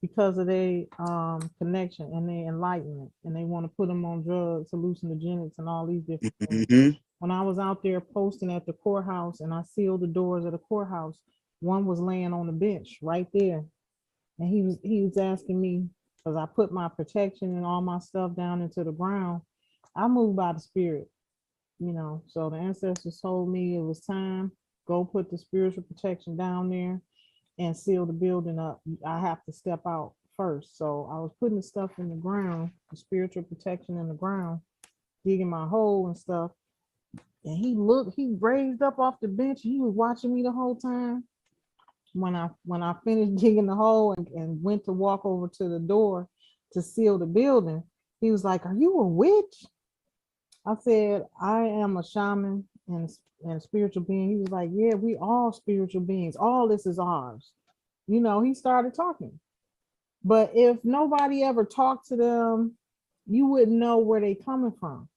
because of their connection and their enlightenment, and they want to put them on drugs, hallucinogenics, and all these different things. Mm-hmm. When I was out there posting at the courthouse and I sealed the doors of the courthouse, one was laying on the bench right there, and he was asking me because I put my protection and all my stuff down into the ground. I moved by the spirit, So the ancestors told me it was time. Go put the spiritual protection down there and seal the building up. I have to step out first. So I was putting the stuff in the ground, the spiritual protection in the ground, digging my hole and stuff. And he raised up off the bench. He was watching me the whole time. When I finished digging the hole and went to walk over to the door to seal the building, he was like, "Are you a witch?" I said, "I am a shaman and a spiritual being." He was like, "Yeah, we all spiritual beings. All this is ours." He started talking. But if nobody ever talked to them, you wouldn't know where they coming from.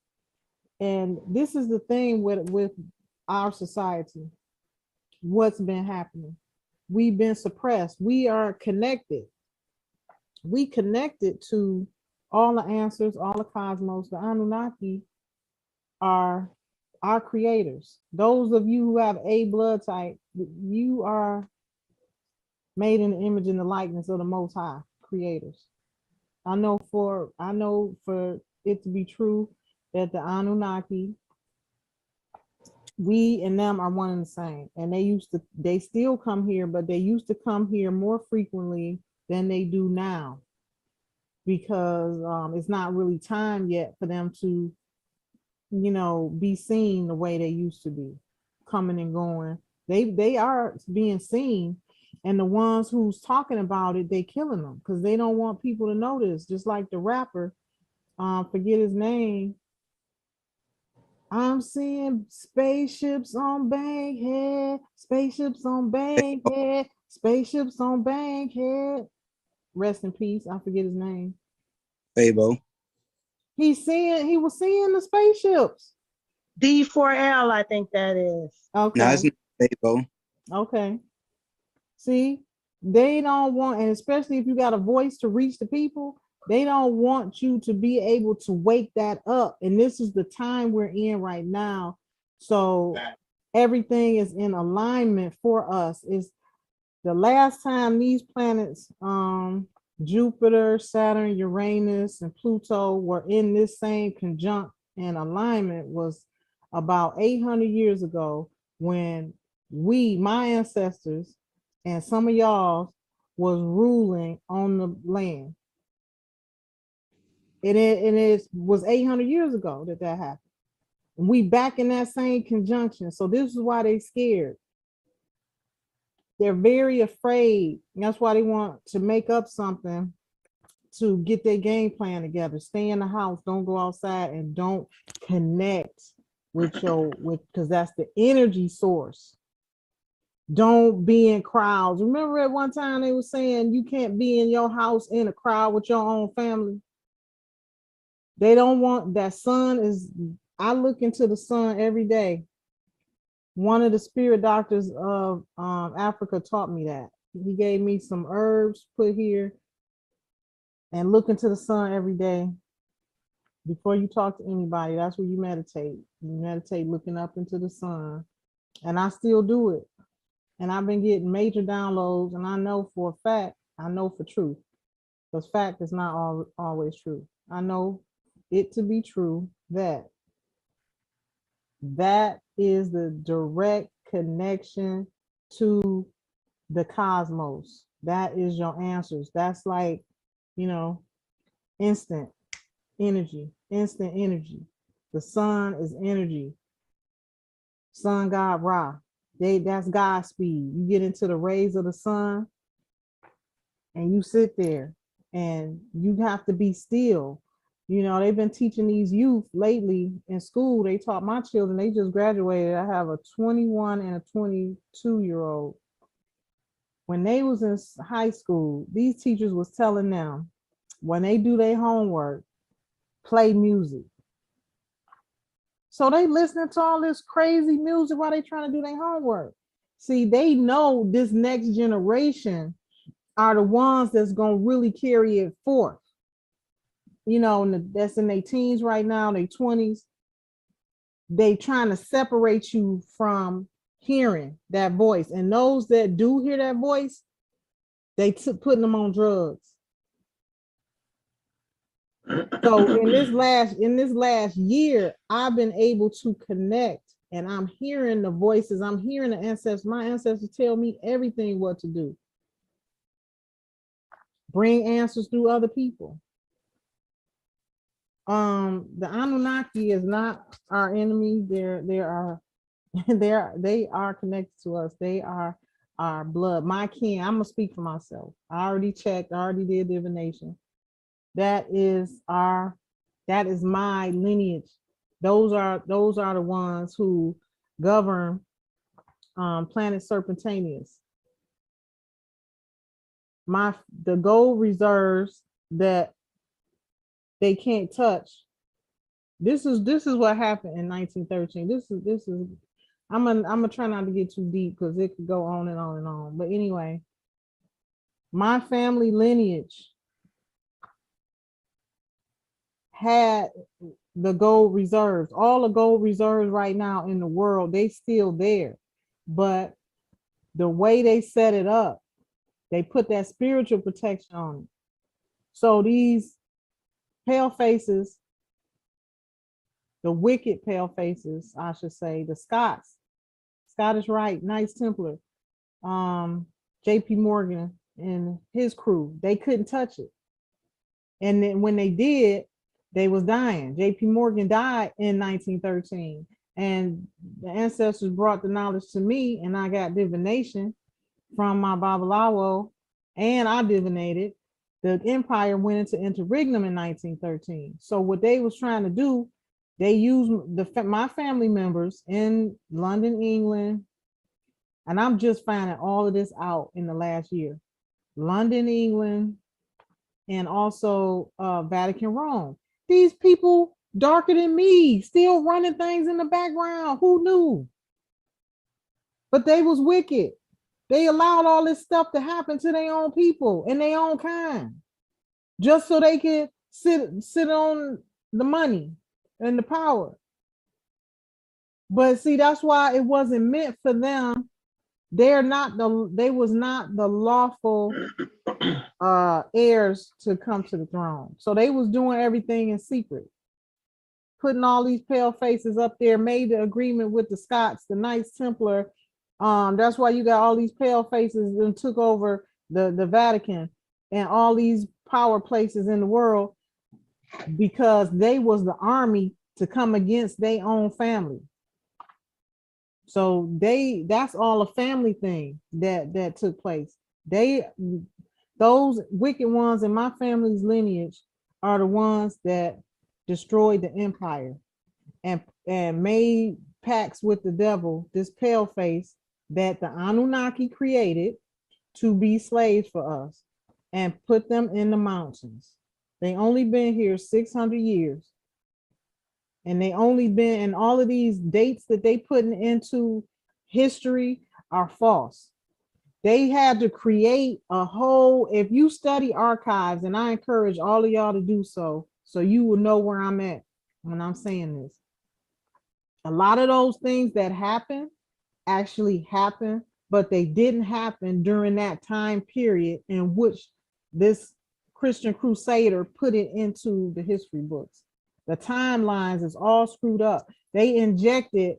And this is the thing with our society. What's been happening? We've been suppressed. We are connected. We connected to all the answers, all the cosmos. The Anunnaki are our creators. Those of you who have A blood type, you are made in the image and the likeness of the Most High creators. I know for it to be true that the Anunnaki, we and them are one and the same. And they still come here, but they used to come here more frequently than they do now because it's not really time yet for them to, be seen the way they used to be, coming and going. They are being seen, and the ones who's talking about it, they killing them because they don't want people to notice. Just like the rapper, forget his name. I'm seeing spaceships on Bankhead, spaceships on Bankhead, spaceships on Bankhead. Rest in peace. I forget his name. Fabo. He was seeing the spaceships. D4L, I think that is. No, it's Okay. not Fabo. Okay. See, they don't want, and especially if you got a voice to reach the people, they don't want you to be able to wake that up. And this is the time we're in right now. So everything is in alignment for us. It's the last time these planets, Jupiter, Saturn, Uranus, and Pluto were in this same conjunct and alignment was about 800 years ago when my ancestors, and some of y'all was ruling on the land. It was 800 years ago that happened. And we back in that same conjunction. So this is why they scared. They're very afraid. And that's why they want to make up something to get their game plan together. Stay in the house, don't go outside, and don't connect because that's the energy source. Don't be in crowds. Remember at one time they were saying you can't be in your house in a crowd with your own family. They don't want that. I look into the sun every day. One of the spirit doctors of Africa taught me that. He gave me some herbs, put here, and look into the sun every day. Before you talk to anybody, that's where you meditate. You meditate looking up into the sun. And I still do it. And I've been getting major downloads, and I know for a fact, I know for truth, because fact is not always true. I know it to be true that is the direct connection to the cosmos. That is your answers. That's like, instant energy, instant energy. The sun is energy. Sun god Ra. That's God speed. You get into the rays of the sun and you sit there and you have to be still. They've been teaching these youth lately in school. They taught my children, they just graduated. I have a 21 and a 22-year-old. When they was in high school, these teachers was telling them when they do their homework, play music. So they listening to all this crazy music while they trying to do their homework. See, they know this next generation are the ones that's gonna really carry it forth. You know, that's in their teens right now, their 20s. They trying to separate you from hearing that voice. And those that do hear that voice, they took putting them on drugs. So in this last year, I've been able to connect, and I'm hearing the voices. I'm hearing the ancestors. My ancestors tell me everything what to do. Bring answers through other people. The Anunnaki is not our enemy. They are they are connected to us. They are our blood. My kin. I'm gonna speak for myself. I already checked. I already did divination. That is my lineage. Those are the ones who govern planet Serpentanius. The gold reserves that they can't touch. This is what happened in 1913. This is I'm gonna try not to get too deep because it could go on and on and on. But anyway, my family lineage had the gold reserves. All the gold reserves right now in the world, they still there. But the way they set it up, they put that spiritual protection on it. So these pale faces, the wicked pale faces, I should say, the Scottish Rite, Knights Templar, JP Morgan and his crew, they couldn't touch it. And then when they did, they was dying. JP Morgan died in 1913. And the ancestors brought the knowledge to me, and I got divination from my Babalawo, and I divinated. The empire went into interregnum in 1913. So what they was trying to do, they used my family members in London, England, and I'm just finding all of this out in the last year. London, England, and also Vatican, Rome. These people darker than me, still running things in the background. Who knew? But they was wicked. They allowed all this stuff to happen to their own people and their own kind, just so they could sit on the money and the power. But see, that's why it wasn't meant for them. They was not the lawful heirs to come to the throne. So they was doing everything in secret, putting all these pale faces up there, made the agreement with the Scots, the Knights Templar. That's why you got all these pale faces and took over the Vatican and all these power places in the world, because they was the army to come against their own family. So that's all a family thing that took place. Those wicked ones in my family's lineage are the ones that destroyed the empire and made pacts with the devil, this pale face that the Anunnaki created to be slaves for us, and put them in the mountains. They only been here 600 years. And they only been, and all of these dates that they putting into history are false. They had to create a whole, if you study archives, and I encourage all of y'all to do so you will know where I'm at when I'm saying this. A lot of those things that happen actually happened, but they didn't happen during that time period in which this Christian crusader put it into the history books. The timelines is all screwed up. They injected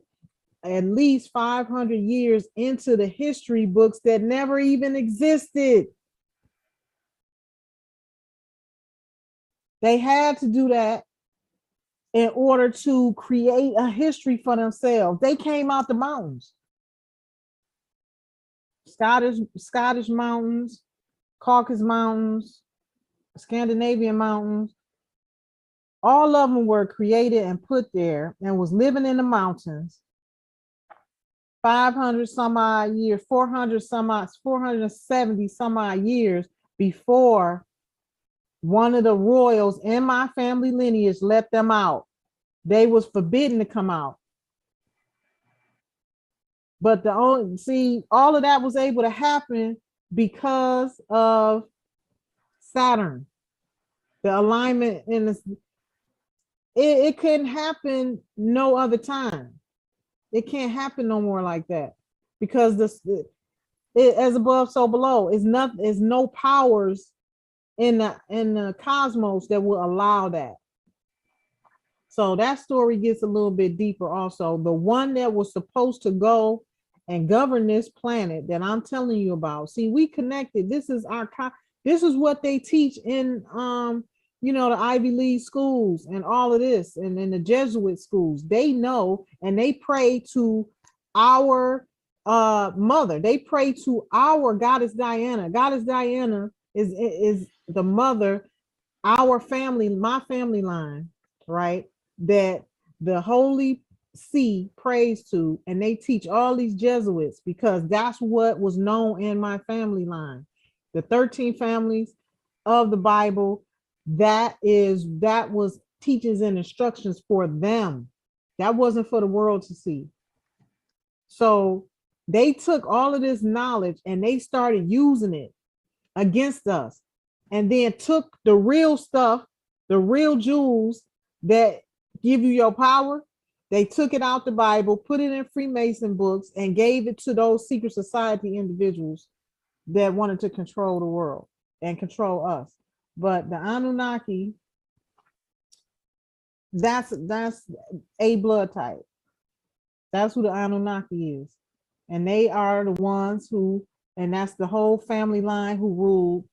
at least 500 years into the history books that never even existed. They had to do that in order to create a history for themselves. They came out the mountains. Scottish mountains, Caucasus mountains, Scandinavian mountains. All of them were created and put there and was living in the mountains 500 some odd years, 400 some odd, 470 some odd years before one of the royals in my family lineage let them out. They was forbidden to come out. But all of that was able to happen because of Saturn, the alignment in this. It couldn't happen no other time. It can't happen no more like that because as above, so below. It's not. It's no powers in the cosmos that will allow that. So that story gets a little bit deeper also. The one that was supposed to go and govern this planet that I'm telling you about. See, we connected. This is this is what they teach in the Ivy League schools and all of this, and in the Jesuit schools. They know, and they pray to our mother. They pray to our goddess Diana. Goddess Diana is the mother, our family, my family line, right? That the Holy See prays to, and they teach all these Jesuits because that's what was known in my family line. The 13 families of the Bible, that was teachings and instructions for them. That wasn't for the world to see. So they took all of this knowledge and they started using it against us, and then took the real stuff, the real jewels that give you your power. They took it out the Bible, put it in Freemason books, and gave it to those secret society individuals that wanted to control the world and control us. But the Anunnaki, that's a blood type. That's who the Anunnaki is. And they are the ones who, and that's the whole family line who ruled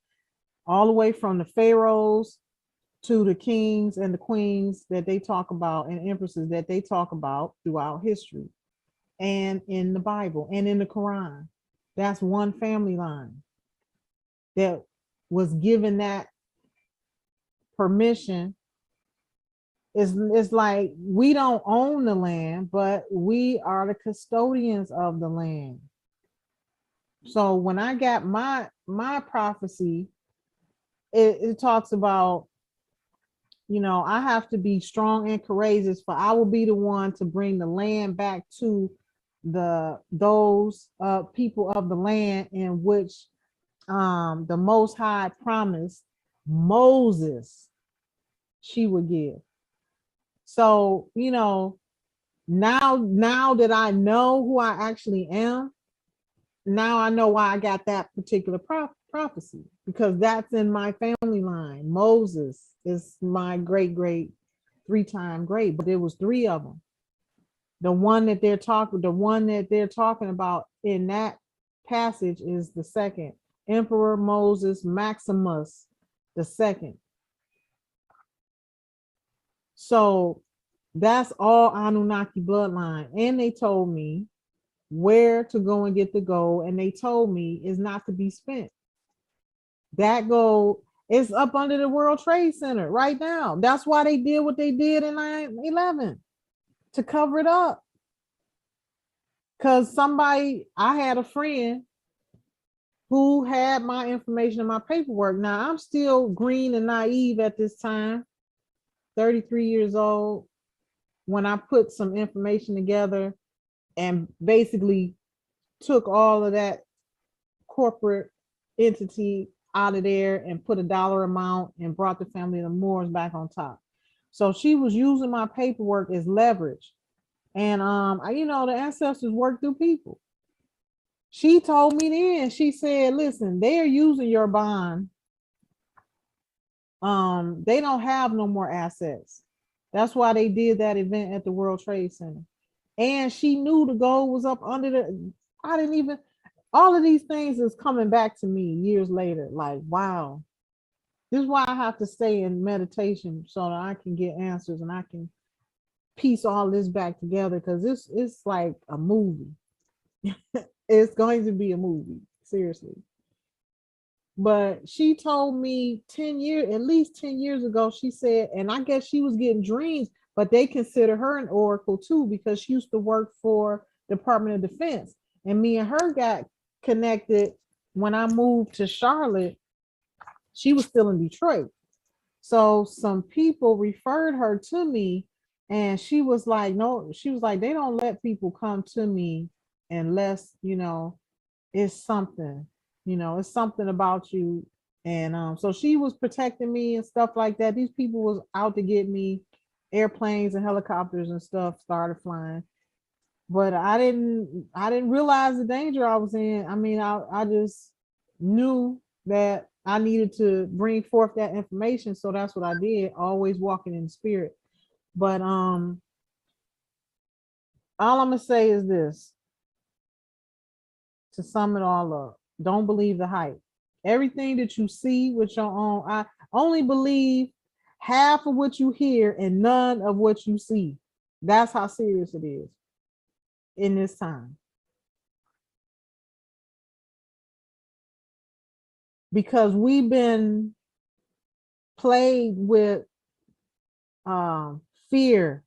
all the way from the pharaohs to the kings and the queens that they talk about, and empresses that they talk about throughout history and in the Bible and in the Quran. That's one family line that was given that permission. It's like we don't own the land, but we are the custodians of the land. So when I got my prophecy, it talks about, I have to be strong and courageous, for I will be the one to bring the land back to those people of the land in which the Most High promised Moses she would give. So, now that I know who I actually am, now I know why I got that particular prophecy, because that's in my family line. Moses is my great 3-time great, but there was 3 of them. The one that they're talking about in that passage is the second, Emperor Moses Maximus the second. So that's all Anunnaki bloodline. And they told me where to go and get the gold, and they told me it's not to be spent. That gold is up under the World Trade Center right now. That's why they did what they did in 9/11, to cover it up. Because I had a friend who had my information in my paperwork. Now I'm still green and naive at this time, 33 years old, when I put some information together and basically took all of that corporate entity out of there and put a dollar amount and brought the family of the Moors back on top. So she was using my paperwork as leverage. And the ancestors work through people. She told me then, she said, listen, they are using your bond. They don't have no more assets. That's why they did that event at the World Trade Center. And she knew the gold was up under all of these things is coming back to me years later. Like, wow, this is why I have to stay in meditation so that I can get answers and I can piece all this back together, because it's like a movie. It's going to be a movie, seriously. But she told me at least 10 years ago, she said, and I guess she was getting dreams, but they consider her an oracle too, because she used to work for Department of Defense. And me and her got connected when I moved to Charlotte. She was still in Detroit. So some people referred her to me, and she was like, no, she was like, they don't let people come to me unless, it's something. You know, it's something about you. And so she was protecting me and stuff like that. These people was out to get me. Airplanes and helicopters and stuff started flying. But I didn't realize the danger I was in. I mean, I just knew that I needed to bring forth that information. So that's what I did, always walking in the spirit. But all I'm gonna say is this, to sum it all up: don't believe the hype. Everything that you see with your own eye, only believe half of what you hear and none of what you see. That's how serious it is in this time. Because we've been plagued with fear.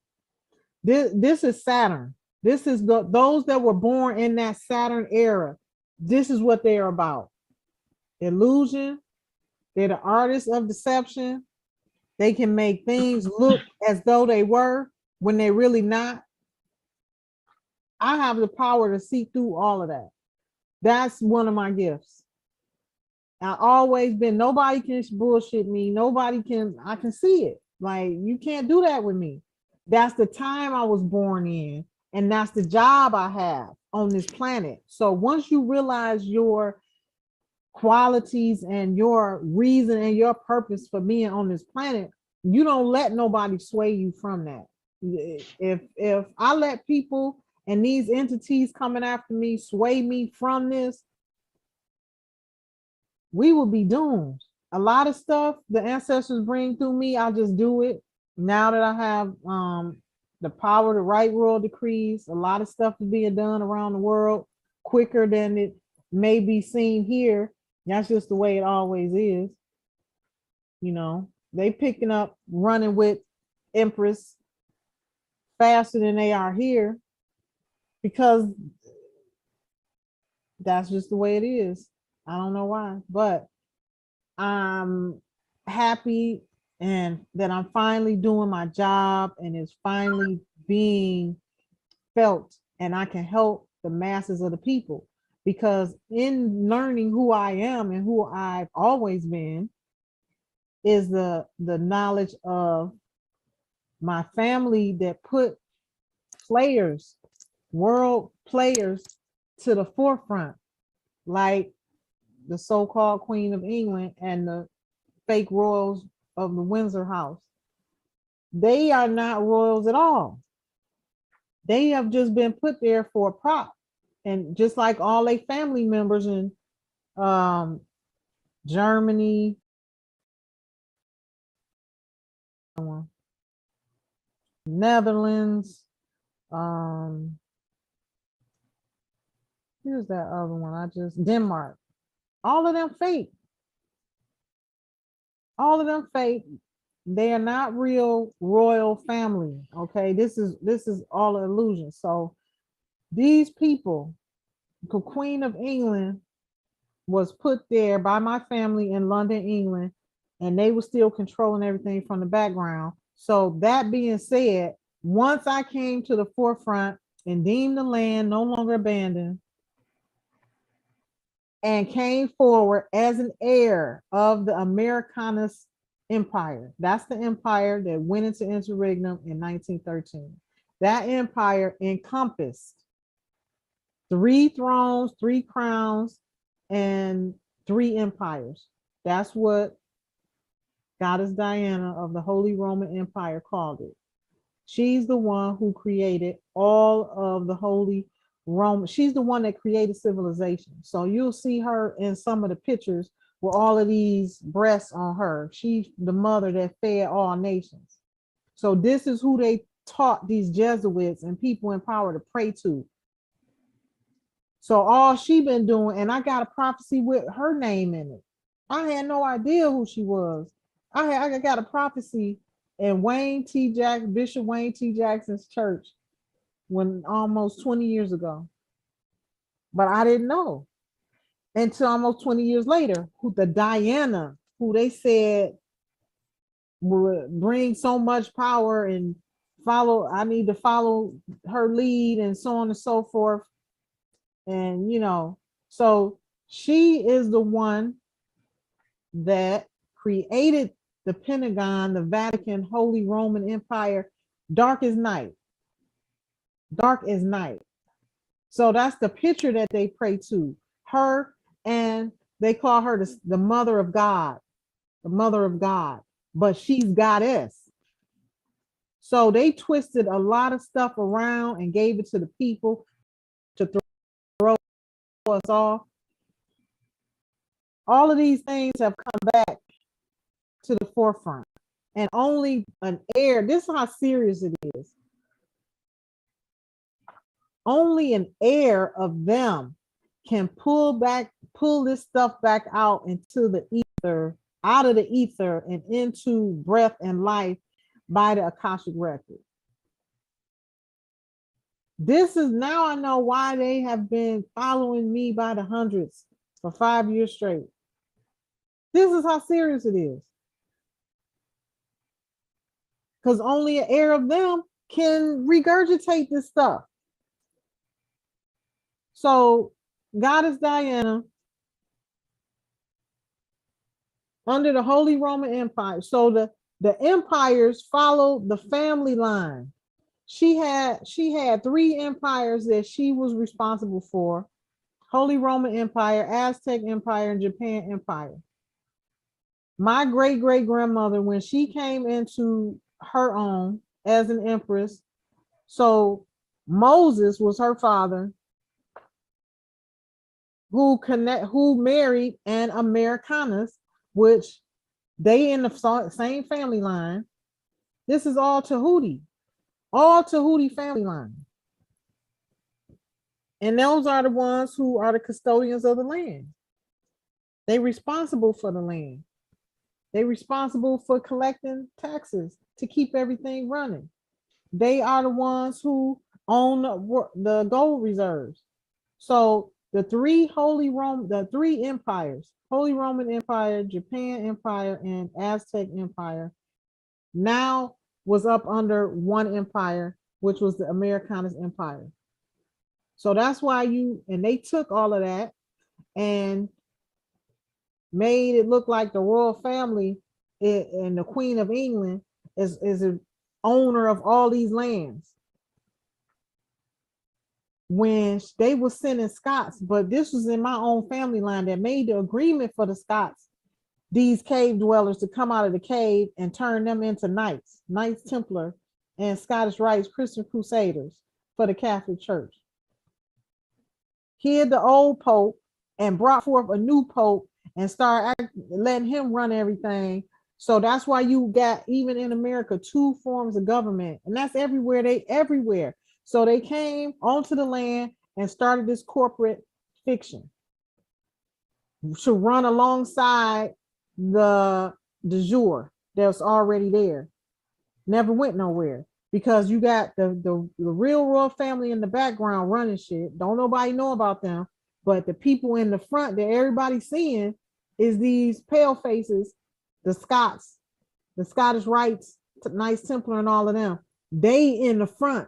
This is Saturn. This is those that were born in that Saturn era. This is what they're about. Illusion. They're the artists of deception. They can make things look as though they were when they're really not. I have the power to see through all of that. That's one of my gifts. I always been, nobody can bullshit me. Nobody can, I can see it. Like, you can't do that with me. That's the time I was born in, and that's the job I have on this planet. So once you realize your qualities and your reason and your purpose for being on this planet, you don't let nobody sway you from that. If I let people and these entities coming after me sway me from this, we will be doomed. A lot of stuff the ancestors bring through me, I'll just do it. Now that I have the power to write world decrees, a lot of stuff is being done around the world quicker than it may be seen here. That's just the way it always is. You know, they picking up, running with Empress faster than they are here, because that's just the way it is. I don't know why, but I'm happy and that I'm finally doing my job and it's finally being felt, and I can help the masses of the people, because in learning who I am and who I've always been is the knowledge of my family that put players, world players, to the forefront, like the so-called Queen of England and the fake royals of the Windsor House. They are not royals at all. They have just been put there for a prop. And just like all their family members in Germany, Netherlands, here's that other one, Denmark. All of them fake. All of them fake. They are not real royal family. Okay, this is all an illusion. So these people, the Queen of England was put there by my family in London, England, and they were still controlling everything from the background. So that being said, once I came to the forefront and deemed the land no longer abandoned, and came forward as an heir of the Americanist Empire. That's the empire that went into interregnum in 1913. That empire encompassed 3 thrones, 3 crowns, and 3 empires. That's what Goddess Diana of the Holy Roman Empire called it. She's the one who created all of the Holy Roman. She's the one that created civilization. So you'll see her in some of the pictures with all of these breasts on her. She's the mother that fed all nations. So this is who they taught these Jesuits and people in power to pray to. So all she been doing, and I got a prophecy with her name in it. I had no idea who she was. I got a prophecy in Bishop Wayne T. Jackson's church when almost 20 years ago. But I didn't know until almost 20 years later, who the Diana, who they said would bring so much power and I need to follow her lead and so on and so forth. And, so She is the one that created the Pentagon, the Vatican, Holy Roman Empire, dark as night. Dark as night. So that's the picture that they pray to. Her, and they call her the mother of God, the mother of God, but she's goddess. So they twisted a lot of stuff around and gave it to the people to throw us off. All of these things have come back to the forefront. And only an heir, this is how serious it is. Only an heir of them can pull this stuff back out into the ether, out of the ether and into breath and life by the Akashic record. This is, now I know why they have been following me by the hundreds for 5 years straight. This is how serious it is. Because only an heir of them can regurgitate this stuff. So Goddess Diana, under the Holy Roman Empire. So the empires followed the family line. She had 3 empires that she was responsible for: Holy Roman Empire, Aztec Empire, and Japan Empire. My great-great-grandmother, when she came into her own as an empress, so Moses was her father, who married an Americanus, which they in the same family line. This is all Tahuti family line. And those are the ones who are the custodians of the land. They responsible for the land. They responsible for collecting taxes to keep everything running. They are the ones who own the gold reserves. So the three empires, Holy Roman Empire, Japan Empire, and Aztec Empire, now was up under one empire, which was the Americanus Empire. So that's why they took all of that and made it look like the royal family and the Queen of England is an owner of all these lands. When they were sending Scots, but this was in my own family line that made the agreement for the Scots, these cave dwellers, to come out of the cave and turn them into Knights Templar, and Scottish Rites Christian Crusaders for the Catholic Church. Hid the old Pope and brought forth a new Pope and started letting him run everything. So that's why you got, even in America, 2 forms of government, and that's everywhere. So they came onto the land and started this corporate fiction to run alongside the de jure that's already there. Never went nowhere, because you got the real royal family in the background running shit. Don't nobody know about them, but the people in the front that everybody's seeing is these pale faces, the Scots, the Scottish Rites, Knights Templar, and all of them. They in the front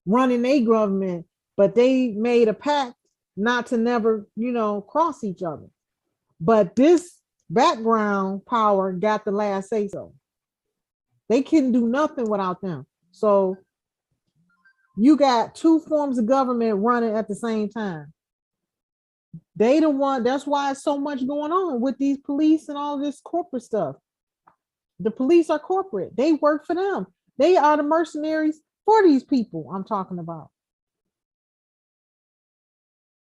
running their government, but they made a pact not to never, cross each other. But this background power got the last say so. They couldn't do nothing without them. So you got 2 forms of government running at the same time. They the one, that's why it's so much going on with these police and all this corporate stuff. The police are corporate. They work for them. They are the mercenaries for these people I'm talking about.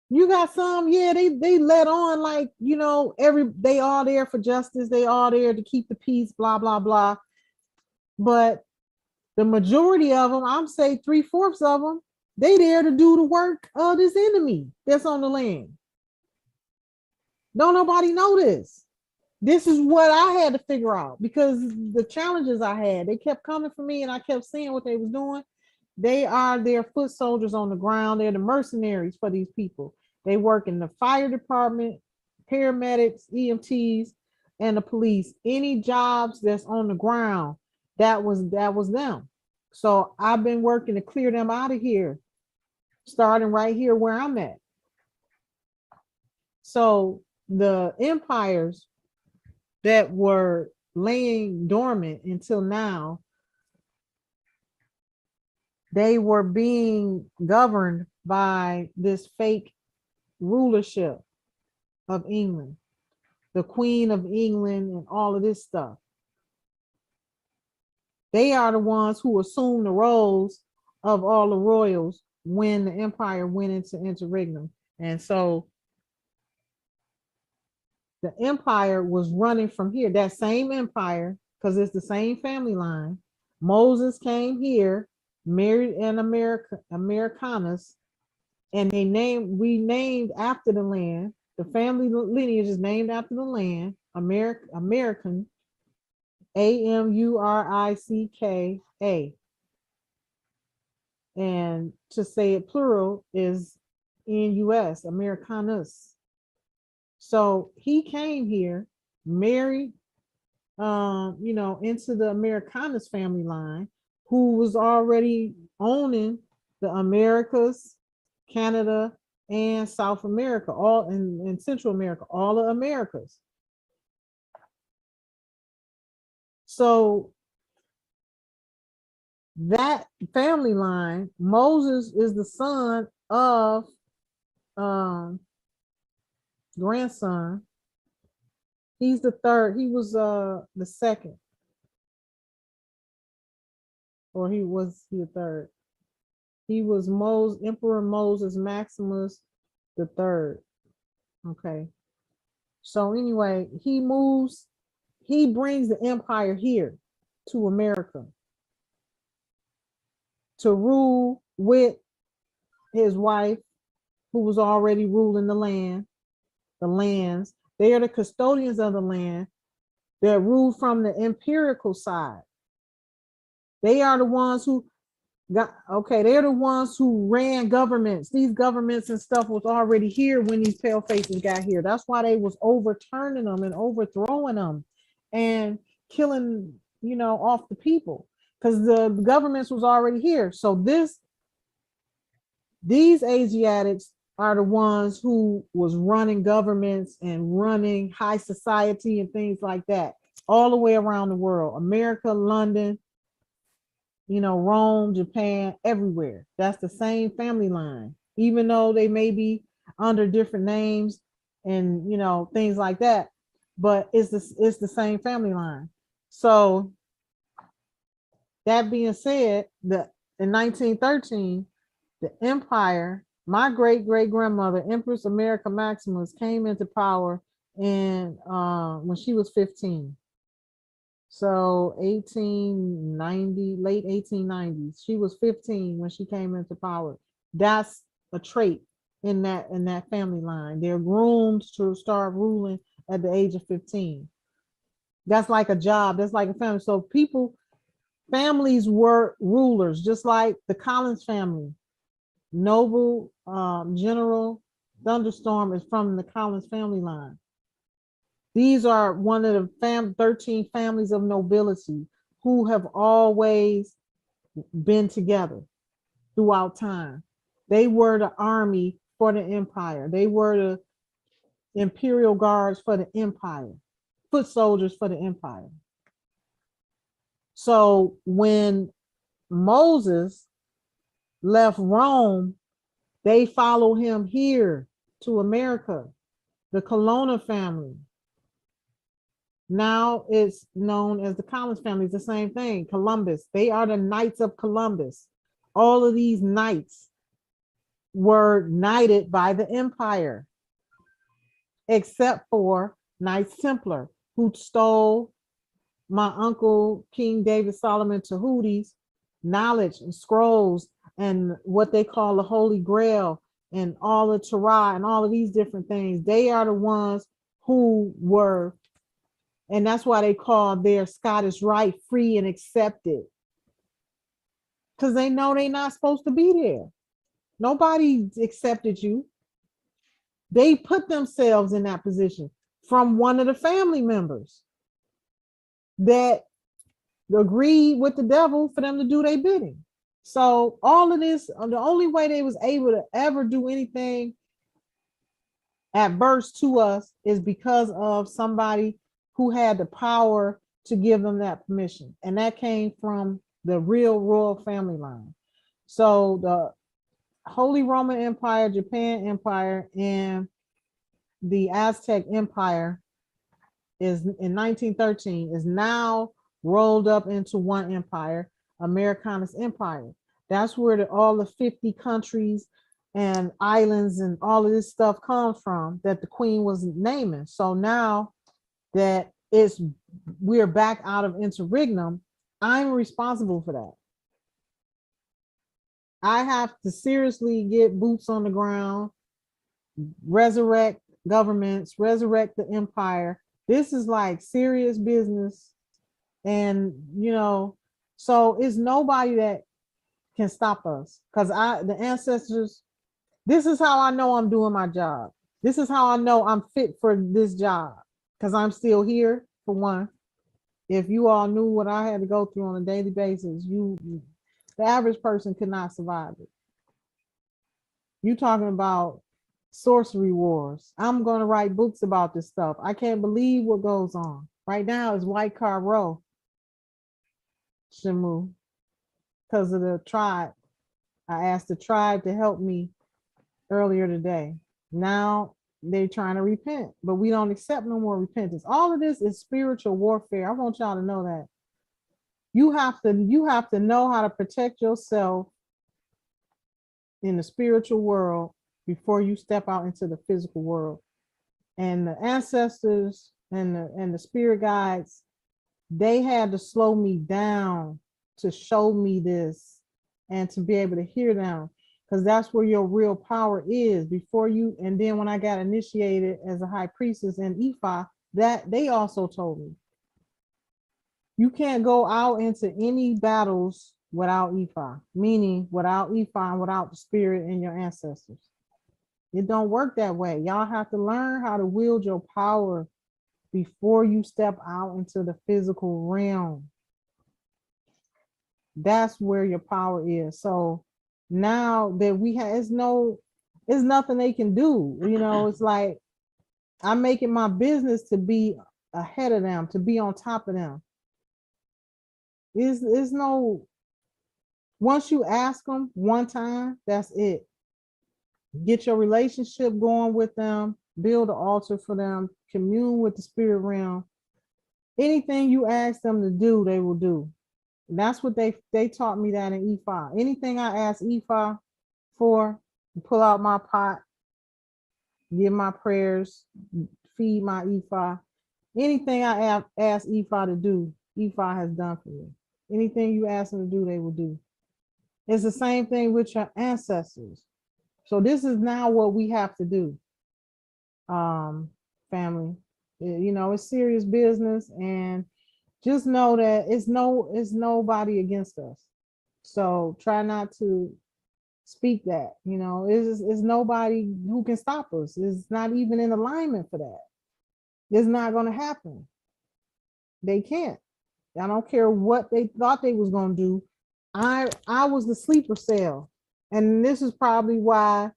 You got some, they let on like, they all there for justice. They all there to keep the peace, blah, blah, blah. But the majority of them, I'm say 3/4 of them, they there to do the work of this enemy that's on the land. Don't nobody know this. This is what I had to figure out, because the challenges I had, they kept coming for me and I kept seeing what they was doing. They are their foot soldiers on the ground. They're the mercenaries for these people. They work in the fire department, paramedics, EMTs, and the police. Any jobs that's on the ground, that was them. So I've been working to clear them out of here, starting right here where I'm at. So the empires that were laying dormant until now, they were being governed by this fake rulership of England, the Queen of England, and all of this stuff. They are the ones who assumed the roles of all the royals when the empire went into interregnum. And so the empire was running from here, that same empire, because it's the same family line. Moses came here, married an Americanus, and we named after the land. The family lineage is named after the land, American, Amuricka. And to say it plural is NUS, Americanus. So he came here, married, into the Americanus family line, who was already owning the Americas, Canada, and South America, all in Central America, all the Americas. So that family line, Moses is the son of grandson. He's the third. He was the second, or he the third. He was Emperor Moses Maximus the third. Okay. So anyway, he brings the empire here to America to rule with his wife, who was already ruling the lands. They are the custodians of the land that rule from the empirical side. They are the ones who they're the ones who ran governments. These governments and stuff was already here when these pale faces got here. That's why they was overturning them and overthrowing them and killing, off the people, because the governments was already here. So these Asiatics are the ones who was running governments and running high society and things like that all the way around the world. America, London, Rome, Japan, everywhere. That's the same family line, even though they may be under different names and, things like that, but it's the same family line. So that being said, in 1913, the empire, my great-great-grandmother, Empress America Maximus, came into power when she was 15. So 1890, late 1890s. She was 15 when she came into power. That's a trait in that family line. They're groomed to start ruling at the age of 15. That's like a job. That's like a family. So families were rulers, just like the Collins family. Noble General Thunderstorm is from the Collins family line. These are one of the 13 families of nobility who have always been together throughout time. They were the army for the empire. They were the imperial guards for the empire, foot soldiers for the empire. So when Moses left Rome, they followed him here to America, the Colonna family. Now it's known as the Collins family. It's the same thing. Columbus. They are the Knights of Columbus. All of these knights were knighted by the empire, except for Knights Templar, who stole my uncle King David Solomon Tahuti's knowledge and scrolls and what they call the Holy Grail and all the Torah and all of these different things. They are the ones who were, and that's why they call their Scottish Rite free and accepted, because they know they're not supposed to be there. Nobody accepted you. They put themselves in that position from one of the family members that agreed with the devil for them to do their bidding. So all of this, the only way they was able to ever do anything adverse to us is because of somebody who had the power to give them that permission. And that came from the real royal family line. So the Holy Roman Empire, Japan Empire, and the Aztec Empire is in 1913 is now rolled up into one empire, Americanus Empire. That's where all the 50 countries and islands and all of this stuff comes from that the queen was naming. So now that we're back out of interregnum, I'm responsible for that. I have to seriously get boots on the ground, resurrect governments, resurrect the empire. This is like serious business. And, so it's nobody that can stop us because the ancestors, this is how I know I'm doing my job. This is how I know I'm fit for this job because I'm still here, for one. If you all knew what I had to go through on a daily basis, the average person could not survive it. You talking about sorcery wars. I'm going to write books about this stuff. I can't believe what goes on. Right now is White Car Row, Shamu, because of the tribe. I asked the tribe to help me earlier today. Now they're trying to repent, but we don't accept no more repentance. All of this is spiritual warfare. I want y'all to know that. You have to know how to protect yourself in the spiritual world before you step out into the physical world. And the ancestors and the spirit guides, they had to slow me down to show me this and to be able to hear them, because that's where your real power is before you. And then when I got initiated as a high priestess in Ifa, that they also told me, you can't go out into any battles without Ifa, meaning without Ifa and without the spirit and your ancestors. It don't work that way. Y'all have to learn how to wield your power before you step out into the physical realm. That's where your power is. So now that we have, it's nothing they can do. It's like I'm making my business to be ahead of them, to be on top of them. Is no, once you ask them one time, that's it. Get your relationship going with them, build an altar for them, commune with the spirit realm. Anything you ask them to do, they will do. And that's what they taught me that in Ifa. Anything I ask Ifa for, pull out my pot, give my prayers, feed my Ifa. Anything I ask Ifa to do, Ifa has done for me. Anything you ask them to do, they will do. It's the same thing with your ancestors. So this is now what we have to do, family. It's serious business, and just know that it's nobody against us. So try not to speak that. It's nobody who can stop us. It's not even in alignment for that. It's not going to happen. They can't. I don't care what they thought they was going to do. I was the sleeper cell. And this is probably why,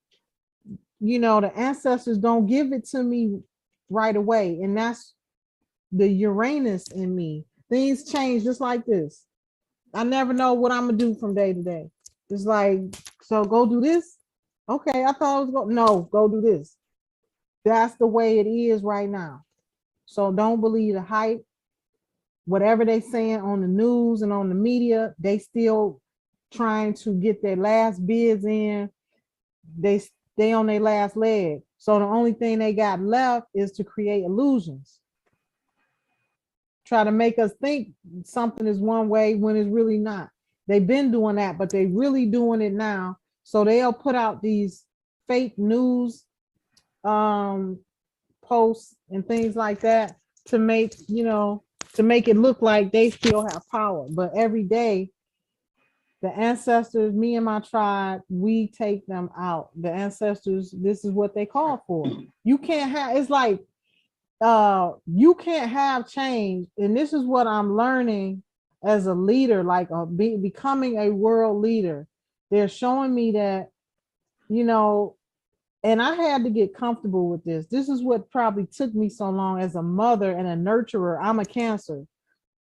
the ancestors don't give it to me right away. And that's the Uranus in me. Things change just like this. I never know what I'm going to do from day to day. It's like, so go do this. Okay, I thought I was going, no, go do this. That's the way it is right now. So don't believe the hype. Whatever they saying on the news and on the media, they still trying to get their last bids in. They on their last leg. So the only thing they got left is to create illusions. Try to make us think something is one way when it's really not. They've been doing that, but they really doing it now. So they'll put out these fake news posts and things like that to make it look like they still have power. But every day, the ancestors, me and my tribe, we take them out. The ancestors, this is what they call for. You can't have, it's like, you can't have change. And this is what I'm learning as a leader, like becoming a world leader. They're showing me that, And I had to get comfortable with this. This is what probably took me so long as a mother and a nurturer. I'm a Cancer.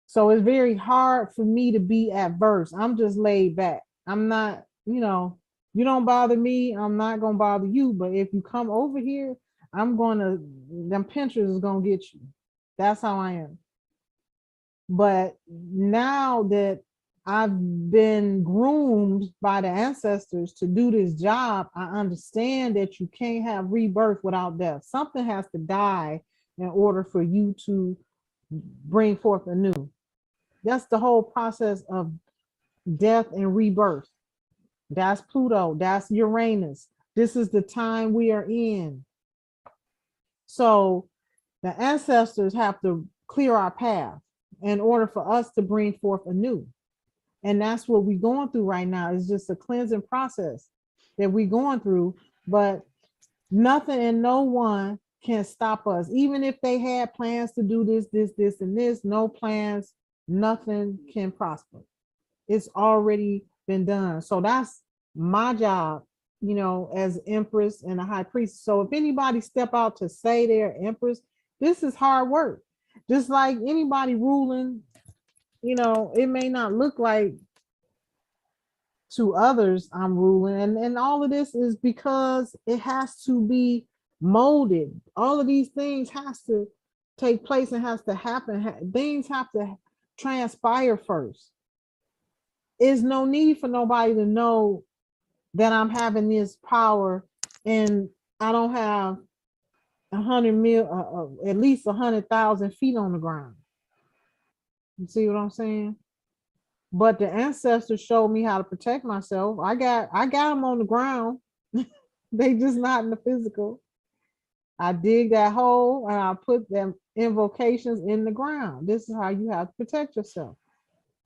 So it's very hard for me to be adverse. I'm just laid back. I'm not, you don't bother me. I'm not going to bother you. But if you come over here, them pinchers is going to get you. That's how I am. But now that I've been groomed by the ancestors to do this job, I understand that you can't have rebirth without death. Something has to die in order for you to bring forth anew. That's the whole process of death and rebirth. That's Pluto, that's Uranus. This is the time we are in. So the ancestors have to clear our path in order for us to bring forth anew. And that's what we're going through right now. It's just a cleansing process that we're going through, but nothing and no one can stop us. Even if they had plans to do this, and this, no plans, nothing can prosper. It's already been done. So that's my job, as Empress and a High Priest. So if anybody step out to say they're Empress, this is hard work. Just like anybody ruling, it may not look like to others I'm ruling. And all of this is because it has to be molded. All of these things has to take place and has to happen. Things have to transpire first. There's no need for nobody to know that I'm having this power and I don't have 100 mil, at least 100,000 feet on the ground. You see what I'm saying? But the ancestors showed me how to protect myself. I got them on the ground. They just not in the physical. I dig that hole and I put them invocations in the ground. This is how you have to protect yourself.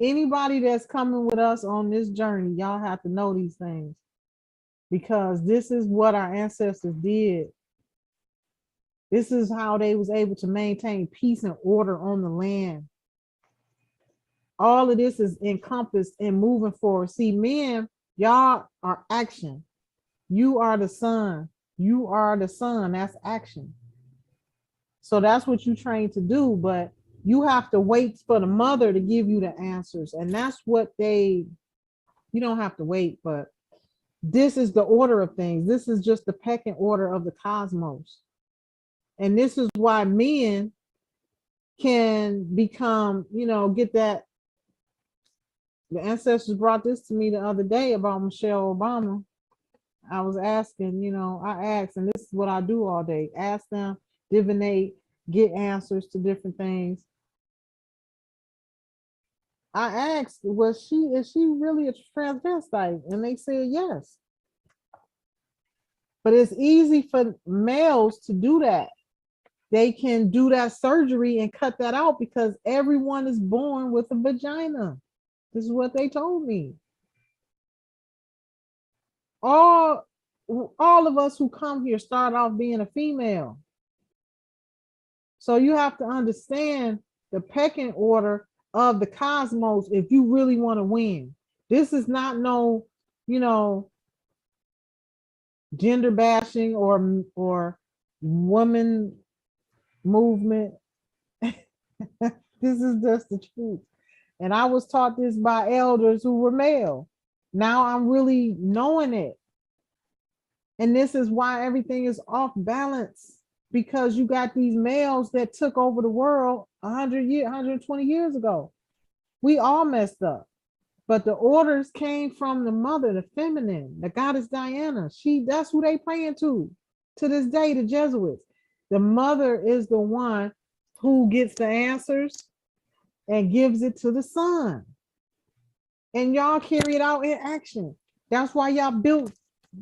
Anybody that's coming with us on this journey, y'all have to know these things, because this is what our ancestors did. This is how they was able to maintain peace and order on the land. All of this is encompassed in moving forward. See, men, y'all are action. You are the sun. You are the sun. That's action. So that's what you train to do, but you have to wait for the mother to give you the answers. And that's what you don't have to wait, but this is the order of things. This is just the pecking order of the cosmos. And this is why men can become, get that. The ancestors brought this to me the other day about Michelle Obama. I was asking, I asked, and this is what I do all day, ask them, divinate, get answers to different things. I asked, is she really a transvestite? And they said yes. But it's easy for males to do that. They can do that surgery and cut that out because everyone is born with a vagina. This is what they told me. All of us who come here start off being a female. So you have to understand the pecking order of the cosmos if you really want to win. This is not no, gender bashing or woman movement. This is just the truth. And I was taught this by elders who were male. Now I'm really knowing it. And this is why everything is off balance, because you got these males that took over the world 120 years ago. We all messed up. But the orders came from the mother, the feminine, the goddess Diana. That's who they praying to this day, the Jesuits. The mother is the one who gets the answers and gives it to the son. And y'all carry it out in action. That's why y'all built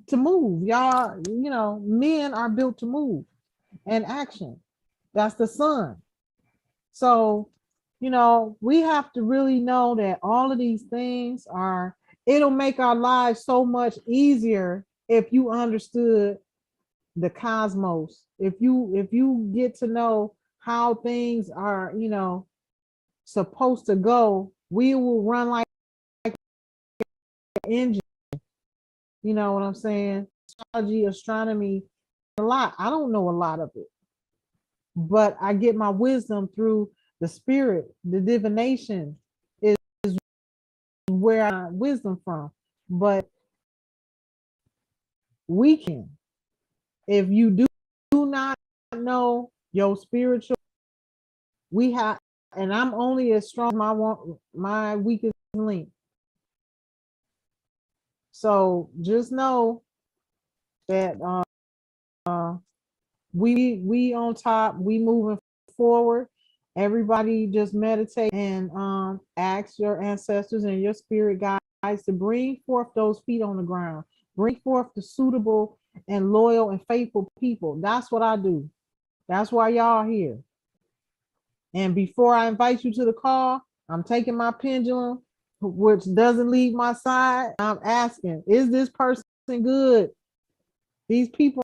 to move. Y'all, men are built to move and action. That's the sun. So, we have to really know that all of these things it'll make our lives so much easier if you understood the cosmos. If you get to know how things are, supposed to go, we will run like an engine. You know what I'm saying? Astrology, astronomy a lot. I don't know a lot of it, but I get my wisdom through the spirit. The divination is where I get wisdom from. But we can, if you do not know your spiritual, we have, and I'm only as strong as my weakest link. So just know that we on top, we moving forward. Everybody just meditate and ask your ancestors and your spirit guides to bring forth those feet on the ground. Bring forth the suitable and loyal and faithful people. That's what I do. That's why y'all here. And before I invite you to the call, I'm taking my pendulum, which doesn't leave my side. I'm asking, is this person good? These people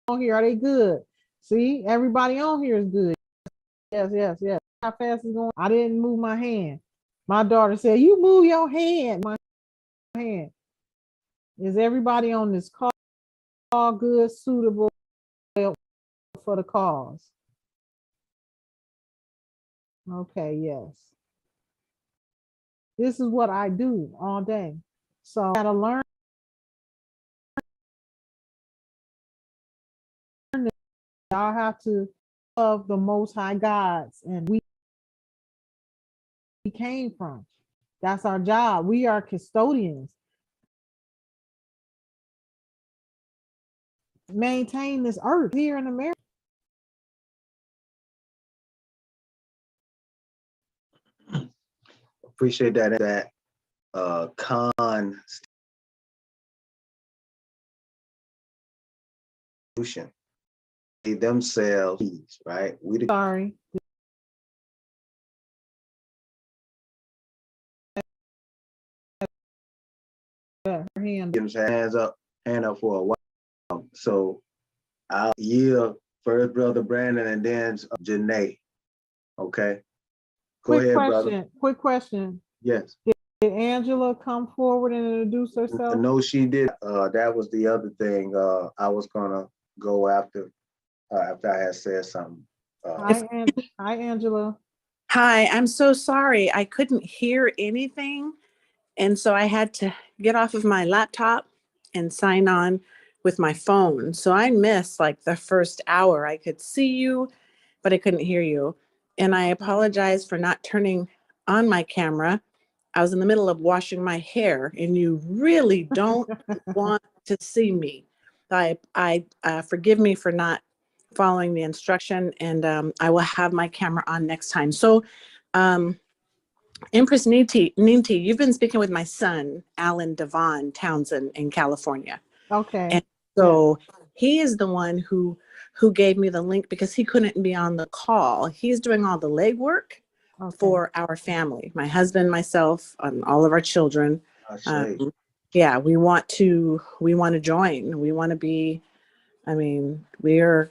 on here, are they good? See, everybody on here is good. Yes, yes, yes. How fast is going? I didn't move my hand. My daughter said, you move your hand. My hand. Is everybody on this call good, suitable for the cause? Okay, yes. This is what I do all day. So I gotta learn. Y'all have to love the most high gods and we came from. That's our job. We are custodians. Maintain this earth here in America. Appreciate that constitution themselves, right? Sorry. Her hand. Hands up, hand up for a while. So I'll yield first brother Brandon and then Janae. Okay. Go ahead, brother. Quick question. Yes. Did Angela come forward and introduce herself? No, she did. That was the other thing I was gonna go after I had said something. Hi, Angela. Hi, I'm so sorry. I couldn't hear anything. And so I had to get off of my laptop and sign on with my phone. So I missed like the first hour. I could see you, but I couldn't hear you. And I apologize for not turning on my camera. I was in the middle of washing my hair and you really don't want to see me. I forgive me for not following the instruction and I will have my camera on next time. So Empress Ninti, you've been speaking with my son, Alan Devon Townsend in California. Okay. And so he is the one who gave me the link because he couldn't be on the call. He's doing all the legwork for our family, my husband, myself, all of our children. Yeah, we want to join. We want to be, I mean, we're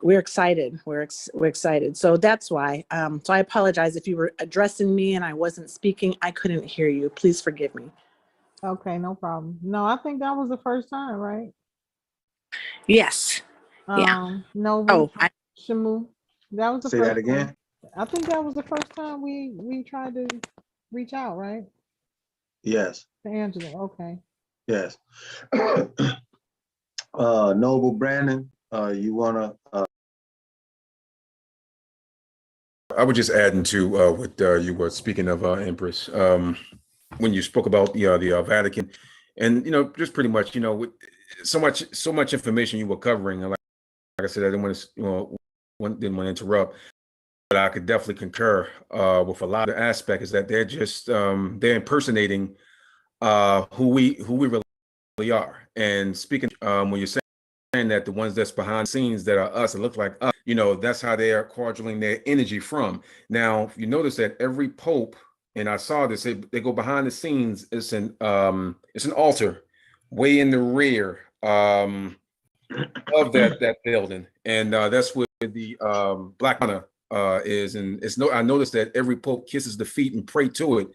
excited. We're excited. So that's why. So I apologize if you were addressing me and I wasn't speaking. I couldn't hear you. Please forgive me. Okay, no problem. No, I think that was the first time, right? Yes. Yeah. No. Oh, Shamu. That was the say first that again. time. I think that was the first time we tried to reach out, right? Yes. To Angela. Okay. Yes. Noble Brandon, you wanna I was just adding to what you were speaking of, Empress, when you spoke about the Vatican, and just pretty much with so much information you were covering. And like I said, I didn't want to didn't want to interrupt, but I could definitely concur with a lot of the aspect is that they're just they're impersonating who we really are. And speaking when you're saying that the ones that's behind the scenes that are us, it looks like us, that's how they are cordialing their energy from. Now, if you notice that every pope, and I saw this, they go behind the scenes. It's an altar way in the rear of that building, and that's where the Black Honor is. And I noticed that every pope kisses the feet and pray to it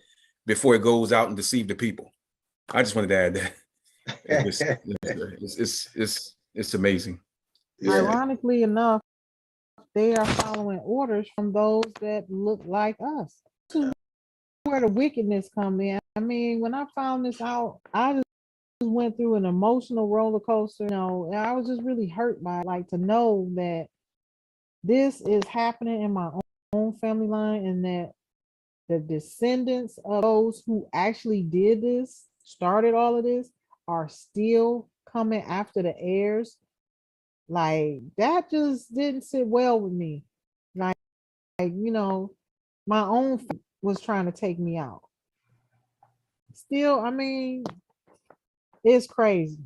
before it goes out and deceive the people. I just wanted to add that. It's amazing. Yeah, Ironically enough, they are following orders from those that look like us. This is where the wickedness come in. I mean, when I found this out, I just went through an emotional roller coaster. You know, and I was just really hurt by it, like to know that this is happening in my own family line, and that the descendants of those who actually did this, started all of this, are still coming after the heirs. Like that just didn't sit well with me. Like, you know, my own was trying to take me out. Still, I mean, it's crazy.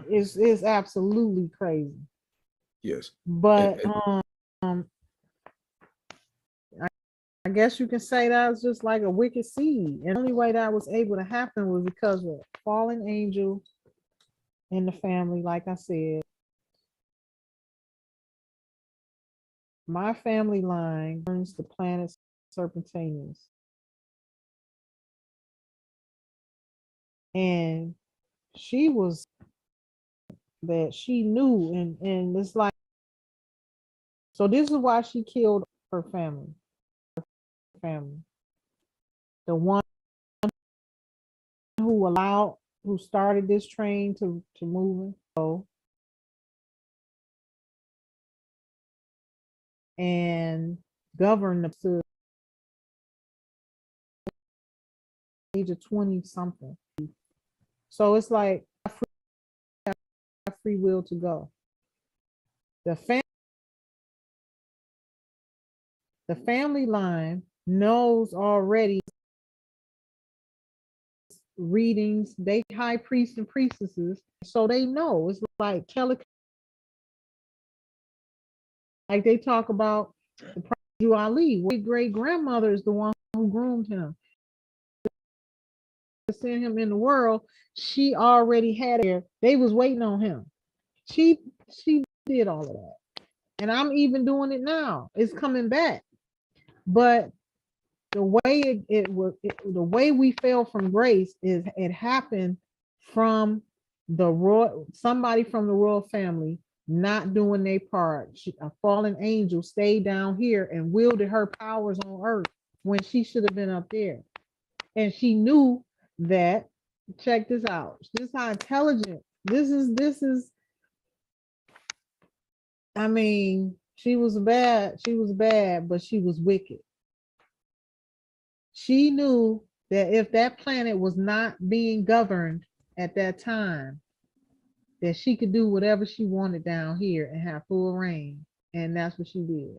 It's absolutely crazy. Yes. But And- I guess you can say that was just like a wicked seed. And the only way that was able to happen was because of fallen angel in the family. Like I said, my family line burns the planet serpentaneous. And she was that she knew, and it's like, so this is why she killed her family. The one who started this train to moving. So, and govern the age of 20 something. So it's like free will to go. The family line knows already readings. They high priests and priestesses, so they know. It's like like they talk about the Prophet Ali. Great grandmother is the one who groomed him to send him in the world. She already had it. They was waiting on him. She did all of that, and I'm even doing it now. It's coming back, but the way the way we fell from grace is it happened from somebody from the royal family not doing their part. A fallen angel stayed down here and wielded her powers on earth when she should have been up there. And she knew that, check this out. This is how intelligent. This is I mean, she was bad, but she was wicked. She knew that if that planet was not being governed at that time, that she could do whatever she wanted down here and have full reign. And that's what she did.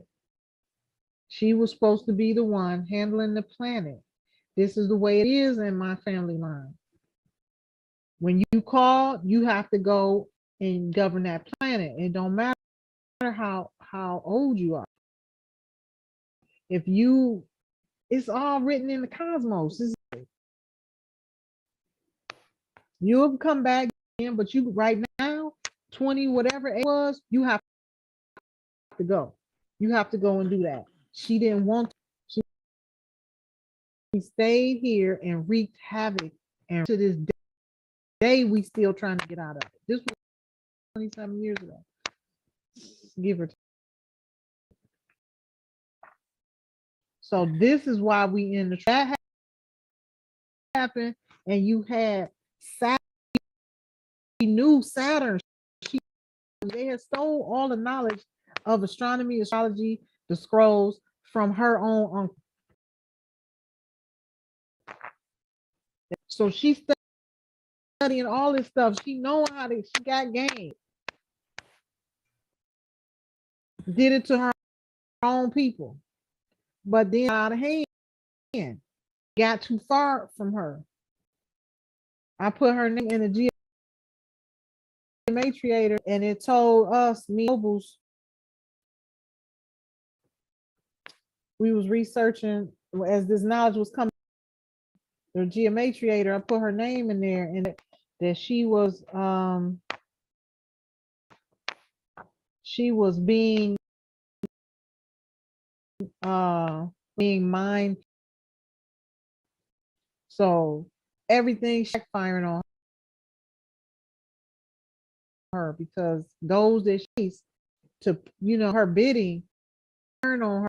She was supposed to be the one handling the planet. This is the way it is in my family line. When you call, you have to go and govern that planet. It don't matter how old you are. If you, it's all written in the cosmos. You'll come back in, but you right now, 20, whatever it was, you have to go. You have to go and do that. She didn't want to. She stayed here and wreaked havoc. And to this day, we still trying to get out of it. This was 27 years ago. Give her. So this is why we in the that happened, and you had Saturn. She knew Saturn. They had stole all the knowledge of astronomy, astrology, the scrolls from her own uncle. So she's studying all this stuff. She know how to, she got game. Did it to her own people. But then out of hand, got too far from her. I put her name in the geometriator, and it told us, me nobles, we was researching as this knowledge was coming. The geometriator, I put her name in there, and that she was being mined. So everything firing on her because those that she's to, her bidding, turn on her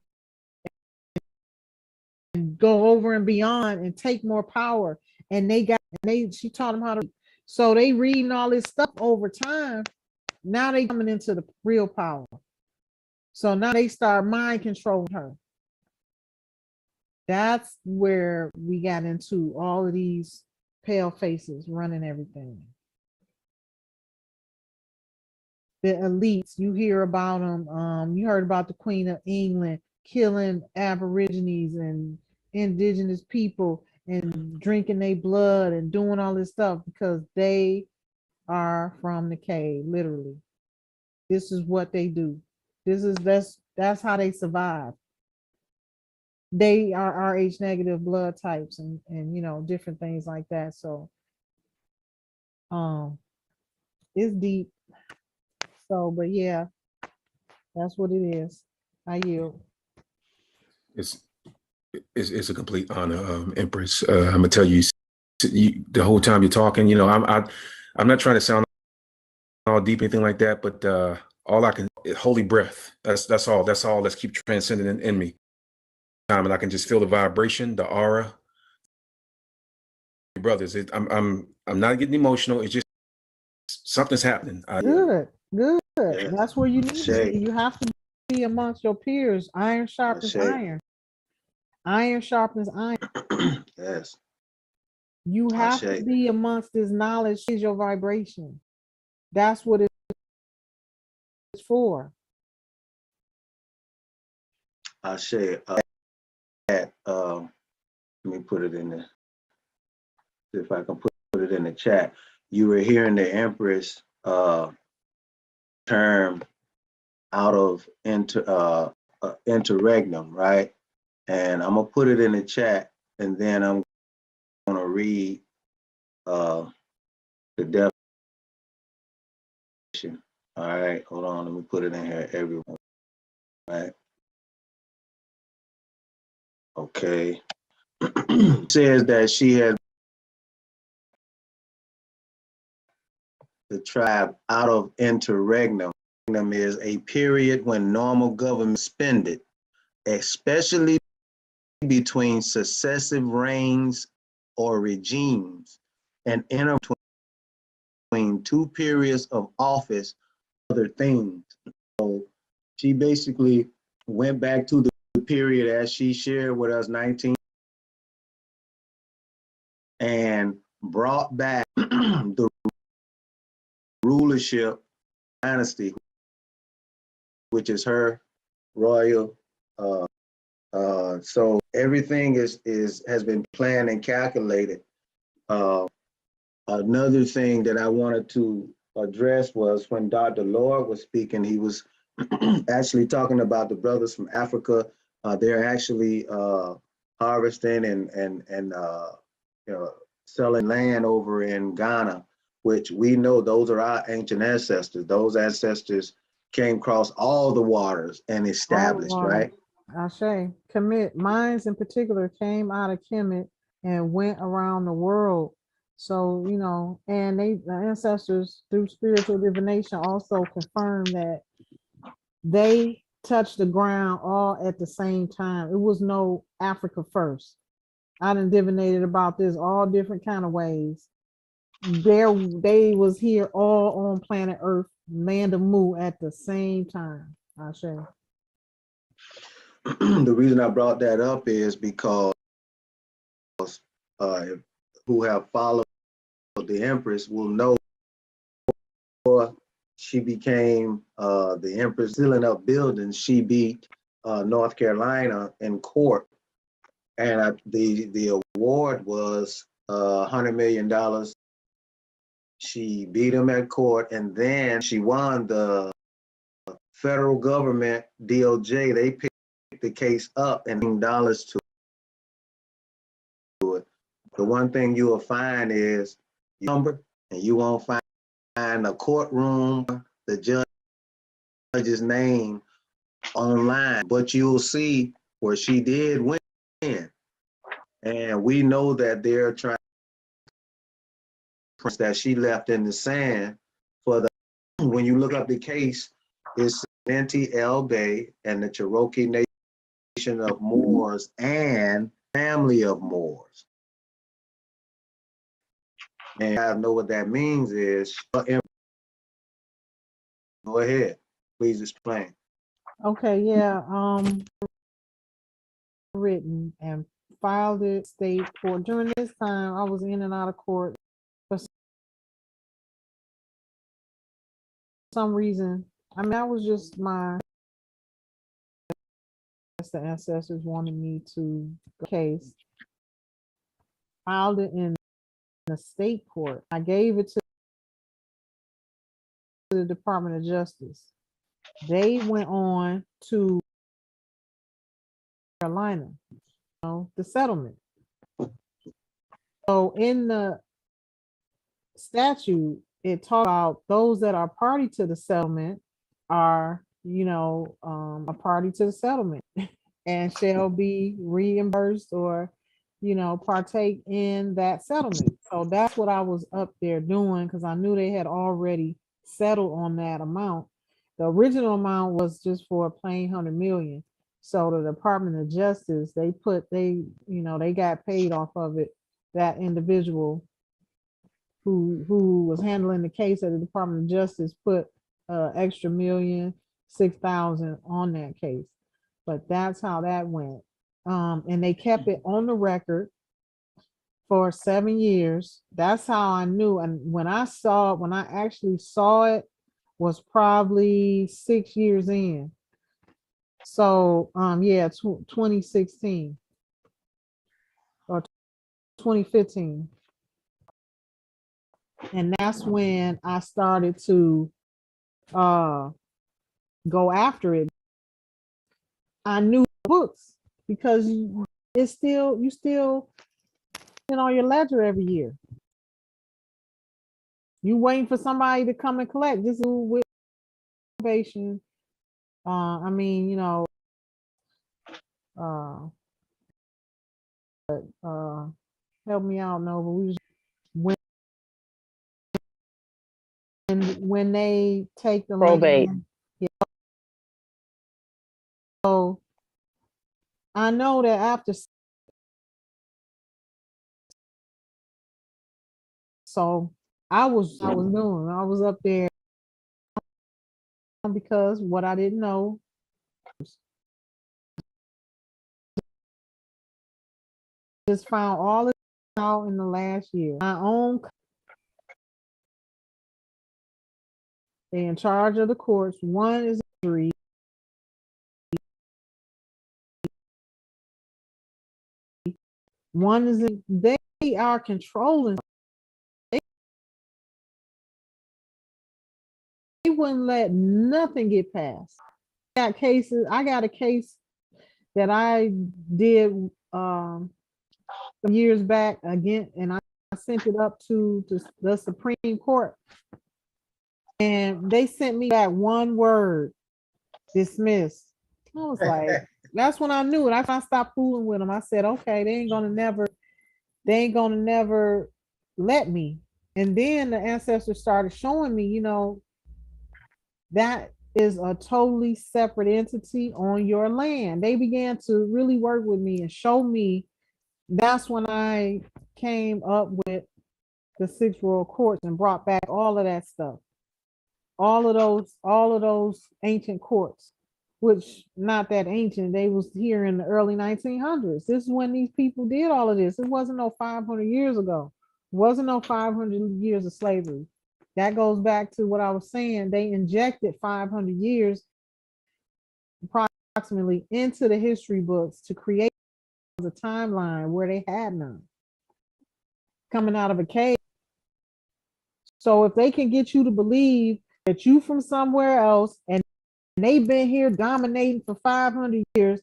and go over and beyond and take more power. And she taught them how to, so they reading all this stuff over time. Now they coming into the real power. So now they start mind controlling her. That's where we got into all of these pale faces running everything. The elites, you hear about them. You heard about the Queen of England killing Aborigines and indigenous people and drinking their blood and doing all this stuff because they are from the cave, literally. This is what they do. That's how they survive. They are Rh negative blood types and different things like that. So it's deep. So, but yeah, that's what it is. I yield. It's a complete honor, Empress. I'm gonna tell you, the whole time you're talking, I'm not trying to sound all deep, anything like that, but all I can, holy breath. That's all. Let's keep transcending in me. And I can just feel the vibration, the aura. Brothers, I'm not getting emotional. It's just something's happening. Good. Yeah. That's where you need to Shay. be. You have to be amongst your peers. Iron sharpens Shay. iron. Iron sharpens iron. Yes. You have to Shay. be amongst this knowledge. Is your vibration. That's what it's for. Ashe. Let me put it in there. See if I can put it in the chat. You were hearing the Empress term out of interregnum, right? And I'm gonna put it in the chat, and then I'm gonna read the definition. All right, hold on. Let me put it in here, everyone. All right. Okay. Says that she has the tribe out of interregnum. Interregnum is a period when normal government suspended, especially between successive reigns or regimes, and interval between two periods of office, other things. So she basically went back to the period as she shared with us, 19, and brought back the rulership dynasty, which is her royal. So everything has been planned and calculated. Another thing that I wanted to address was when Dr. Lord was speaking, he was actually talking about the brothers from Africa. They're actually harvesting and selling land over in Ghana, which we know those are our ancient ancestors. Those ancestors came across all the waters and established, right? Ashe. Kemet, mines in particular came out of Kemet and went around the world. So, and the ancestors through spiritual divination also confirmed that they touched the ground all at the same time. It was no Africa first. I done divinated about this all different kind of ways. They was here all on planet Earth, land of Mu at the same time. Ashe. The reason I brought that up is because who have followed the Empress will know she became the Empress, sealing up buildings. She beat North Carolina in court, and the award was $100 million. She beat him at court, and then she won the federal government, DOJ. They picked the case up and dollars to it. The one thing you will find is number, and you won't find a courtroom, the judge's name online, but you'll see where she did win. And we know that they're trying that she left in the sand for the when you look up the case, it's Ninti L. Bay and the Cherokee Nation of Moors and family of Moors. And I know what that means is, go ahead, please explain. Okay, yeah, written and filed it state court. During this time, I was in and out of court for some reason. I mean, that was just the ancestors wanted me to case. Filed it in the state court. I gave it to the Department of Justice. They went on to Carolina, the settlement. So in the statute, it talks about those that are party to the settlement are, a party to the settlement and shall be reimbursed or, partake in that settlement. So that's what I was up there doing because I knew they had already settled on that amount. The original amount was just for a plain 100 million. So the Department of Justice, they got paid off of it. That individual who was handling the case at the Department of Justice put extra $1,006,000 on that case. But that's how that went. And they kept it on the record for 7 years. That's how I knew. And when I actually saw it was probably 6 years in. So 2016 or 2015. And that's when I started to go after it. I knew books because you still on your ledger every year. You waiting for somebody to come and collect. This is with innovation. I mean, help me out, Nova. We was when they take the Probate. land. Yeah. So I know that after, so I was up there because what I didn't know. Just found all of it out in the last year. My own, they in charge of the courts. One is jury. One is they are controlling. They wouldn't let nothing get past. I got a case that I did years back again, and I sent it up to the Supreme Court, and they sent me back one word: dismiss. I was like, that's when I knew it. I stopped fooling with them. I said, okay, they ain't gonna never let me. And then the ancestors started showing me, that is a totally separate entity on your land. They began to really work with me and show me. That's when I came up with the 6 world courts and brought back all of that stuff. All of those ancient courts, which not that ancient. They was here in the early 1900s. This is when these people did all of this. It wasn't no 500 years ago. It wasn't no 500 years of slavery. That goes back to what I was saying. They injected 500 years approximately into the history books to create a timeline where they had none. Coming out of a cave. So if they can get you to believe that you from somewhere else and they've been here dominating for 500 years,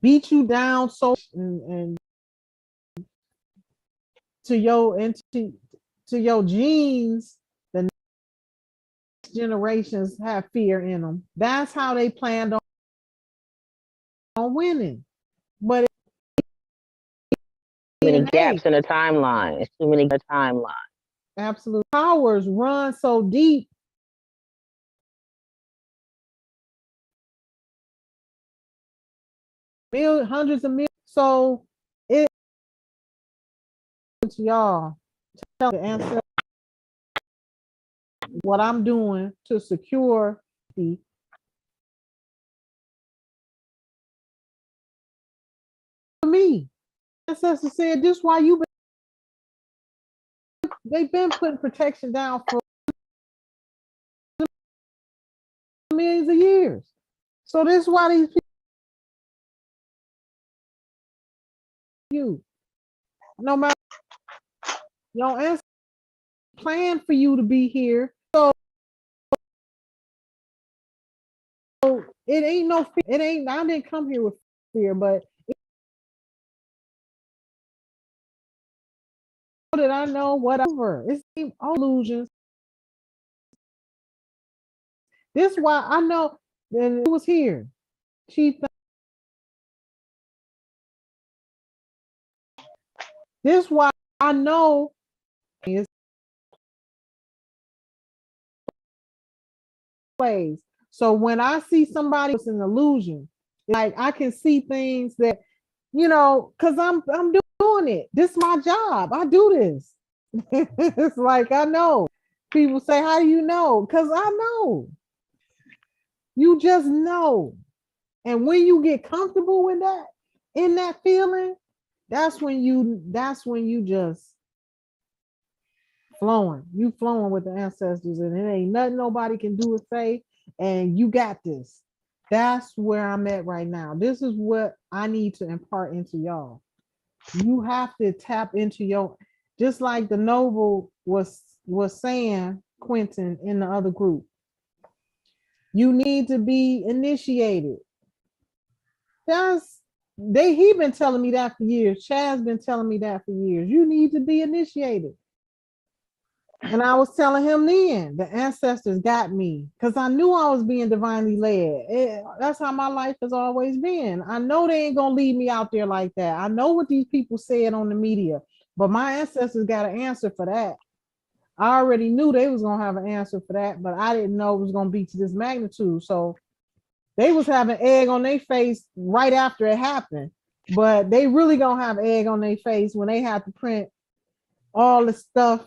beat you down so and to your genes, the next generations have fear in them. That's how they planned on winning. But Too many gaps in the timeline. It's too many timeline. absolute powers run so deep. Hundreds of millions. So it to y'all tell the answer what I'm doing to secure the me. Ancestor said this why you they've been putting protection down for millions of years. So this is why these people you no matter your ancestors plan for you to be here. So it ain't no fear. It ain't I didn't come here with fear, but did I know whatever? It's all illusions. This is why I know that it was here. She this is why I know it's plays. So when I see somebody with an illusion, like I can see things that, because I'm doing it. This is my job. I do this. It's like I know. People say, how do you know? Because I know. You just know. And when you get comfortable with that, in that feeling, that's when you just flowing. You flowing with the ancestors, and it ain't nothing nobody can do or say, and you got this. That's where I'm at right now. This is what I need to impart into y'all. You have to tap into just like the noble was saying, Quentin, in the other group. You need to be initiated. He been telling me that for years. Chad's been telling me that for years. You need to be initiated. And I was telling him then, the ancestors got me because I knew I was being divinely led. That's how my life has always been. I know they ain't going to leave me out there like that. I know what these people said on the media, but my ancestors got an answer for that. I already knew they was going to have an answer for that, but I didn't know it was going to be to this magnitude. So they was having egg on their face right after it happened, but they really going to have egg on their face when they have to print all the stuff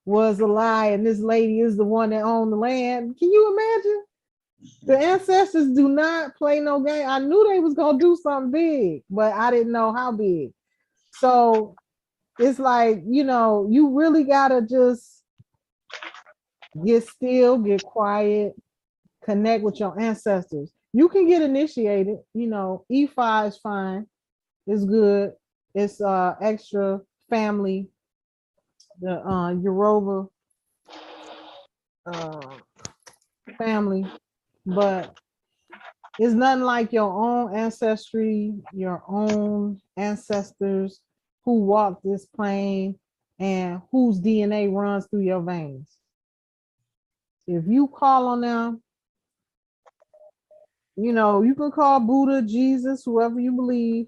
was a lie and this lady is the one that owned the land. Can you imagine? The ancestors do not play no game. I knew they was gonna do something big, but I didn't know how big. So it's like, you really gotta just get still, get quiet, connect with your ancestors. You can get initiated, E5 is fine, it's good, it's extra family, the Yoruba family, but it's nothing like your own ancestry, your own ancestors who walked this plane and whose DNA runs through your veins. If you call on them, you can call Buddha, Jesus, whoever you believe,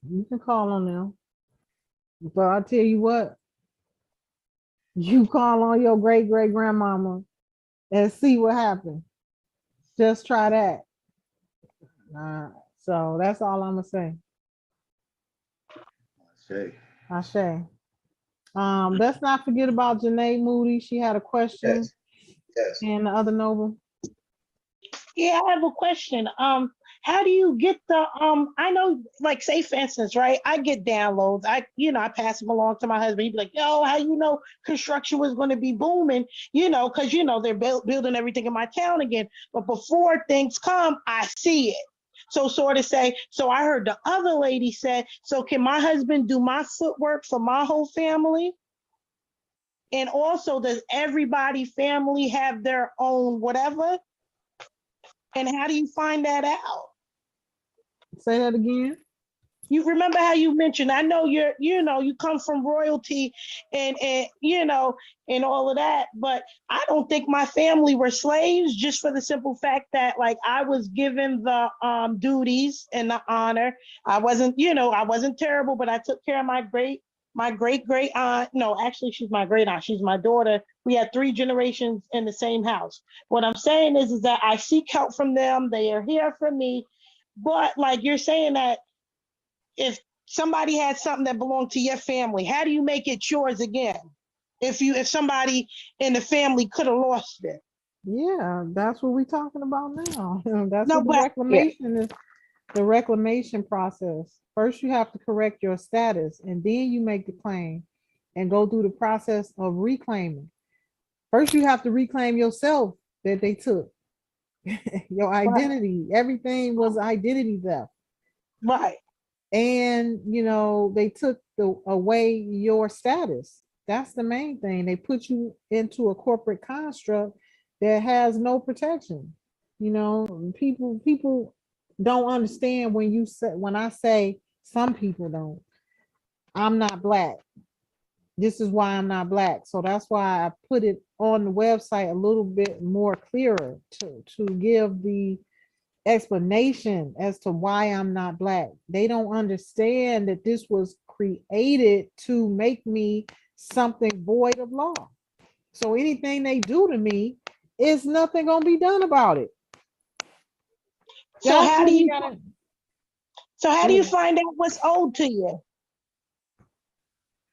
you can call on them. But I tell you what, you call on your great-great-grandmama and see what happens. Just try that. So that's all I'm gonna say. Ashe. Let's not forget about Janae Moody. She had a question. Yes. And the other noble. Yeah, I have a question. How do you get the I know, like, say for instance, right? I get downloads. I pass them along to my husband. He'd be like, yo, how you know construction was going to be booming? Because they're building everything in my town again. But before things come, I see it. So sort of say, so I heard the other lady said, so can my husband do my footwork for my whole family? And also, does everybody family have their own whatever? And how do you find that out? Say that again. You remember how you mentioned, I know you come from royalty and and all of that, but I don't think my family were slaves, just for the simple fact that, like, I was given the duties and the honor. I wasn't terrible, but I took care of my great my great great aunt, no, actually, she's my great aunt. She's my daughter. We had 3 generations in the same house. What I'm saying is that I seek help from them. They are here for me. But like you're saying that if somebody had something that belonged to your family, how do you make it yours again? If somebody in the family could have lost it. Yeah, that's what we're talking about now. That's No, what the but yeah, reclamation is, the reclamation process. First, you have to correct your status, and then you make the claim and go through the process of reclaiming. First, you have to reclaim yourself that they took. Your right, identity, everything was identity theft. right. And they took away your status. That's the main thing. They put you into a corporate construct that has no protection. People don't understand when I say some people don't. I'm not black. This is why I'm not black. So that's why I put it on the website a little bit more clearer to give the explanation as to why I'm not black. They don't understand that this was created to make me something void of law. So anything they do to me is nothing gonna be done about it. So That's how what do we you gotta. so how do you Yeah. find out what's owed to you?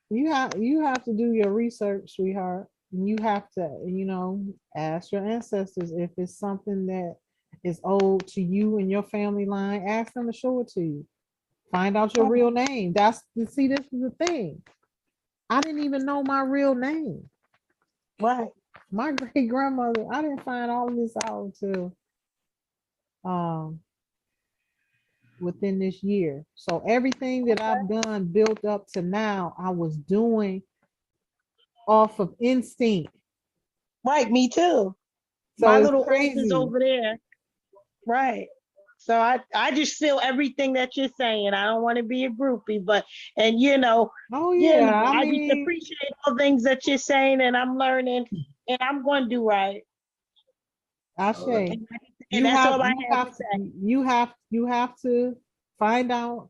You have to do your research, sweetheart. You have to, ask your ancestors if it's something that is owed to you and your family line. Ask them to show it to you. Find out your real name. See, this is the thing. I didn't even know my real name. Right. My great grandmother, I didn't find all of this out until um within this year. So everything that I've done built up to now, I was doing off of instinct. Right, me too. So My it's little office crazy. over there. Right. So I just feel everything that you're saying. I don't want to be a groupie, but and Oh yeah, I I just mean, appreciate all things that you're saying, and I'm learning, and I'm going to do right. I All right. say And that's all I have to say. you have to find out,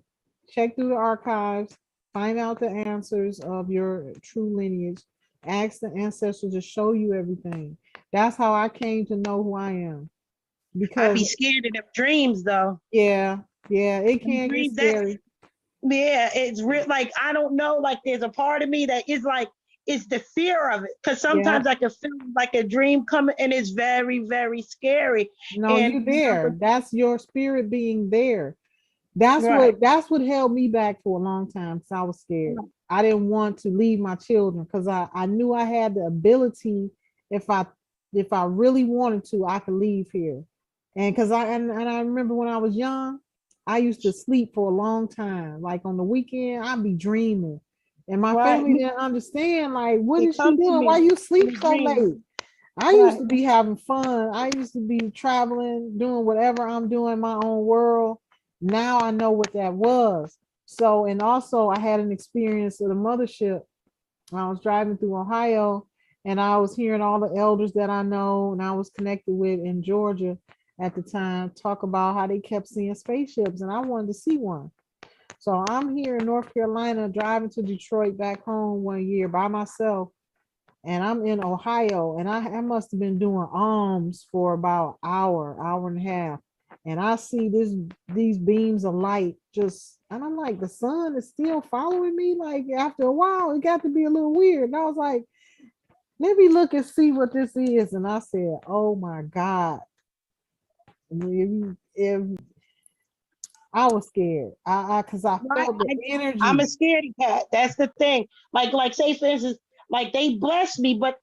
check through the archives, find out the answers of your true lineage, ask the ancestors to show you everything. That's how I came to know who I am. I Because be scared of them dreams though. yeah, it Them can get dreams that scary. yeah, it's real. Like I don't know. Like there's a part of me that is like it's the fear of it because Yeah, sometimes I can feel like a dream coming and it's very very scary. no, And you there. That's your spirit being there. That's right, what held me back for a long time because I was scared. I didn't want to leave my children because I knew I had the ability if I really wanted to, I could leave here. And because I remember when I was young, I used to sleep for a long time. Like on the weekend, I'd be dreaming. And my right. family didn't understand, like, what They is she come to doing? Why me you in sleep a so dream. late? I used Right. to be having fun. I used to be traveling, doing whatever I'm doing in my own world. Now I know what that was. So, and also I had an experience at a mothership. I was driving through Ohio and I was hearing all the elders that I know and I was connected with in Georgia at the time talk about how they kept seeing spaceships and I wanted to see one. So I'm here in North Carolina driving to Detroit back home one year by myself and I'm in Ohio, and I must have been doing alms for about hour and a half, and I see these beams of light just, and I'm like, the sun is still following me. Like after a while, it got to be a little weird, and I was like, let me look and see what this is, and I said, oh my God, if I was scared, because I Right. felt the I'm a energy. scaredy cat. That's the thing. Like say for instance, like they bless me, but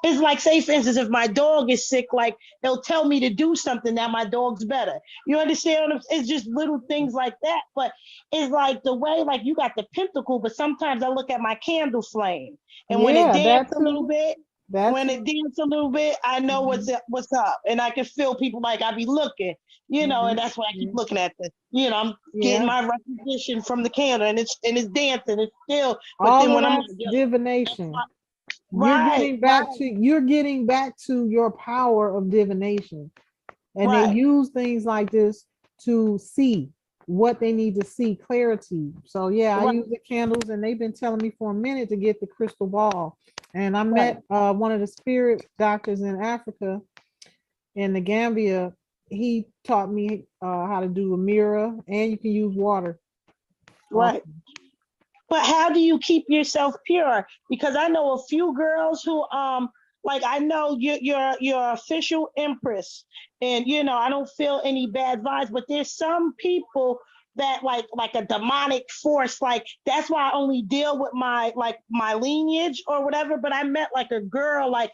it's like say for instance, if my dog is sick, like they'll tell me to do something that my dog's better. You understand? It's just little things like that. But it's like the way like you got the pentacle, but sometimes I look at my candle flame, and when it Yeah, dance that a little too. bit, That when it too. dance a little bit, I know Mhm, what's up, and I can feel people like I be looking, and mhm, that's why I keep yeah, looking at this. I'm getting yeah. my recognition from the candle, and it's dancing, it's still. But All then of when I'm like, that's yo, that's divination. my right, You're getting back to your power of divination. And they right, use things like this to see. what they need to see clarity. So yeah, I Right. use the candles, and they've been telling me for a minute to get the crystal ball. And I Right. met one of the spirit doctors in Africa, in the Gambia. He taught me how to do a mirror, and you can use water. Right. But how do you keep yourself pure? Because I know a few girls who like I know you're official Empress, and you know I don't feel any bad vibes, but there's some people that like a demonic force, like that's why I only deal with my lineage or whatever. But I met like a girl like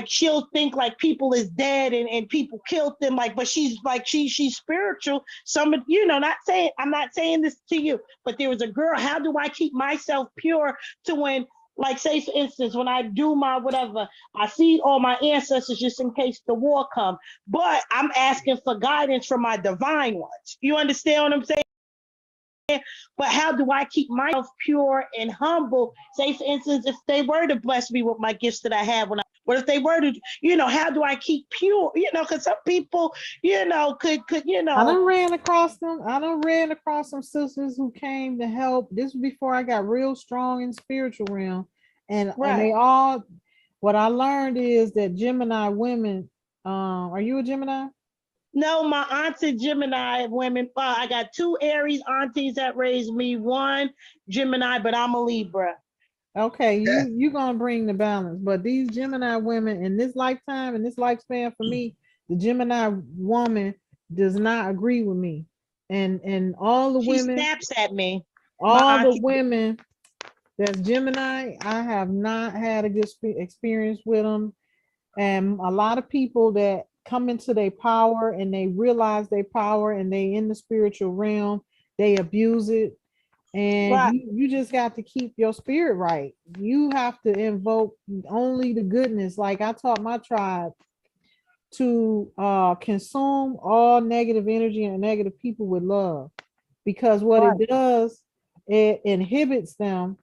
she'll think like people is dead and people killed them, like, but she's like she's spiritual. Some, you know, not saying, I'm not saying this to you, but there was a girl. How do I keep myself pure to when, like, say for instance, when I do my whatever, I feed all my ancestors just in case the war come, but I'm asking for guidance from my divine ones. You understand what I'm saying? But how do I keep myself pure and humble? Say, for instance, if they were to bless me with my gifts that I have, what if they were to, you know, how do I keep pure? You know, because some people, you know, could, you I know. done ran across them. I done ran across some sisters who came to help. This was before I got real strong in spiritual realm. And they Right. all, what I learned is that Gemini women, are you a Gemini? No, my auntie Gemini women. I got two Aries aunties that raised me. One Gemini, but I'm a Libra. Okay, you gonna bring the balance, but these Gemini women in this lifetime, in this lifespan, for me, the Gemini woman does not agree with me, and all the She women, snaps at me. My all the auntie. women that's Gemini, I have not had a good experience with them, and a lot of people that come into their power and they realize their power and they in the spiritual realm, they abuse it. And Right. you just got to keep your spirit right. You have to invoke only the goodness. Like I taught my tribe to consume all negative energy and negative people with love, because what Right. it does, it inhibits them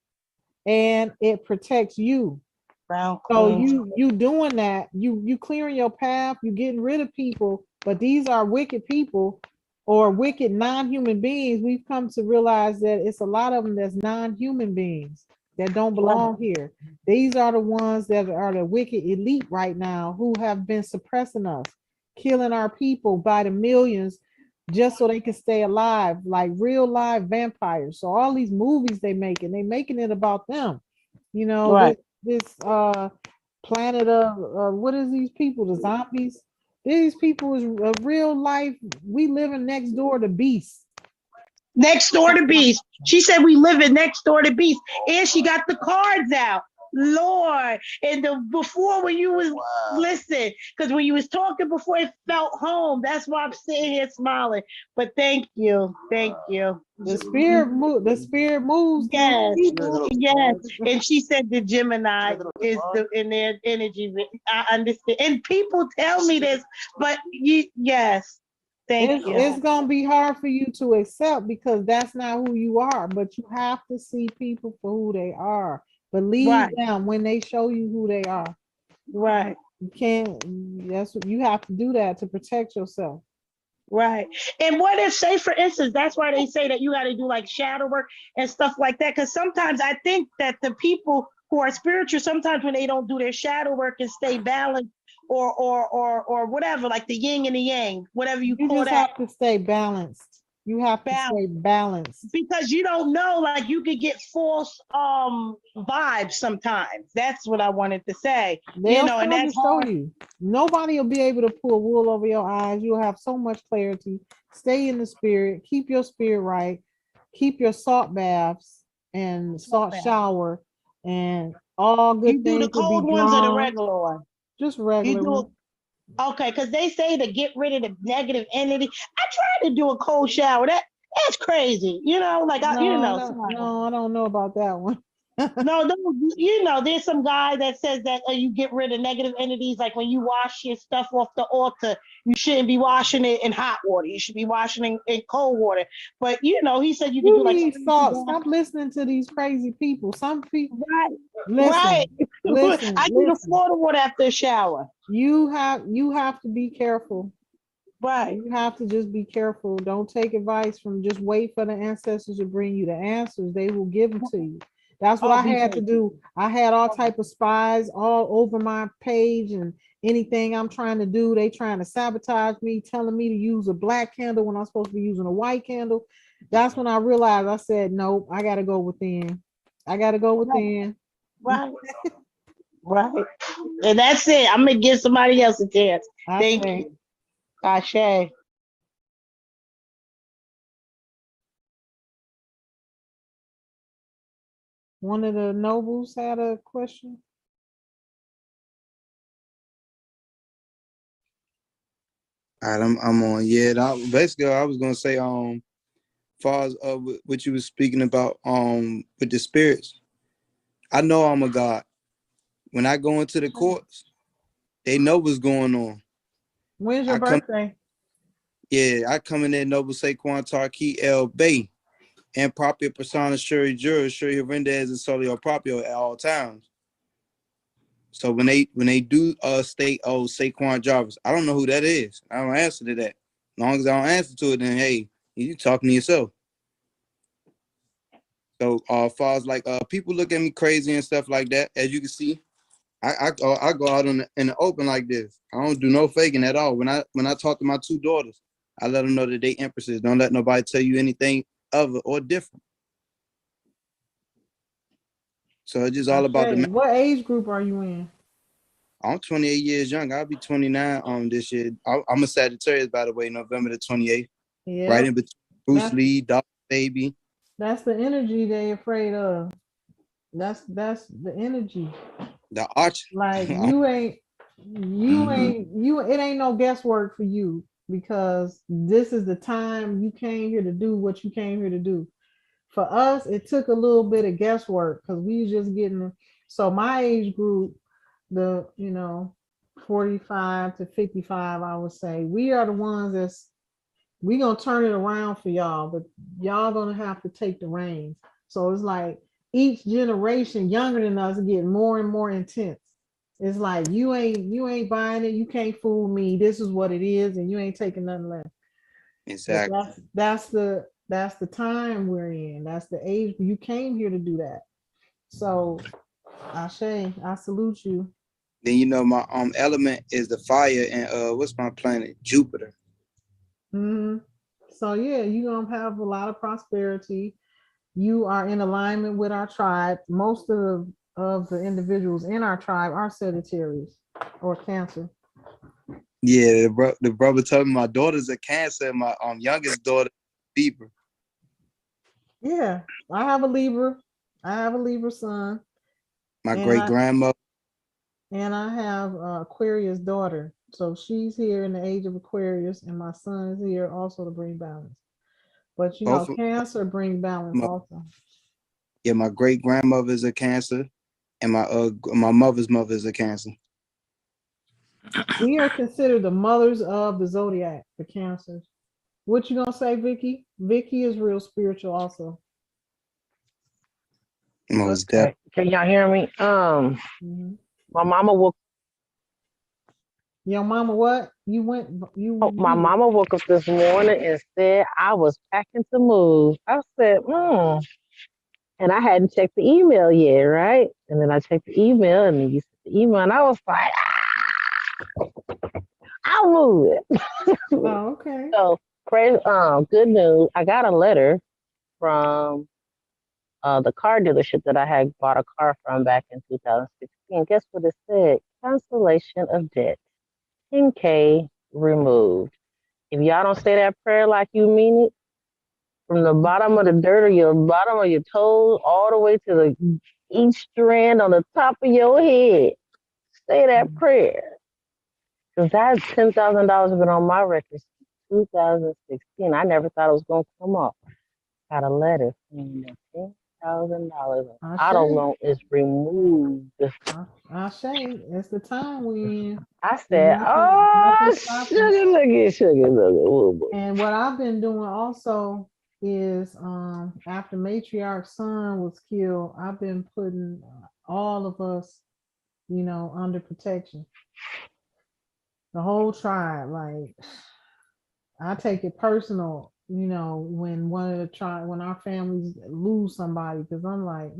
and it protects you. Brown So queen. you doing that, you clearing your path, you getting rid of people, but these are wicked people or wicked non-human beings. We've come to realize that it's a lot of them that's non-human beings that don't belong here. These are the ones that are the wicked elite right now who have been suppressing us, killing our people by the millions just so they can stay alive, like real live vampires. So all these movies they making it about them. You know, Right. this planet of what is these people, the zombies? These people is a real life. We living next door to beasts. Next door to Beast. She said we live in next door to Beast, and she got the cards out. Lord, and before when you was listen, because when you was talking before, it felt home. That's why I'm sitting here smiling. But thank you, thank you. The spirit moves through Yes, people. yes. And she said the Gemini is in their energy. I understand, and people tell me this, but yes, thank you. It's gonna be hard for you to accept because that's not who you are, but you have to see people for who they are. Believe Right, them when they show you who they are. right. You can't, that's what you have to do, that to protect yourself. Right. And what if, say, for instance, that's why they say that you got to do like shadow work and stuff like that. Because sometimes I think that the people who are spiritual, sometimes when they don't do their shadow work and stay balanced or whatever, like the yin and the yang, whatever you You call just that, have to stay balanced. You have to balance. stay balanced. Because you don't know, like you could get false vibes sometimes. That's what I wanted to say. You They'll know, and come to that's show hard. you. Nobody will be able to pull wool over your eyes. You'll have so much clarity. Stay in the spirit. Keep your spirit right. Keep your salt baths and salt shower, and all You good do the things will be cold ones or the drawn. regular one? Just You regular do ones. Okay, because they say to get rid of the negative energy. I tried to do a cold shower. That's crazy. You know, like No, no, sorry. no, I don't know about that one. No, no, there's some guy that says that you get rid of negative energies. Like when you wash your stuff off the altar, you shouldn't be washing it in hot water. You should be washing it in cold water. But he said you could You do like need salt. Stop listening to these crazy people. Some people, right, right. listen, listen, I do the listen. Florida water after a shower. You have to be careful. Right. You have to just be careful. Don't take advice from, just wait for the ancestors to bring you the answers. They will give them to you. That's what Oh, I had to do. I had all type of spies all over my page, and anything I'm trying to do, they trying to sabotage me, telling me to use a black candle when I'm supposed to be using a white candle. That's when I realized, I said, nope, I gotta go within. I gotta go within. right, right. And that's it. I'm gonna give somebody else a chance. I Thank say, you. Ashe. one of the nobles had a question. All right, I'm on. Yeah, basically, I was gonna say, far as what you was speaking about, with the spirits. I know I'm a god. When I go into the courts, they know what's going on. When's your I come, birthday? yeah, I come in there, Noble Saquon Tarkey El Bay, and proper persona Shuri Juror, Shuri Hernandez, and Solio Proprio at all times. So when they do state, oh, Saquon Jarvis, I don't know who that is. I don't answer to that. As long as I don't answer to it, then hey, you talking to yourself. So as far as like people look at me crazy and stuff like that, as you can see, I go out in the open like this. I don't do no faking at all. When I talk to my two daughters, I let them know that they empresses. Don't let nobody tell you anything other or different. So it's just all about the. What age group are you in? I'm 28 years young. I'll be 29 this year. I'm a Sagittarius, by the way, November the 28th. Right Yeah, in between Bruce that's Lee, Dog Baby, that's the energy they afraid of. That's the energy. the Arch. Like Mhm. it ain't no guesswork for you, because this is the time you came here to do what you came here to do. For us, it took a little bit of guesswork because we was just getting, so my age group, the 45 to 55, I would say, we are the ones we gonna turn it around for y'all, but y'all gonna have to take the reins. So it's like each generation younger than us get more and more intense. It's like you ain't buying it, you can't fool me. This is what it is, and you ain't taking nothing less. But Exactly. that's the time we're in. That's the age you came here to do that. So Ashe, I salute you. Then my element is the fire, and what's my planet? Jupiter. hmm So yeah, you're gonna have a lot of prosperity. You are in alignment with our tribe. Most of the individuals in our tribe are Sagittarius or Cancer. Yeah, the brother told me my daughter's a Cancer, and my youngest daughter Libra. Yeah, I have a Libra. I have a Libra son, My and great I grandmother. and I have a Aquarius daughter. So she's here in the age of Aquarius, and my son is here also to bring balance. But Both of Cancer bring balance my also. yeah, my great grandmother is a Cancer, and my mother's mother is a Cancer. We are considered the mothers of the zodiac, the Cancers. What you gonna say, Vicky? Vicky is real spiritual also. Most definitely. Okay. Can y'all hear me? Mhm. My mama woke Your mama, what? my You mama woke up this morning and said I was packing to move. I said, and I hadn't checked the email yet, right? And then I checked the email and then you sent the email and I was like, I'll move it. Oh, okay. So good news. I got a letter from the car dealership that I had bought a car from back in 2016. Guess what it said? Cancellation of debt. 10K removed. If y'all don't say that prayer like you mean it, from the bottom of the dirt of your bottom of your toes all the way to the each strand on the top of your head, say that prayer. Because that $10,000 has been on my record since 2016. I never thought it was going to come off. Got a letter saying that $10,000 of I auto say, loan is removed. I say, it's the time we in. I There's said, nothing oh, stopping. sugar, look. And what I've been doing also is, after matriarch's son was killed, I've been putting all of us, under protection. The whole tribe, like I take it personal, when when our families lose somebody, because I'm like,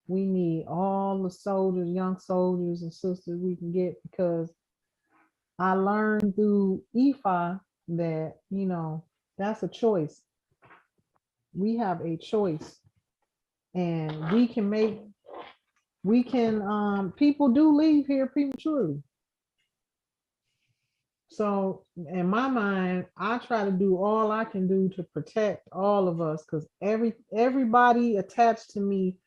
we need all the soldiers, young soldiers and sisters we can get, because I learned through EFI that, that's a choice. We have a choice, and people do leave here prematurely. So in my mind, I try to do all I can do to protect all of us, because everybody attached to me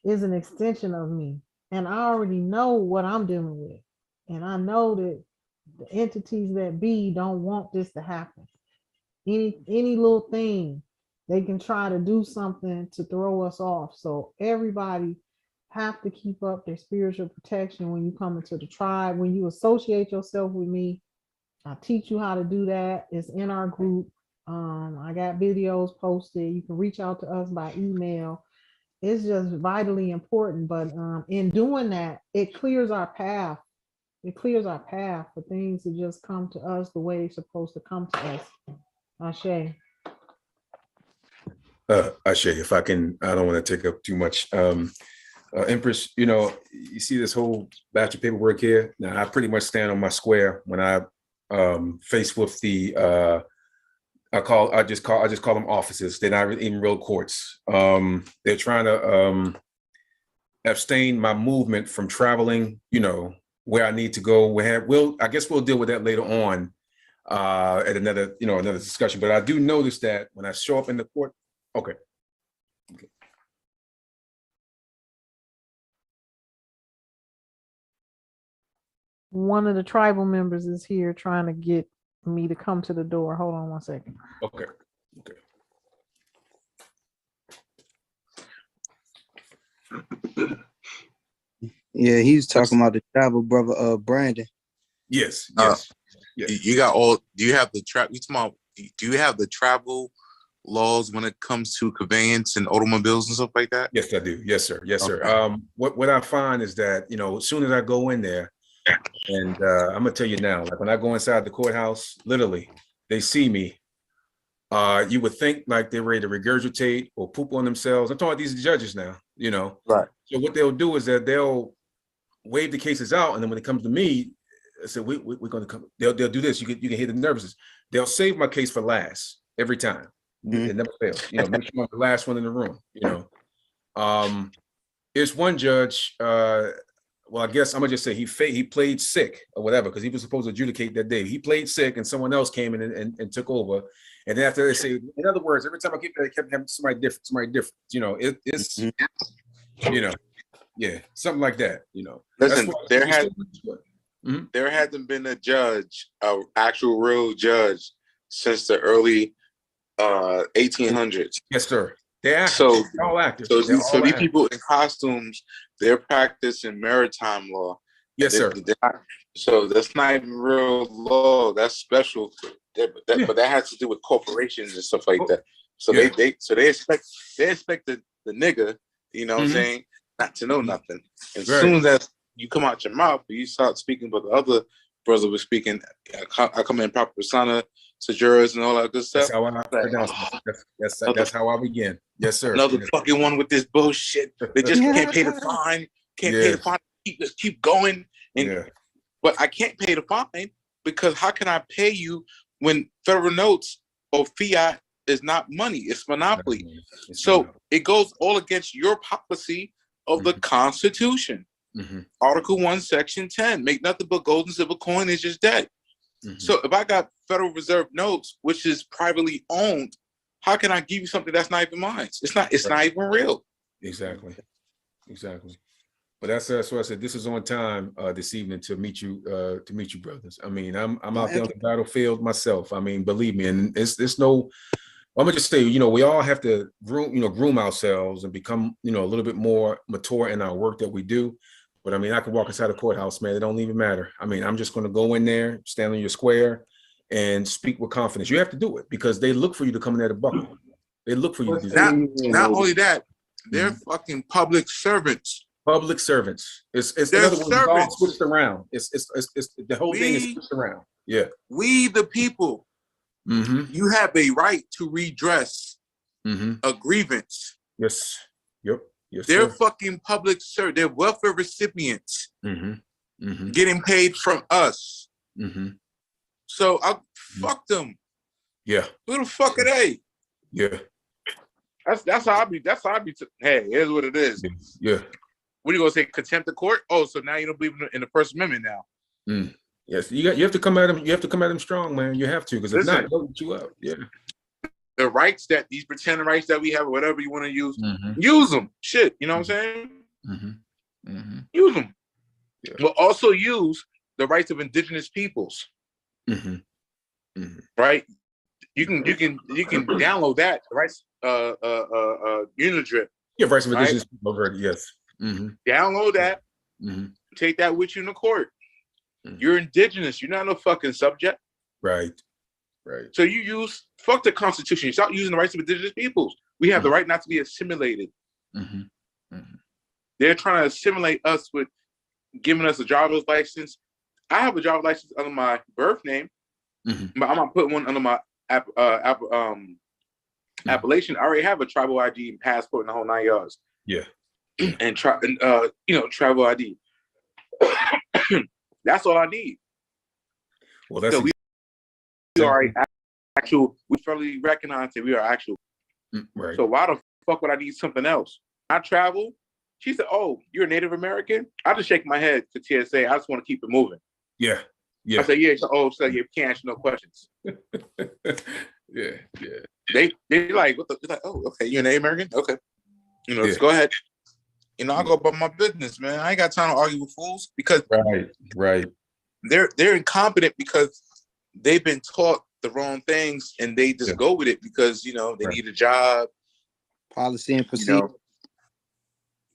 is an extension of me. And I already know what I'm dealing with. And I know that the entities that be don't want this to happen. Any little thing, they can try to do something to throw us off. So everybody have to keep up their spiritual protection when you come into the tribe. When you associate yourself with me, I teach you how to do that. It's in our group. I got videos posted. You can reach out to us by email. It's just vitally important. But in doing that, it clears our path. It clears our path for things to just come to us the way it's supposed to come to us. Ashe. Ashe, if I can, I don't want to take up too much. Empress, you see this whole batch of paperwork here. Now, I pretty much stand on my square when I faced with the I just call them offices. They're not even real courts. They're trying to abstain my movement from traveling, where I need to go. I guess we'll deal with that later on at another discussion. But I do notice that when I show up in the court, okay. One of the tribal members is here trying to get me to come to the door. Hold on one second. Okay. Yeah, he's talking about the tribal brother, Brandon. Yes. You got all. Do you have the trap? Do you have the travel laws when it comes to conveyance and automobiles and stuff like that? Yes, I do. Yes, sir. Okay. What I find is that as soon as I go in there, and I'm gonna tell you now, like when I go inside the courthouse, literally, they see me. You would think like they're ready to regurgitate or poop on themselves. I'm talking about these judges now, Right. So what they'll do is that they'll wave the cases out, and then when it comes to me, I said, we're going to come. They'll do this. You can hear the nervousness. They'll save my case for last every time. Mm-hmm. It never fails. Make sure I'm the last one in the room. There's one judge. Well, I guess I'm gonna just say he played sick or whatever, because he was supposed to adjudicate that day. He played sick, and someone else came in and took over. And then after they say, in other words, every time I keep there, they kept having somebody different. It's yeah, something like that. Listen, there hasn't been a judge, an actual real judge, since the early 1800s. Yes, sir. They're all active. So these people in costumes, they're practicing maritime law. Yes, sir. So that's not even real law. That's special. But that has to do with corporations and stuff like that. So they expect the nigga, what I'm saying, not to know nothing. As soon as you come out your mouth, you start speaking, but the other brother was speaking. I come in proper persona to jurors and all that good stuff. That's how I begin. Yes, sir. Another fucking one with this bullshit. They just can't pay the fine. Pay the fine. Keep going. But I can't pay the fine because how can I pay you when federal notes or fiat is not money? It's monopoly. It goes all against your policy of the Constitution. Article 1, Section 10. Make nothing but gold and silver coin is just dead. So if I got Federal Reserve notes, which is privately owned, how can I give you something that's not even mine? It's not even real. Exactly. But that's what I said. This is on time this evening to meet you, brothers. I mean, I'm out there on the battlefield myself. I mean, believe me, and it's no. I'm gonna just say, we all have to groom ourselves and become, a little bit more mature in our work that we do. But I mean, I can walk inside the courthouse, man. It don't even matter. I mean, I'm just going to go in there, stand on your square, and speak with confidence. You have to do it because they look for you to come in there to buckle. They look for you to do that. Not only that, they're fucking public servants. Public servants. It's in other words, it's all switched around. It's the whole thing is switched around. Yeah. We the people You have a right to redress a grievance. Yes. Yep. Yes, They're sir. fucking public service. They're welfare recipients getting paid from us. So I fuck them. Yeah. Who the fuck are they? Yeah. That's how I be. That's how I be. Hey, here's what it is. Yeah. What are you gonna say? Contempt of court? Oh, so now you don't believe in the First Amendment now? Yes, you have to come at them. You have to come at them strong, man. You have to, because if not, they'll eat you up. Yeah. The rights that these pretend rights that we have, or whatever you want to use them. Shit, you know what I'm saying? Use them. Yeah. But also use the rights of indigenous peoples. Right? You can download that, right? Unidrip. Yeah, rights of indigenous people already. Yes. Download that. Take that with you in the court. You're indigenous. You're not no fucking subject. Right. So you fuck the Constitution. You start using the rights of indigenous peoples. We have the right not to be assimilated. They're trying to assimilate us with giving us a driver's license. I have a driver's license under my birth name, but I'm gonna put one under my appellation. I already have a tribal ID and passport and the whole 9 yards. Yeah. And travel ID. That's all I need. Well, that's we are actual. We federally recognize that we are actual. Right. So why the fuck would I need something else? I travel. She said, "Oh, you're a Native American." I just shake my head to TSA. I just want to keep it moving. Yeah. I said, "Yeah." So you can't ask no questions. Yeah. They like, what the? They're like, "Oh, okay, you're a Native American. Okay, let's go ahead." I'll go about my business, man. I ain't got time to argue with fools because right. They're incompetent because they've been taught the wrong things and they just go with it because they need a job. Policy and procedure.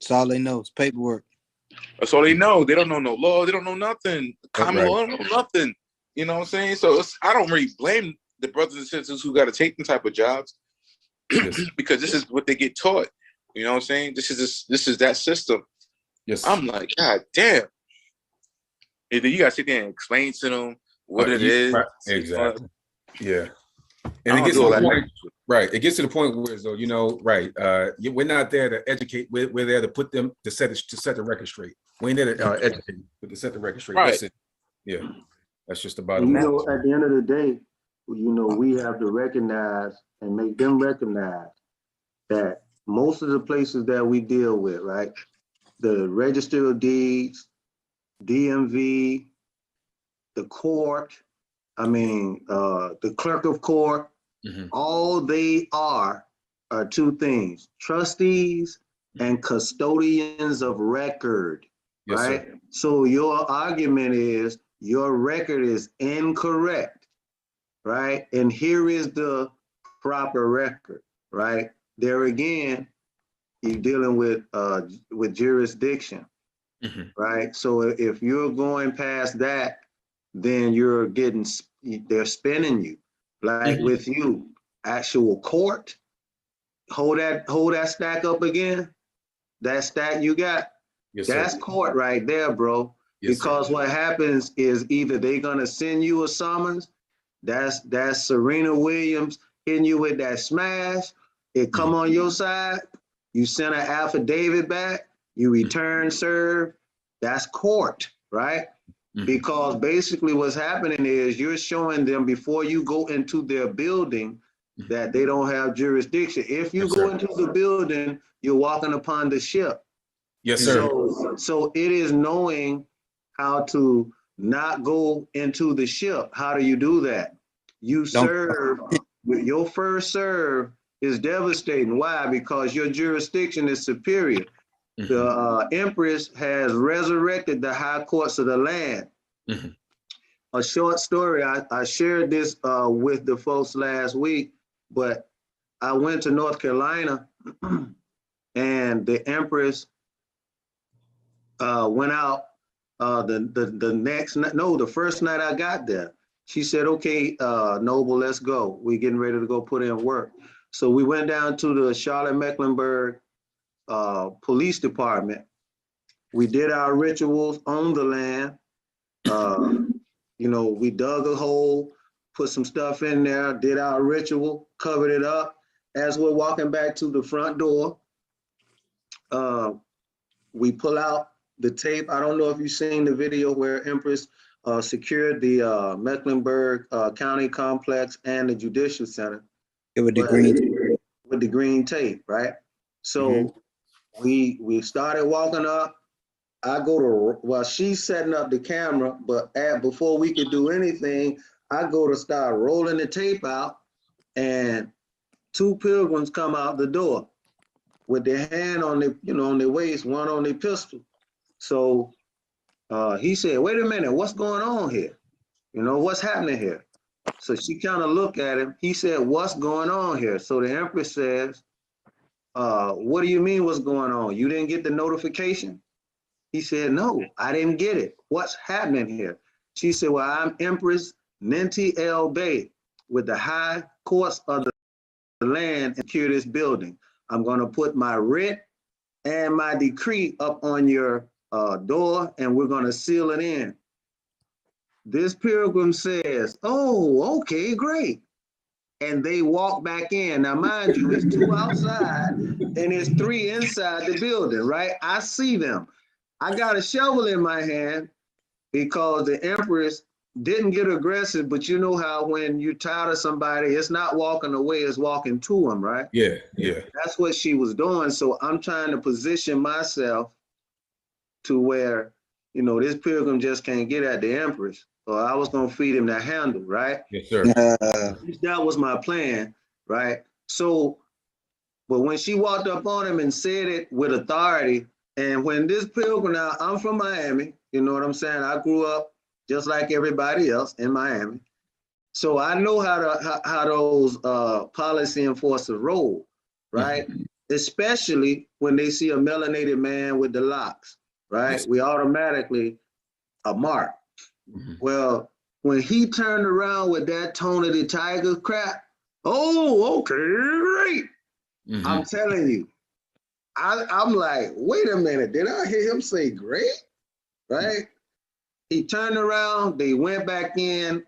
That's all they know. It's paperwork. That's all they know. They don't know no law. They don't know nothing. Common law, they don't know nothing. You know what I'm saying? So I don't really blame the brothers and sisters who got to take them type of jobs because this is what they get taught. You know what I'm saying? This is that system. Yes. I'm like, God damn. And then you gotta sit there and explain to them what it is. Right. Exactly. Yeah. And it gets to the point, right. It gets to the point where, though, we're not there to educate. We're there to put them to set the record straight. We ain't there to educate, but to set the record straight. Right. That's it. Yeah. That's just the bottom line. At the end of the day, we have to recognize and make them recognize that most of the places that we deal with, right, the Register of Deeds, DMV, the court, the clerk of court, all they are two things: trustees and custodians of record, right? Sir. So your argument is your record is incorrect, right? And here is the proper record, right? There again, you're dealing with jurisdiction, right? So if you're going past that, then they're spinning you. Like with you, actual court, hold that stack up again. That stack you got, that's court right there, bro. Yes, because what happens is either they're gonna send you a summons, that's Serena Williams hitting you with that smash. It come on your side, you send an affidavit back, you return serve, that's court, right? Because basically what's happening is you're showing them before you go into their building that they don't have jurisdiction. If you go into the building, you're walking upon the ship. Yes, sir. So it is knowing how to not go into the ship. How do you do that? You serve, your first serve is devastating. Why? Because your jurisdiction is superior. The Empress has resurrected the high courts of the land. A short story, I shared this with the folks last week, but I went to North Carolina and the Empress went out the first night I got there. She said, okay, Noble, let's go. We're getting ready to go put in work. So we went down to the Charlotte-Mecklenburg Police Department. We did our rituals on the land. We dug a hole, put some stuff in there, did our ritual, covered it up. As we're walking back to the front door, we pull out the tape. I don't know if you've seen the video where Empress secured the Mecklenburg County Complex and the Judicial Center. With the green tape, right? So we started walking up. I go to, well, she's setting up the camera, but before we could do anything, I go to start rolling the tape out, and two pilgrims come out the door with their hand on their, on their waist, one on their pistol. So he said, wait a minute, what's going on here? What's happening here? So she kind of looked at him. He said, what's going on here? So the Empress says, what do you mean what's going on? You didn't get the notification? He said, no, I didn't get it. What's happening here? She said, well, I'm Empress Ninti L. Bay with the High Courts of the land and secure this building. I'm going to put my writ and my decree up on your door, and we're going to seal it in. This pilgrim says, oh, okay, great. And they walk back in. Now, mind you, it's two outside and it's three inside the building, right? I see them. I got a shovel in my hand because the Empress didn't get aggressive, but you know how when you're tired of somebody, it's not walking away, it's walking to them, right? Yeah, yeah. That's what she was doing. So I'm trying to position myself to where, this pilgrim just can't get at the Empress. So I was going to feed him that handle, right? Yes, sir. That was my plan, right? So, but when she walked up on him and said it with authority, and when this pilgrim, now I'm from Miami, you know what I'm saying? I grew up just like everybody else in Miami. So I know how those policy enforcers roll, right? Especially when they see a melanated man with the locks, right? Yes. We automatically a mark. Well, when he turned around with that Tony the Tiger crap, oh, okay, great. I'm telling you, I'm like, wait a minute, did I hear him say great? Right? He turned around, they went back in.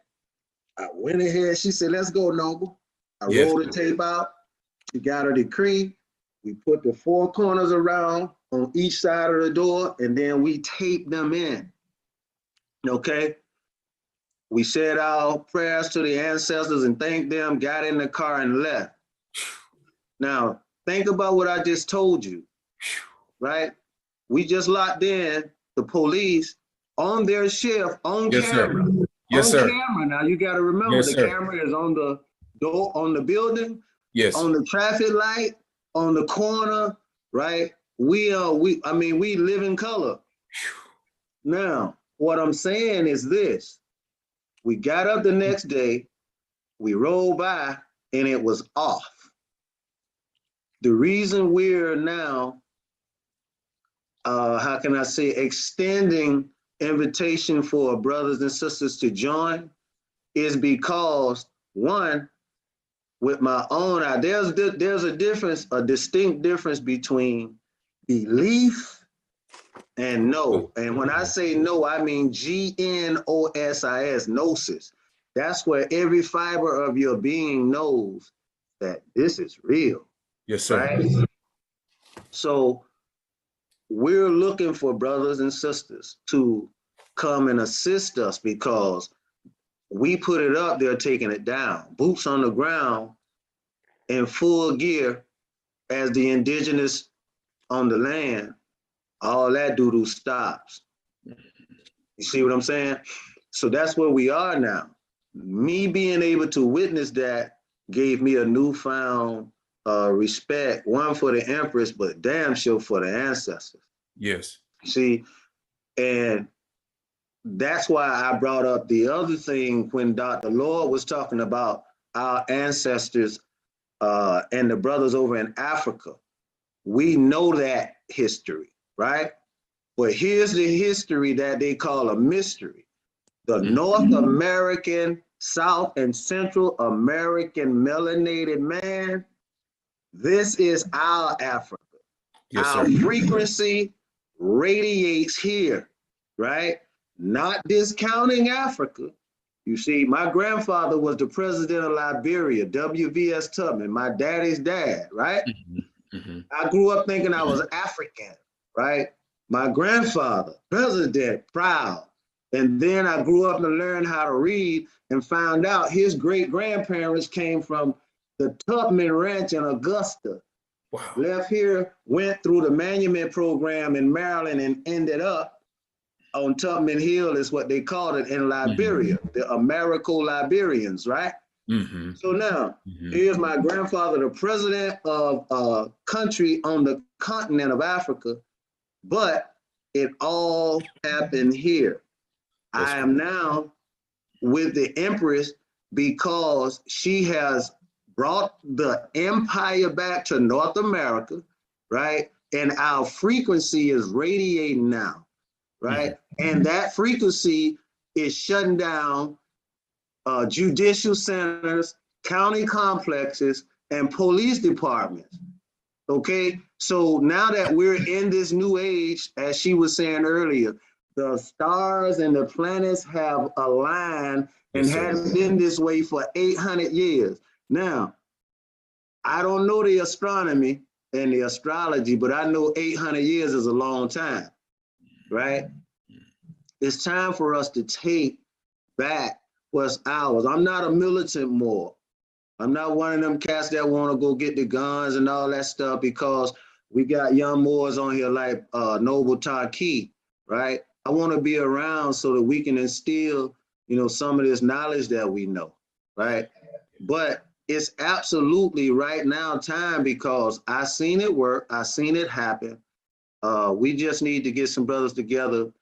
I went ahead, she said, let's go, Noble. I rolled the tape out. She got a decree. We put the four corners around on each side of the door, and then we taped them in. Okay? We said our prayers to the ancestors and thanked them, got in the car and left. Now, think about what I just told you, right? We just locked in the police on their shift, on camera. Yes, sir. On camera. Now, you got to remember, the camera is on the door, on the building, on the traffic light, on the corner, right? We live in color. Now, what I'm saying is this. We got up the next day, we rolled by, and it was off. The reason we're now, how can I say, extending invitation for brothers and sisters to join is because, one, with my own eye, there's a difference, a distinct difference between belief and know. And when I say know, I mean GNOSIS, gnosis. That's where every fiber of your being knows that this is real. Yes, sir. Right? So we're looking for brothers and sisters to come and assist us because we put it up, they're taking it down. Boots on the ground in full gear as the indigenous on the land, all that doo-doo stops. You see what I'm saying? So that's where we are now. Me being able to witness that gave me a newfound respect, one for the Empress, but damn sure for the ancestors. Yes. See, and that's why I brought up the other thing when Dr. Lord was talking about our ancestors and the brothers over in Africa. We know that history, right? But here's the history that they call a mystery. The North American, South and Central American melanated man, this is our Africa. Yes, our sir. frequency radiates here, right? Not discounting Africa, You see, my grandfather was the president of Liberia, W.V.S. Tubman, my daddy's dad, right? I grew up thinking I was African, right? My grandfather, president, proud. And then I grew up and learned how to read and found out his great-grandparents came from the Tubman Ranch in Augusta. Wow. Left here, went through the Monument program in Maryland and ended up on Tubman Hill is what they called it in Liberia, the Americo-Liberians, right? So now, here's my grandfather, the president of a country on the continent of Africa, but it all happened here. I am now with the Empress because she has brought the empire back to North America, right? And our frequency is radiating now, right? And that frequency is shutting down judicial centers, county complexes, and police departments. Okay, so now that we're in this new age, as she was saying earlier, the stars and the planets have aligned and hadn't been this way for 800 years. Now, I don't know the astronomy and the astrology, but I know 800 years is a long time, right? It's time for us to take back what's ours. I'm not a militant more. I'm not one of them cats that want to go get the guns and all that stuff because we got young Moors on here like Noble Tarkey, right? I want to be around so that we can instill, you know, some of this knowledge that we know, right? But it's absolutely right now time because I seen it work. I seen it happen. We just need to get some brothers together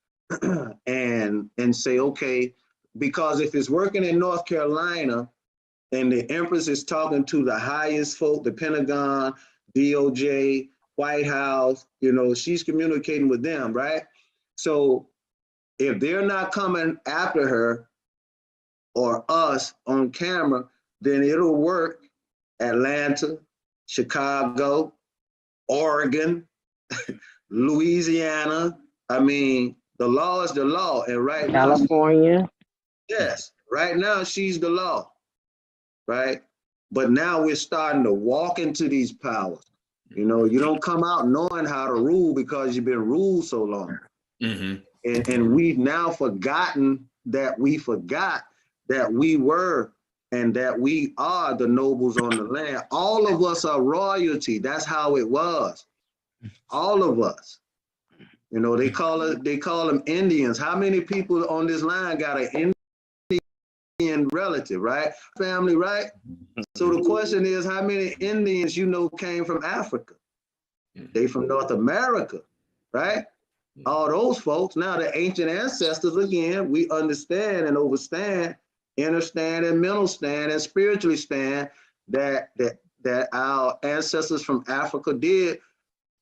and say, okay, because if it's working in North Carolina and the Empress is talking to the highest folk, the Pentagon, DOJ, White House, you know, she's communicating with them, right? So if they're not coming after her or us on camera, then it'll work Atlanta, Chicago, Oregon, Louisiana. I mean, the law is the law. And right now, California. yes, right now she's the law, right? But now we're starting to walk into these powers. You know, you don't come out knowing how to rule because you've been ruled so long. And we've now forgotten that we forgot that we were and that we are the nobles on the land. All of us are royalty. That's how it was. All of us. You know, they call them Indians. How many people on this line got an Indian relative, right? Family, right? So the question is, how many Indians you know came from Africa? They from North America, right? All those folks. Now the ancient ancestors, again, we understand and understand, understand and mental stand and spiritually stand that our ancestors from Africa did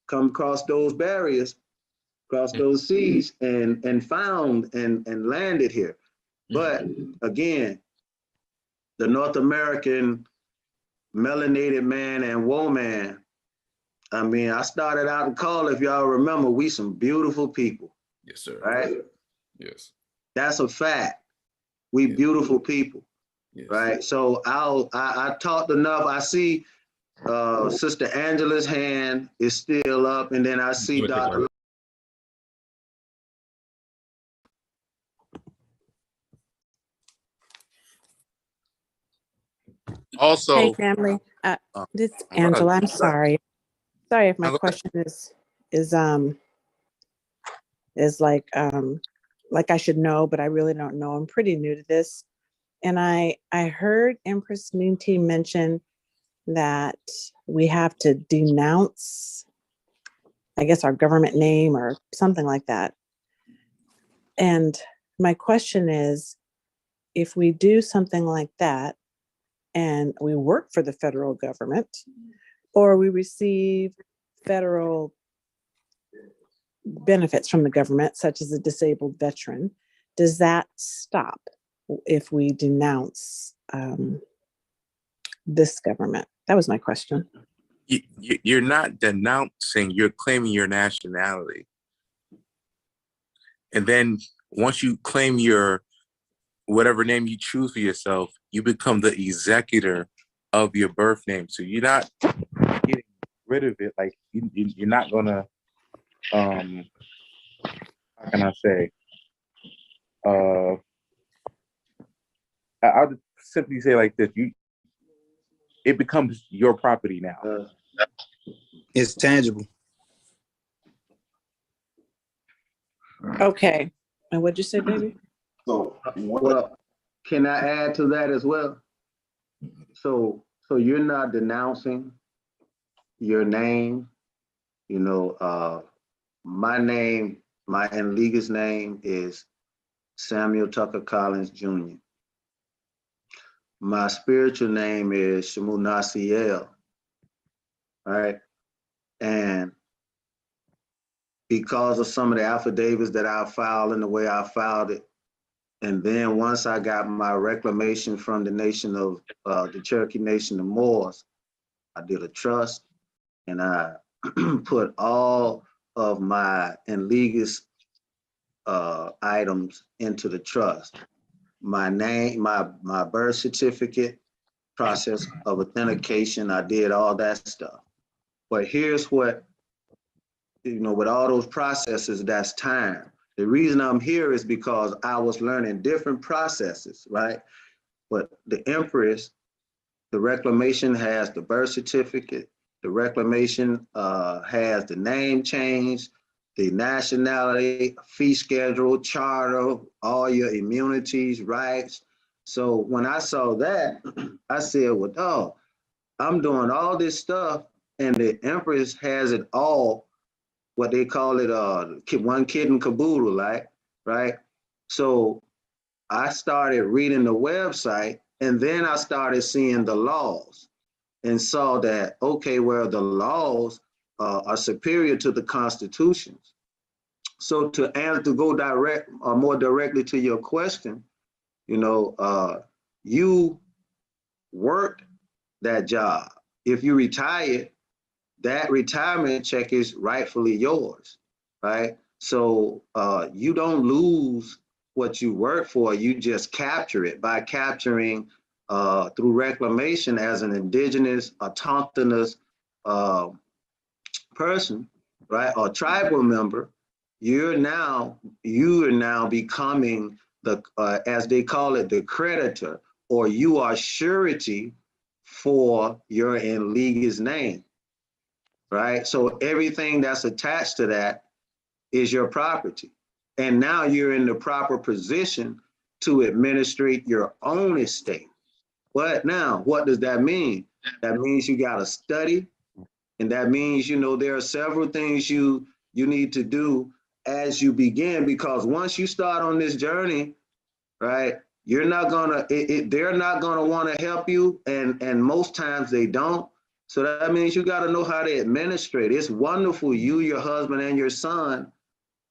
come across those barriers, across those seas and found and landed here. But again, the North American melanated man and woman, I mean, I started out in call, if y'all remember, we some beautiful people. Yes, sir. Right? Yes. That's a fact. We beautiful people. Yes. Right? So I talked enough. I see Sister Angela's hand is still up, and then I see Dr. Also, hey family, this is Angela. I'm sorry. Sorry if my question is like I should know, but I really don't know. I'm pretty new to this, and I heard Empress Ninti mention that we have to denounce, I guess, our government name or something like that. And my question is, if we do something like that, and we work for the federal government, or we receive federal benefits from the government, such as a disabled veteran, does that stop if we denounce this government? That was my question. You're not denouncing, you're claiming your nationality. And then once you claim whatever name you choose for yourself, you become the executor of your birth name. So you're not getting rid of it. Like you're not gonna, how can I say? I'll just simply say like this: it becomes your property now. It's tangible. Okay. And what'd you say, baby? So, well, can I add to that as well? So you're not denouncing your name. You know, my name, my in-lega's name is Samuel Tucker Collins Jr. My spiritual name is Shamu Nasiel, right? And because of some of the affidavits that I filed and the way I filed it, and then once I got my reclamation from the nation of the Cherokee Nation of Moors, I did a trust and I put all of my in-legas items into the trust. My name, my birth certificate, process of authentication, I did all that stuff. But here's what, you know, with all those processes, that's time. The reason I'm here is because I was learning different processes, right? But the Empress, the reclamation has the birth certificate, the reclamation has the name change, the nationality, fee schedule, charter, all your immunities, rights. So when I saw that, I said, well, oh, I'm doing all this stuff and the Empress has it all, what they call it, one kid in caboodle, right? So I started reading the website and then I started seeing the laws and saw that, okay, well, the laws are superior to the constitutions. So to go direct or more directly to your question, you know, you worked that job. If you retired, that retirement check is rightfully yours, right? So you don't lose what you work for, you just capture it by capturing through reclamation as an indigenous, autochthonous person, right, or tribal member. You are now becoming the, as they call it, the creditor, or you are surety for your in-lega's name, right? So everything that's attached to that is your property. And now you're in the proper position to administrate your own estate. But now, what does that mean? That means you got to study. And that means, you know, there are several things you need to do as you begin, because once you start on this journey, right, you're not gonna, they're not gonna want to help you, and most times they don't. So that means you got to know how to administrate. It's wonderful you, your husband, and your son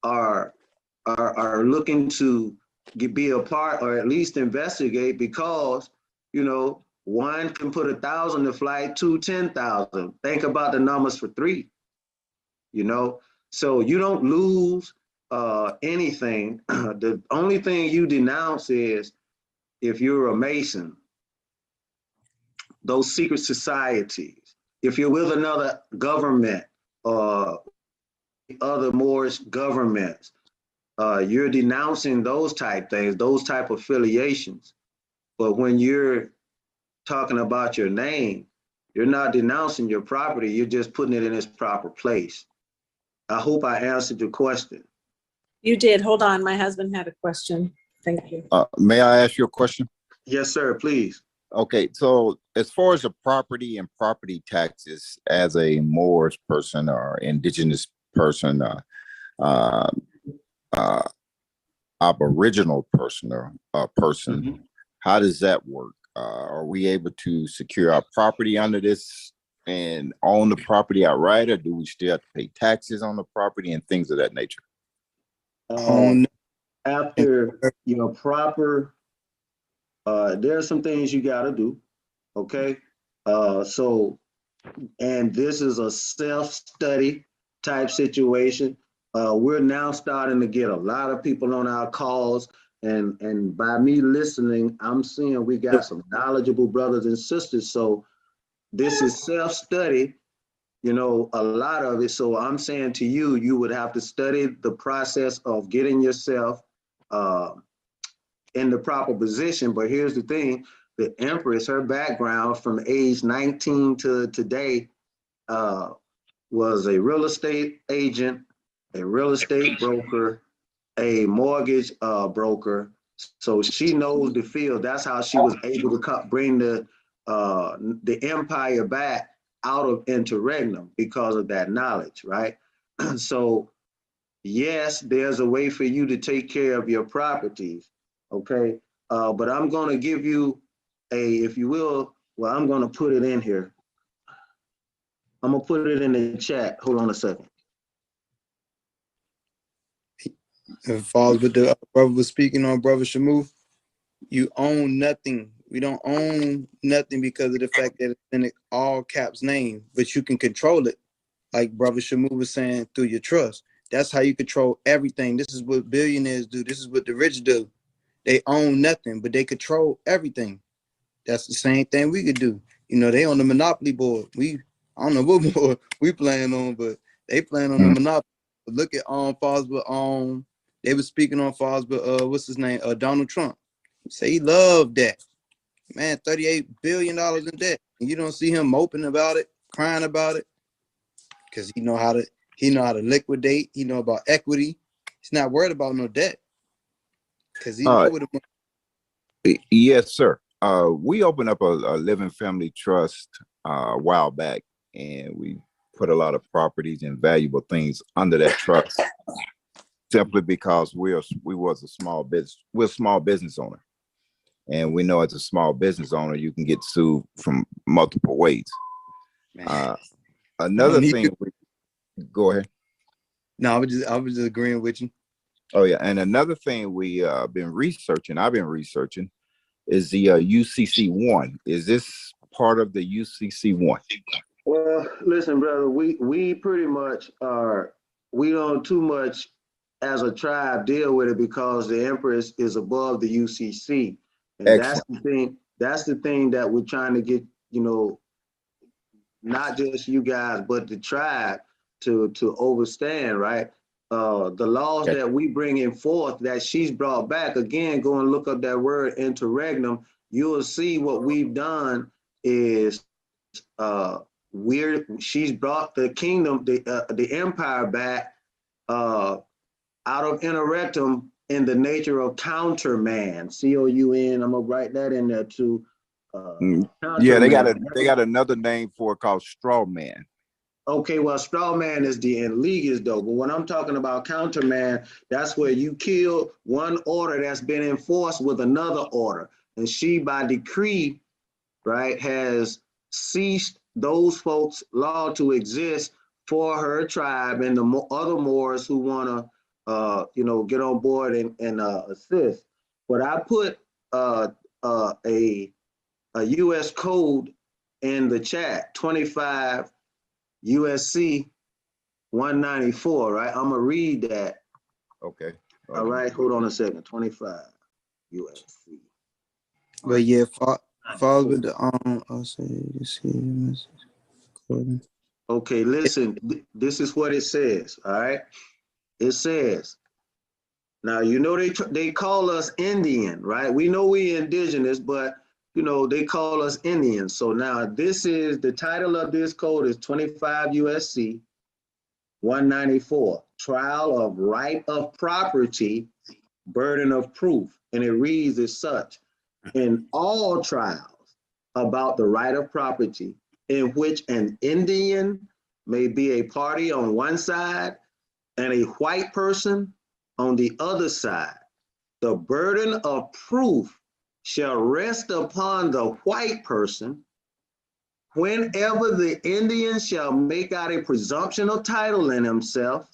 are looking to be a part or at least investigate, because, you know, one can put 1,000 to flight, two 10,000. Think about the numbers for three, you know? So you don't lose anything. The only thing you denounce is if you're a Mason, those secret societies, if you're with another government or other Moorish governments, you're denouncing those type things, those type of affiliations. But when you're talking about your name, you're not denouncing your property, you're just putting it in its proper place. I hope I answered your question. You did. Hold on. My husband had a question. Thank you. May I ask you a question? Yes, sir, please. Okay, so as far as the property and property taxes, as a Moorish person or indigenous person, Aboriginal person or person, how does that work? Are we able to secure our property under this and own the property outright, or do we still have to pay taxes on the property and things of that nature? After your proper, there are some things you got to do, okay? So, and this is a self-study type situation. We're now starting to get a lot of people on our calls And by me listening, I'm seeing we got some knowledgeable brothers and sisters. So this is self-study, you know, a lot of it. So I'm saying to you, you would have to study the process of getting yourself in the proper position. But here's the thing, the Empress, her background from age 19 to today was a real estate agent, a real estate broker, a mortgage broker. So she knows the field. That's how she was able to bring the empire back out of interregnum because of that knowledge, right? So yes, there's a way for you to take care of your properties, okay? But I'm gonna give you if you will, well, I'm gonna put it in here. I'm gonna put it in the chat. Hold on a second. It falls with the brother was speaking on, Brother Shamu. You own nothing. We don't own nothing because of the fact that it's in all caps name, but you can control it. Like Brother Shamu was saying, through your trust. That's how you control everything. This is what billionaires do. This is what the rich do. They own nothing, but they control everything. That's the same thing we could do. You know, they on the Monopoly board. I don't know what board we playing on, but they playing on the Monopoly. But look at Fosbury, they were speaking on Fosbury, what's his name? Donald Trump. Say he loved that. Man, $38 billion in debt. And you don't see him moping about it, crying about it. Because he know how to liquidate, he know about equity. He's not worried about no debt. Because he know what it. Yes, sir. We opened up a living family trust a while back, and we put a lot of properties and valuable things under that trust simply because we're a small business owner. And we know as a small business owner, you can get sued from multiple ways. Another thing, go ahead. No, I was just agreeing with you. Oh yeah, and another thing I've been researching is the UCC1. Is this part of the UCC1? Well, listen, brother, we pretty much we don't too much as a tribe deal with it because the Empress is above the UCC. And Excellent. That's the thing that we're trying to get, you know, not just you guys, but the tribe to overstand, right? The laws that we bring in forth that she's brought back, again, go and look up that word interregnum. You'll see what we've done is she's brought the kingdom, the empire back out of interregnum in the nature of counterman, C-O-U-N. I'm gonna write that in there too. Yeah, they got another name for it called straw man. Okay, well, straw man is the in leaguers though, but when I'm talking about counterman, that's where you kill one order that's been enforced with another order, and she by decree, right, has ceased those folks' law to exist for her tribe and the other Moors who want to, you know, get on board and assist. But I put a U.S. code in the chat, 25 USC 194, right? I'm gonna read that. Okay. All right, hold on a second. 25 USC. But yeah, follow with the I'll say this here message. Okay, listen, this is what it says. All right, it says, now you know they call us Indian, right? We know we indigenous, but you know they call us Indians. So now this is the title of this code is 25 USC 194, trial of right of property, burden of proof. And it reads as such: in all trials about the right of property in which an Indian may be a party on one side and a white person on the other side, the burden of proof shall rest upon the white person whenever the Indian shall make out a presumption of title in himself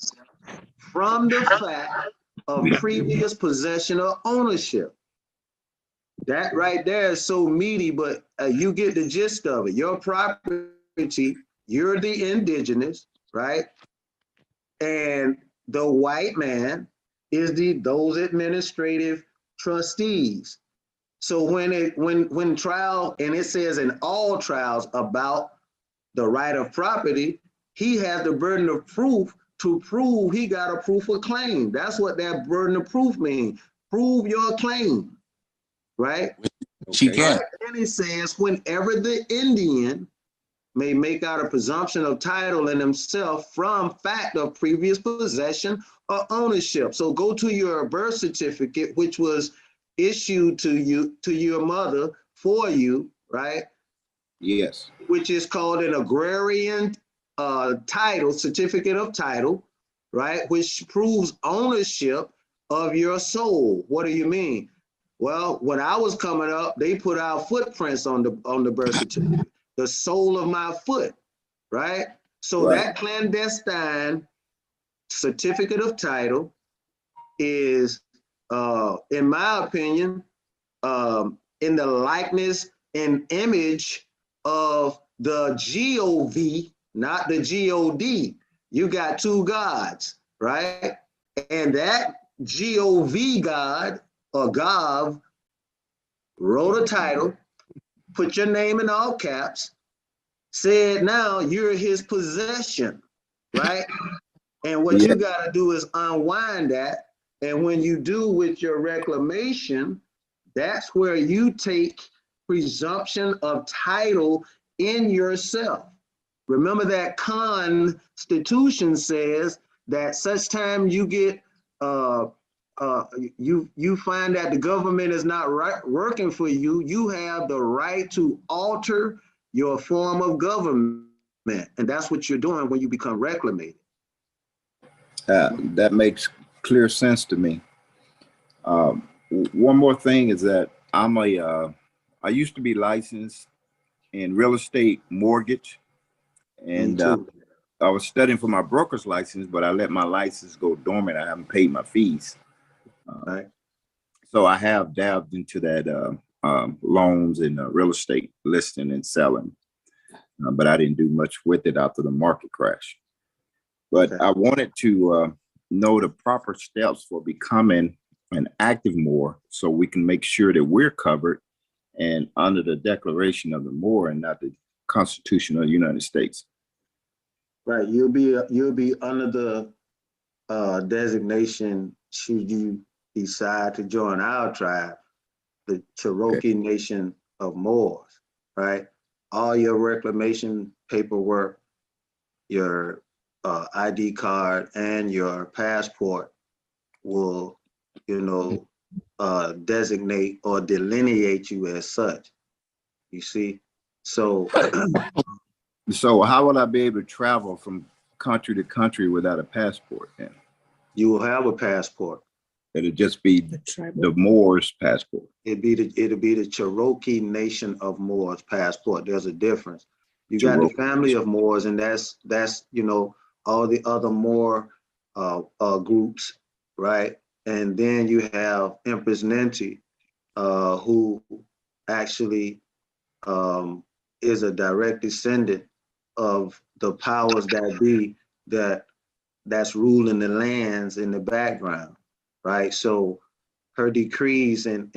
from the fact of previous possession or ownership. That right there is so meaty, but you get the gist of it. Your property, you're the indigenous, right? And the white man is those administrative trustees. So when trial, and it says in all trials about the right of property, he has the burden of proof to prove he got a proof of claim. That's what that burden of proof means. Prove your claim, right? She Okay. can. Right? And it says, whenever the Indian may make out a presumption of title in himself from fact of previous possession or ownership. So go to your birth certificate, which was issued to you, to your mother for you, right? Yes. Which is called an agrarian title, certificate of title, right? Which proves ownership of your soul. What do you mean? Well, when I was coming up, they put our footprints on the birth certificate, the sole of my foot, right? So Right. that clandestine certificate of title is, in my opinion, in the likeness and image of the GOV, not the GOD. You got two gods, right? And that GOV God or Gov wrote a title, put your name in all caps, said now you're his possession, right? And what Yeah. you got to do is unwind that. And when you do with your reclamation, that's where you take presumption of title in yourself. Remember that Constitution says that such time you get you find that the government is not working for you, you have the right to alter your form of government, and that's what you're doing when you become reclamated. That makes clear sense to me. One more thing is that I used to be licensed in real estate mortgage, and I was studying for my broker's license, but I let my license go dormant. I haven't paid my fees. Right. So I have dabbed into that loans and real estate listing and selling, but I didn't do much with it after the market crash. But I wanted to know the proper steps for becoming an active Moor so we can make sure that we're covered and under the Declaration of the Moor and not the Constitution of the United States. Right. You'll be under the designation should you decide to join our tribe, the Cherokee Nation of Moors, right? All your reclamation paperwork, your ID card, and your passport will, designate or delineate you as such. You see, so So how will I be able to travel from country to country without a passport then? you will have a passport. It'll just be the Moor's passport. It'll be the Cherokee Nation of Moors passport. There's a difference. You got the family of Moors, and that's all the other Moor groups, right? And then you have Empress Ninti, who actually is a direct descendant of the powers that be that's ruling the lands in the background, right? So her decrees and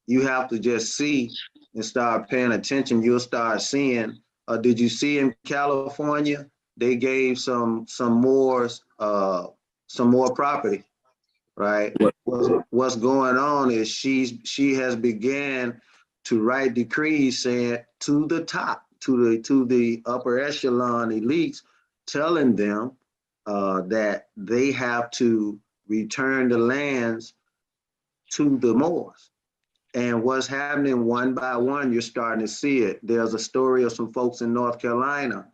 you have to just see and start paying attention. You'll start seeing. Did you see in California they gave some Moors some more property, right? What's going on is she has began to write decrees saying to the top, to the upper echelon elites, telling them that they have to return the lands to the Moors. And what's happening one by one, you're starting to see it. There's a story of some folks in North Carolina.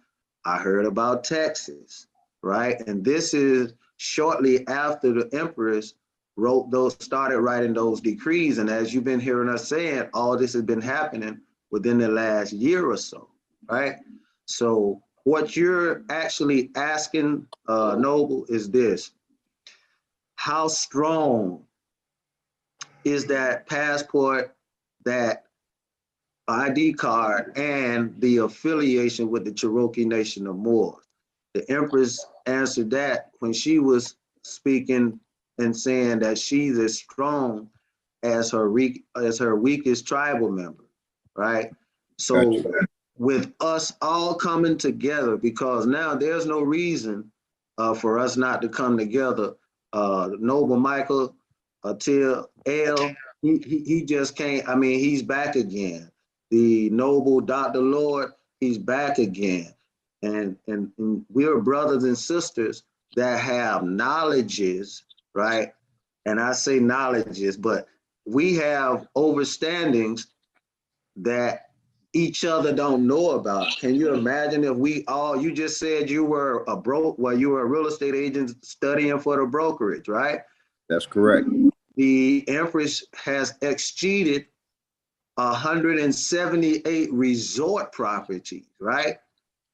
I heard about Texas, right? And this is shortly after the Empress started writing those decrees. And as you've been hearing us saying, all this has been happening within the last year or so, right? So what you're actually asking, Noble, is this: how strong is that passport, that ID card, and the affiliation with the Cherokee Nation of Moors? The Empress answered that when she was speaking and saying that she's as strong as her weakest tribal member, right? So Gotcha. with us all coming together, because now there's no reason for us not to come together. Noble Michael, Till L, he just can't. I mean, he's back again. The noble Dr. Lord, he's back again. And we're brothers and sisters that have knowledges, right? And I say knowledges, but we have overstandings that each other don't know about. Can you imagine if we all, you just said you were you were a real estate agent studying for the brokerage, right? That's correct. The Empress has exceeded 178 resort properties, right?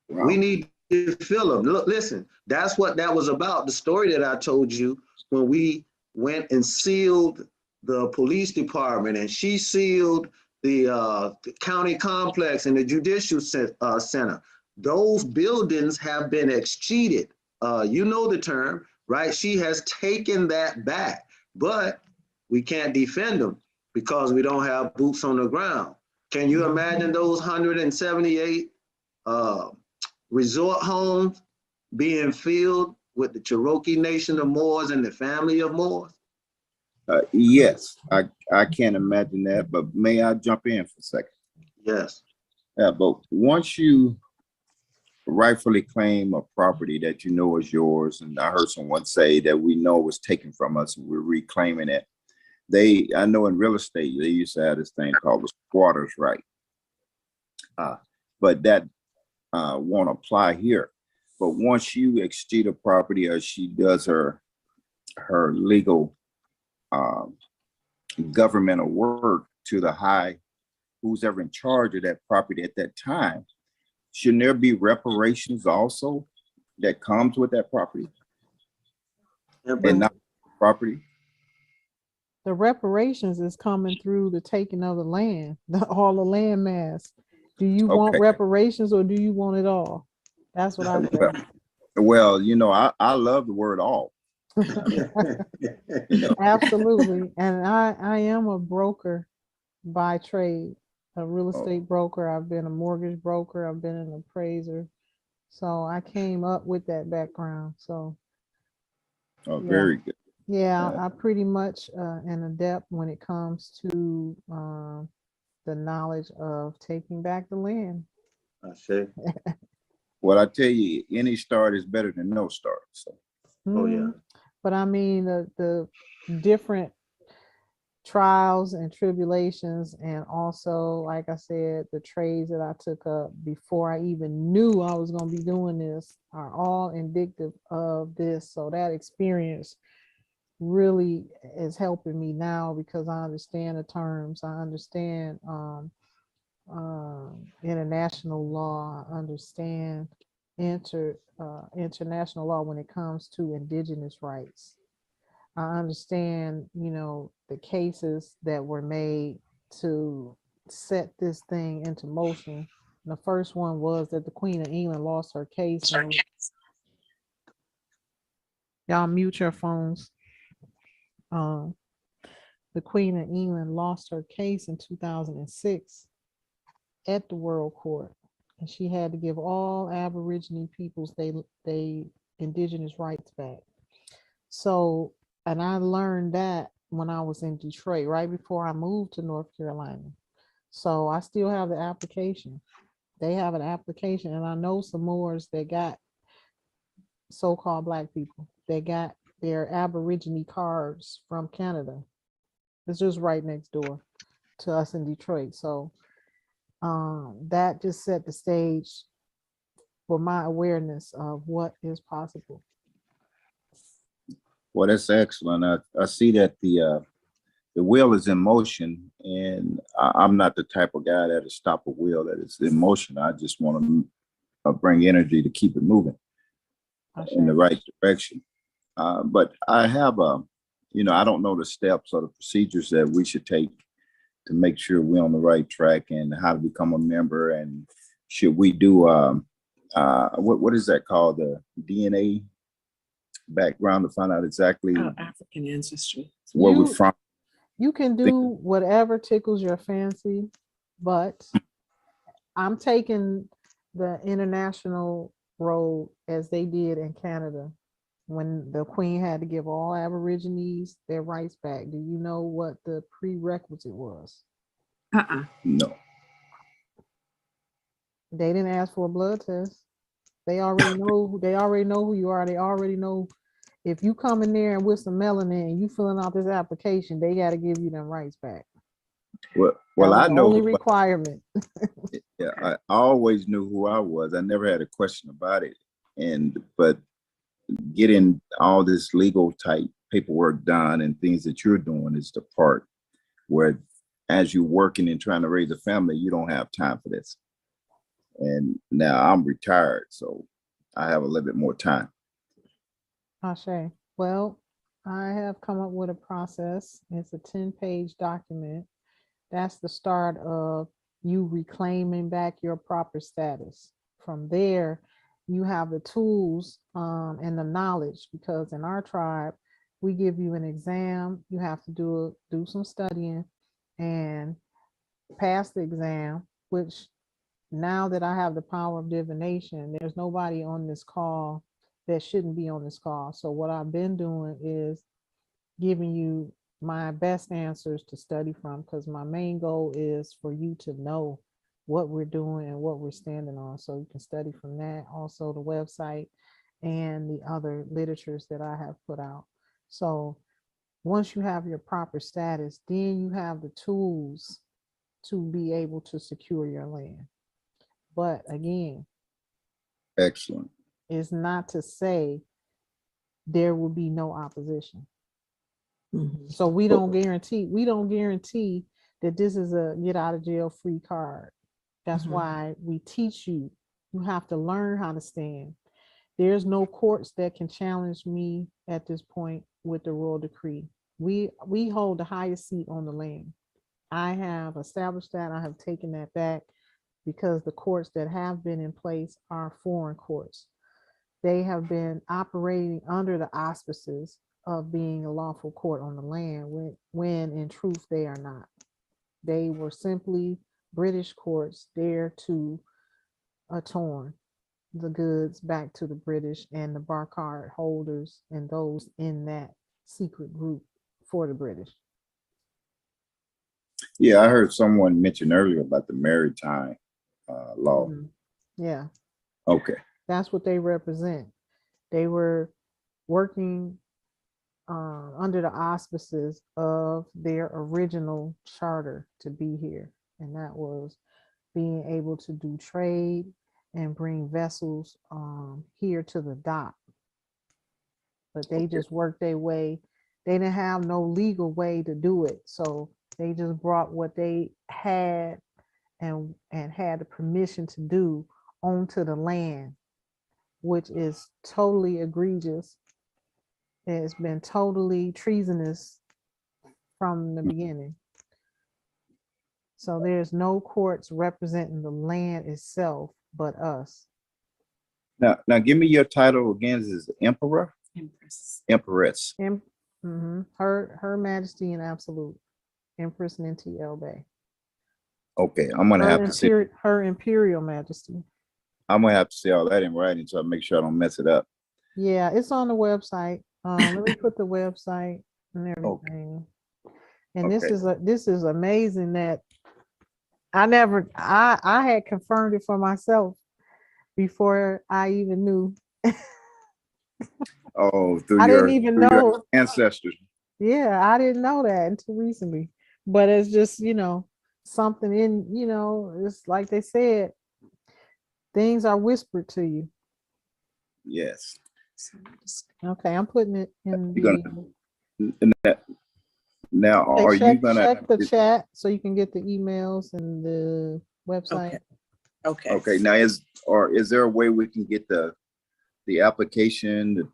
Wow. We need to fill them. Look, listen, that's what that was about. The story that I told you when we went and sealed the police department and she sealed the county complex and the judicial center. Those buildings have been exceeded. You know the term, right? She has taken that back, but we can't defend them because we don't have boots on the ground. Can you imagine those 178 resort homes being filled with the Cherokee Nation of Moors and the family of Moors? Yes, I can't imagine that, but may I jump in for a second? Yes. Yeah, but once you rightfully claim a property that you know is yours, and I heard someone say that we know was taken from us and we're reclaiming it. I know in real estate, they used to have this thing called the squatter's right. But that won't apply here. But once you exceed a property or she does her legal governmental work to the high, who's ever in charge of that property at that time, shouldn't there be reparations also that comes with that property? And not property? The reparations is coming through the taking of the land, all the land mass. Do you want reparations or do you want it all? That's what I say. Well, you know, I love the word all. Absolutely. And I am a broker by trade, a real estate broker. I've been a mortgage broker. I've been an appraiser. So I came up with that background. So very good. Yeah, I pretty much an adept when it comes to the knowledge of taking back the land. I see. Well, I tell you, any start is better than no start. So. Oh yeah. But I mean the different trials and tribulations, and also, like I said, the trades that I took up before I even knew I was going to be doing this are all indicative of this. So that experience really is helping me now because I understand the terms. I understand international law. I understand international law when it comes to indigenous rights. I understand, the cases that were made to set this thing into motion. And the first one was that the Queen of England lost her case. Y'all mute your phones. The Queen of England lost her case in 2006 at the World Court, and she had to give all Aborigine peoples they indigenous rights back. So, and I learned that when I was in Detroit, right before I moved to North Carolina. So I still have the application. They have an application, and I know some Moors that got so-called Black people. They got their Aborigine cards from Canada. It's just right next door to us in Detroit. So that just set the stage for my awareness of what is possible. Well, that's excellent. I see that the wheel is in motion, and I'm not the type of guy that'll stop a wheel that is in motion. I just want to bring energy to keep it moving in the right direction. But I have I don't know the steps or the procedures that we should take to make sure we're on the right track and how to become a member. And should we do what is that called, the DNA background, to find out exactly African ancestry, where we're from? You can do whatever tickles your fancy, but I'm taking the international road as they did in Canada when the Queen had to give all Aborigines their rights back. Do you know what the prerequisite was? No. They didn't ask for a blood test. They already know. They already know who you are. They already know if you come in there with some melanin and you filling out this application, they got to give you them rights back. Well, That was I the know. only requirement. Yeah, I always knew who I was. I never had a question about it. But getting all this legal type paperwork done and things that you're doing is the part where, as you're working and trying to raise a family, you don't have time for this. And now I'm retired, so I have a little bit more time. Ashe. Well, I have come up with a process. It's a 10-page document. That's the start of you reclaiming back your proper status. From there, you have the tools and the knowledge, because in our tribe, we give you an exam. You have to do some studying and pass the exam, which now that I have the power of divination, there's nobody on this call that shouldn't be on this call. So what I've been doing is giving you my best answers to study from, because my main goal is for you to know what we're doing and what we're standing on, so you can study from that. Also the website and the other literatures that I have put out. So once you have your proper status, then you have the tools to be able to secure your land. But again, Excellent. it's not to say there will be no opposition. So we don't guarantee that this is a get out of jail free card. That's why we teach you. You have to learn how to stand. There's no courts that can challenge me at this point with the royal decree. We hold the highest seat on the land. I have established that. I have taken that back, because the courts that have been in place are foreign courts. They have been operating under the auspices of being a lawful court on the land, when in truth they are not. They were simply British courts there to attorn the goods back to the British and the bar card holders and those in that secret group for the British. Yeah, I heard someone mention earlier about the maritime law. Yeah. Okay. That's what they represent. They were working under the auspices of their original charter to be here. And that was being able to do trade and bring vessels here to the dock. But they just worked their way. They didn't have no legal way to do it. So they just brought what they had and had the permission to do onto the land, which is totally egregious. It's been totally treasonous from the beginning. So there's no courts representing the land itself but us. Now give me your title again. This is Emperor? Empress. Her Majesty in Absolute, Empress Ninti Bay. Okay, I'm gonna have to say her Imperial Majesty. I'm gonna have to say all that in writing so I make sure I don't mess it up. Yeah, it's on the website. Let me put the website and everything. And this is amazing that I had confirmed it for myself before I even knew. Oh, I didn't even know your ancestors. Yeah, I didn't know that until recently. But it's just, something in, it's like they said, things are whispered to you. Yes. Okay, I'm putting it in now are you gonna check the chat so you can get the emails and the website? Okay. Now is there a way we can get the application,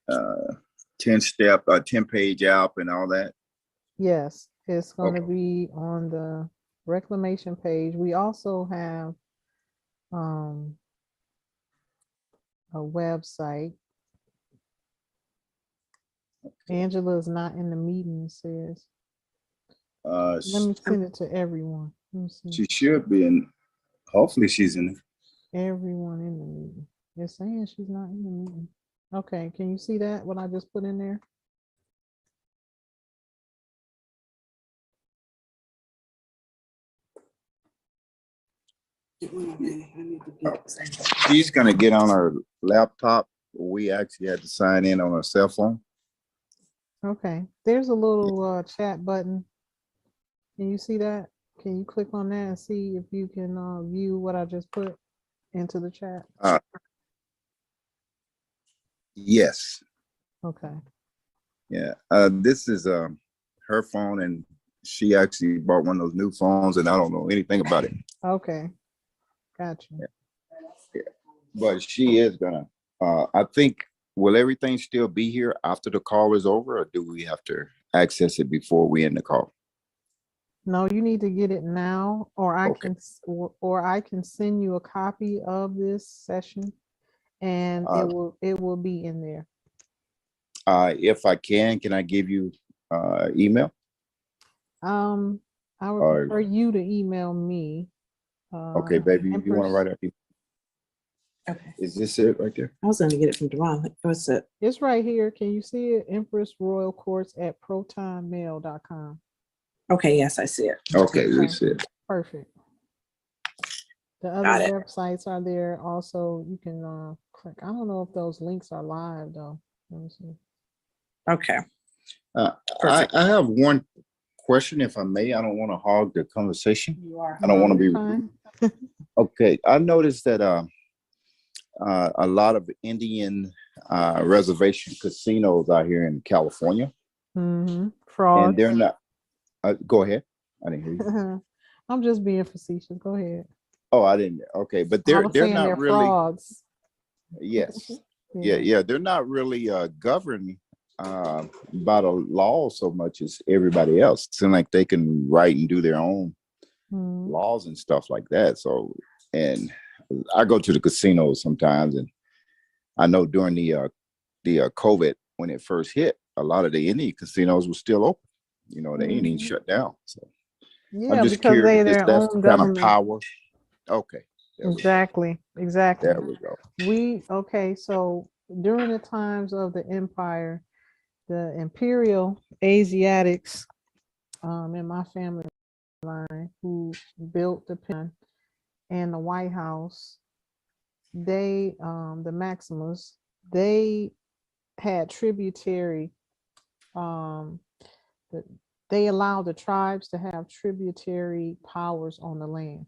the 10-page app and all that? Yes, it's going to be on the reclamation page. We also have a website. Angela is not in the meeting, it says. Let me send it to everyone. Let me see. she should be in. Hopefully, she's in. Everyone in the meeting. They're saying she's not in the meeting. Okay, can you see that, what I just put in there? She's gonna get on her laptop. We actually had to sign in on her cell phone. Okay, there's a little chat button. Can you see that? Can you click on that and see if you can view what I just put into the chat? Yes. Okay. Yeah. This is her phone, and she actually bought one of those new phones, and I don't know anything about it. Okay. Gotcha. Yeah. But she is gonna. I think. Will everything still be here after the call is over, or do we have to access it before we end the call? No, you need to get it now, or I Okay. can send you a copy of this session, and it will be in there. If I can I give you email? I would prefer you to email me. Okay, baby, you want to write it? Okay. Is this it right there? I was going to get it from Deron. What's it? It's right here. Can you see it? Empress Royal Courts at protonmail.com. Okay, yes, I see it. Okay, we see it. Perfect. The Got other it. websites are there. Also, you can click. I don't know if those links are live though. Let me see. Okay. I have one question, if I may. I don't want to hog the conversation. You are. I don't want to be Fine. okay. I noticed that a lot of Indian reservation casinos out here in California, Fraud. and they're not. Go ahead. I didn't hear you. I'm just being facetious. Go ahead. Oh, I didn't. Okay, but I they're was saying not they're really. frauds. Yes. Yeah. They're not really governed by the law so much as everybody else. Seem like they can write and do their own laws and stuff like that. So, and I go to the casinos sometimes, and I know during the COVID when it first hit, a lot of the Indian casinos were still open. You know, they ain't even shut down. So Yeah, I'm just because curious. they're their That's own the kind of government. power. Okay. Exactly. There we go. Okay, so during the times of the empire, the imperial Asiatics in my family line who built the pen and the White House, they the Maximus, they had tributary they allowed the tribes to have tributary powers on the land.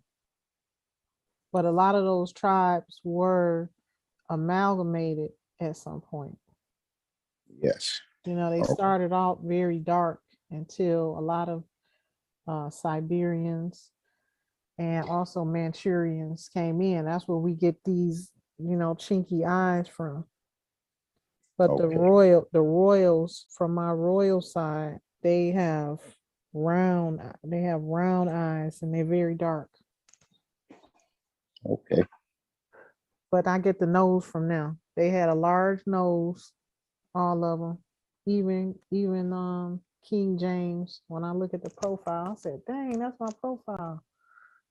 But a lot of those tribes were amalgamated at some point. Yes. You know, they started out very dark until a lot of Siberians and also Manchurians came in. That's where we get these, chinky eyes from. But the royals from my royal side, they have round eyes and they're very dark. Okay. But I get the nose from them. They had a large nose, all of them. Even King James. When I look at the profile, I said, "Dang, that's my profile."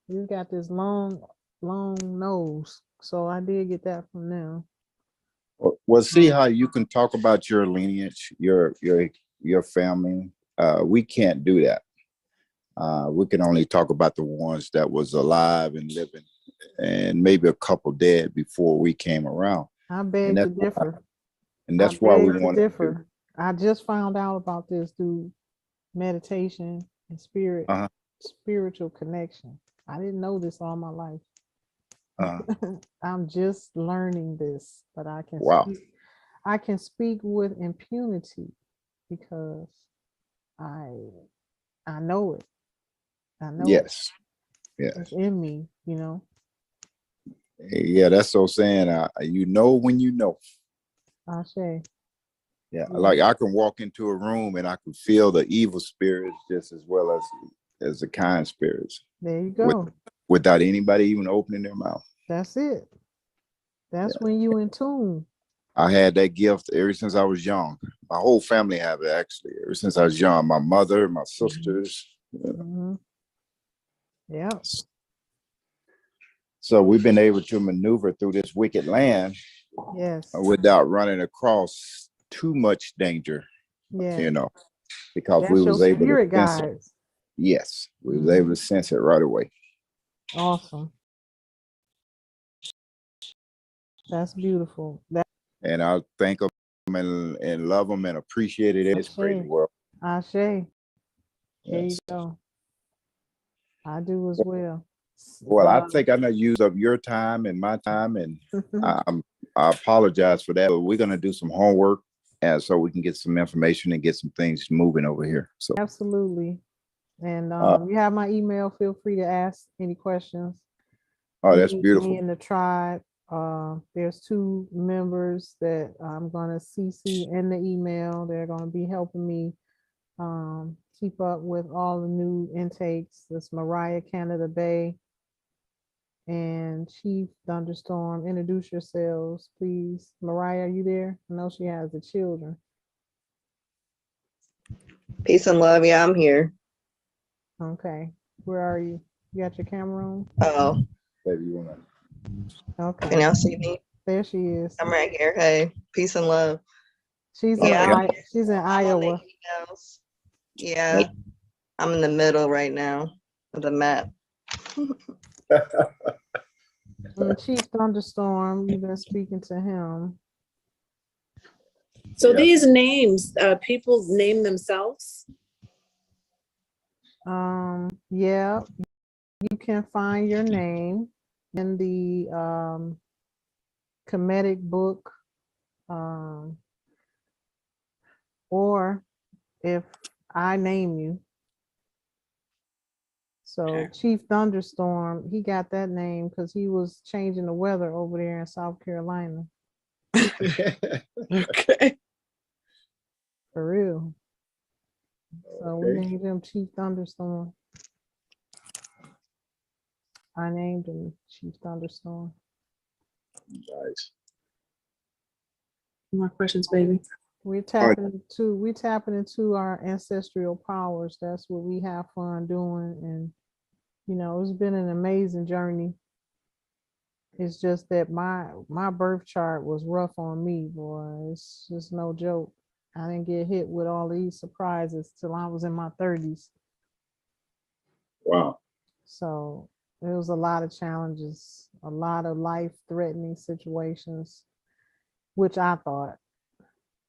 You got this long nose. So I did get that from them. Well, see how you can talk about your lineage, your family. We can't do that. We can only talk about the ones that was alive and living, and maybe a couple dead before we came around. I beg to differ. And that's why we want to differ. I just found out about this through meditation and spiritual connection. I didn't know this all my life. I'm just learning this, but I can speak with impunity because I know it. I know yes. it's in me, Yeah, that's so saying. You know when you know. I say. Yeah, like I can walk into a room and I can feel the evil spirits just as well as the kind spirits. There you go. Without anybody even opening their mouth. That's it. That's when you in tune. I had that gift ever since I was young. My whole family have it actually. Ever since I was young, my mother, my sisters, Mhm. Yeah. So we've been able to maneuver through this wicked land Yes. without running across too much danger, Yeah. because we That's your was able to spirit sense it. guides. Yes, we was able to sense it right away. Awesome. That's beautiful. And I thank them and love them and appreciate it in this crazy world. Ashe. There you Yes. go. I do as well. Well, I think I know used up your time and my time, and I apologize for that. But we're gonna do some homework, and so we can get some information and get some things moving over here. So absolutely. And you have my email. Feel free to ask any questions. oh, that's Me beautiful. in the tribe. There's 2 members that I'm gonna CC in the email. They're gonna be helping me keep up with all the new intakes. This Mariah Canada Bay and Chief Thunderstorm. Introduce yourselves, please. Mariah, are you there? I know she has the children. Peace and love. Yeah, I'm here. Okay. Where are you? You got your camera on? Oh, Baby, you wanna? Okay. can y'all see me? There she is. I'm right here. Hey, peace and love. She's Yeah, she's in I'm on the Iowa. emails. Yeah, I'm in the middle right now of the map. Chief Thunderstorm, you've been speaking to him. So these names, people name themselves? Yeah, you can find your name in the Kemetic book, or if I name you. So Chief Thunderstorm, he got that name because he was changing the weather over there in South Carolina. Okay. For real. So we named him Chief Thunderstorm. I named him Chief Thunderstorm. Nice. More questions, baby. We're tapping into our ancestral powers. That's what we have fun doing. And it's been an amazing journey. It's just that my birth chart was rough on me, boy. It's just no joke. I didn't get hit with all these surprises till I was in my 30s. Wow. So there was a lot of challenges, a lot of life-threatening situations, which I thought.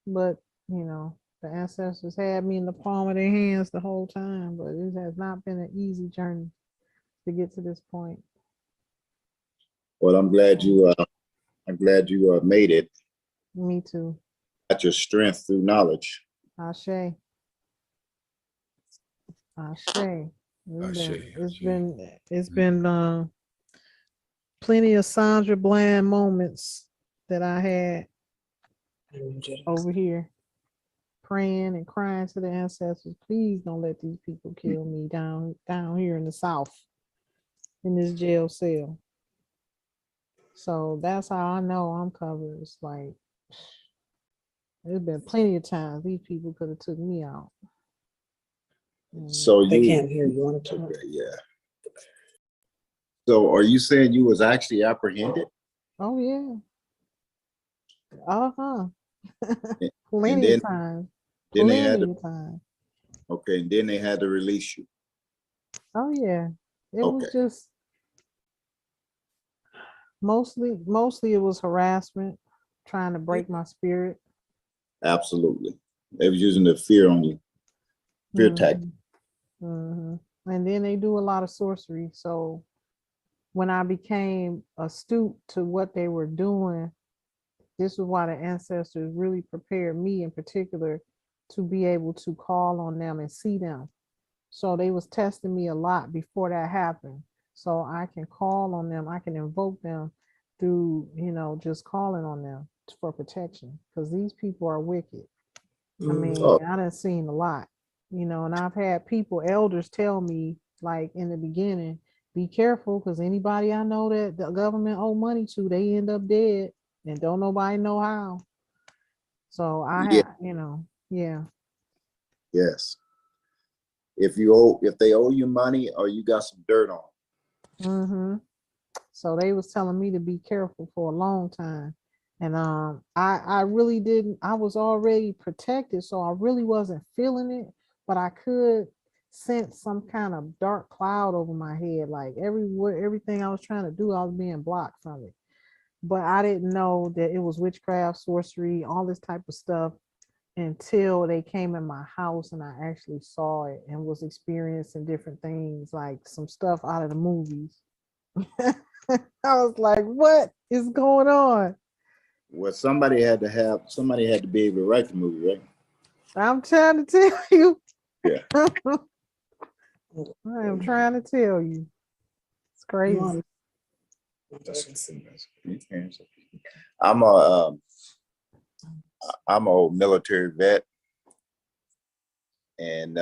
But, the ancestors had me in the palm of their hands the whole time, but it has not been an easy journey to get to this point. Well, I'm glad you made it. Me too. Got your strength through knowledge. Ashe. Ashe. It's been plenty of Sandra Bland moments that I had over here, praying and crying to the ancestors. Please don't let these people kill me down here in the South, in this jail cell. So that's how I know I'm covered. It's like there's been plenty of times these people could have took me out. So They can't hear you. Okay, yeah. So are you saying you was actually apprehended? Oh yeah. And Plenty then- of times. Then they had Plenty of times. okay, and then they had to release you. Oh yeah. It was Okay. just mostly it was harassment, trying to break my spirit. Absolutely. They was using the fear on you. Fear tactic. And then they do a lot of sorcery. So when I became astute to what they were doing, this is why the ancestors really prepared me in particular to be able to call on them and see them. So they was testing me a lot before that happened. So I can call on them, I can invoke them through, just calling on them for protection, because these people are wicked. I mean, I done seen a lot, and I've had elders tell me, like in the beginning, be careful, because anybody I know that the government owe money to, they end up dead and don't nobody know how. So I have, yeah. Yes. if they owe you money or you got some dirt on. Mm-hmm. So they was telling me to be careful for a long time. And I really didn't, I was already protected, so I really wasn't feeling it, but I could sense some kind of dark cloud over my head. Like everything I was trying to do, I was being blocked from it. But I didn't know that it was witchcraft, sorcery, all this type of stuff until they came in my house and I actually saw it and was experiencing different things, like some stuff out of the movies. I was like, what is going on? Well, somebody had to be able to write the movie, right? I'm trying to tell you. Yeah. I am trying to tell you. It's crazy. I'm a old military vet, and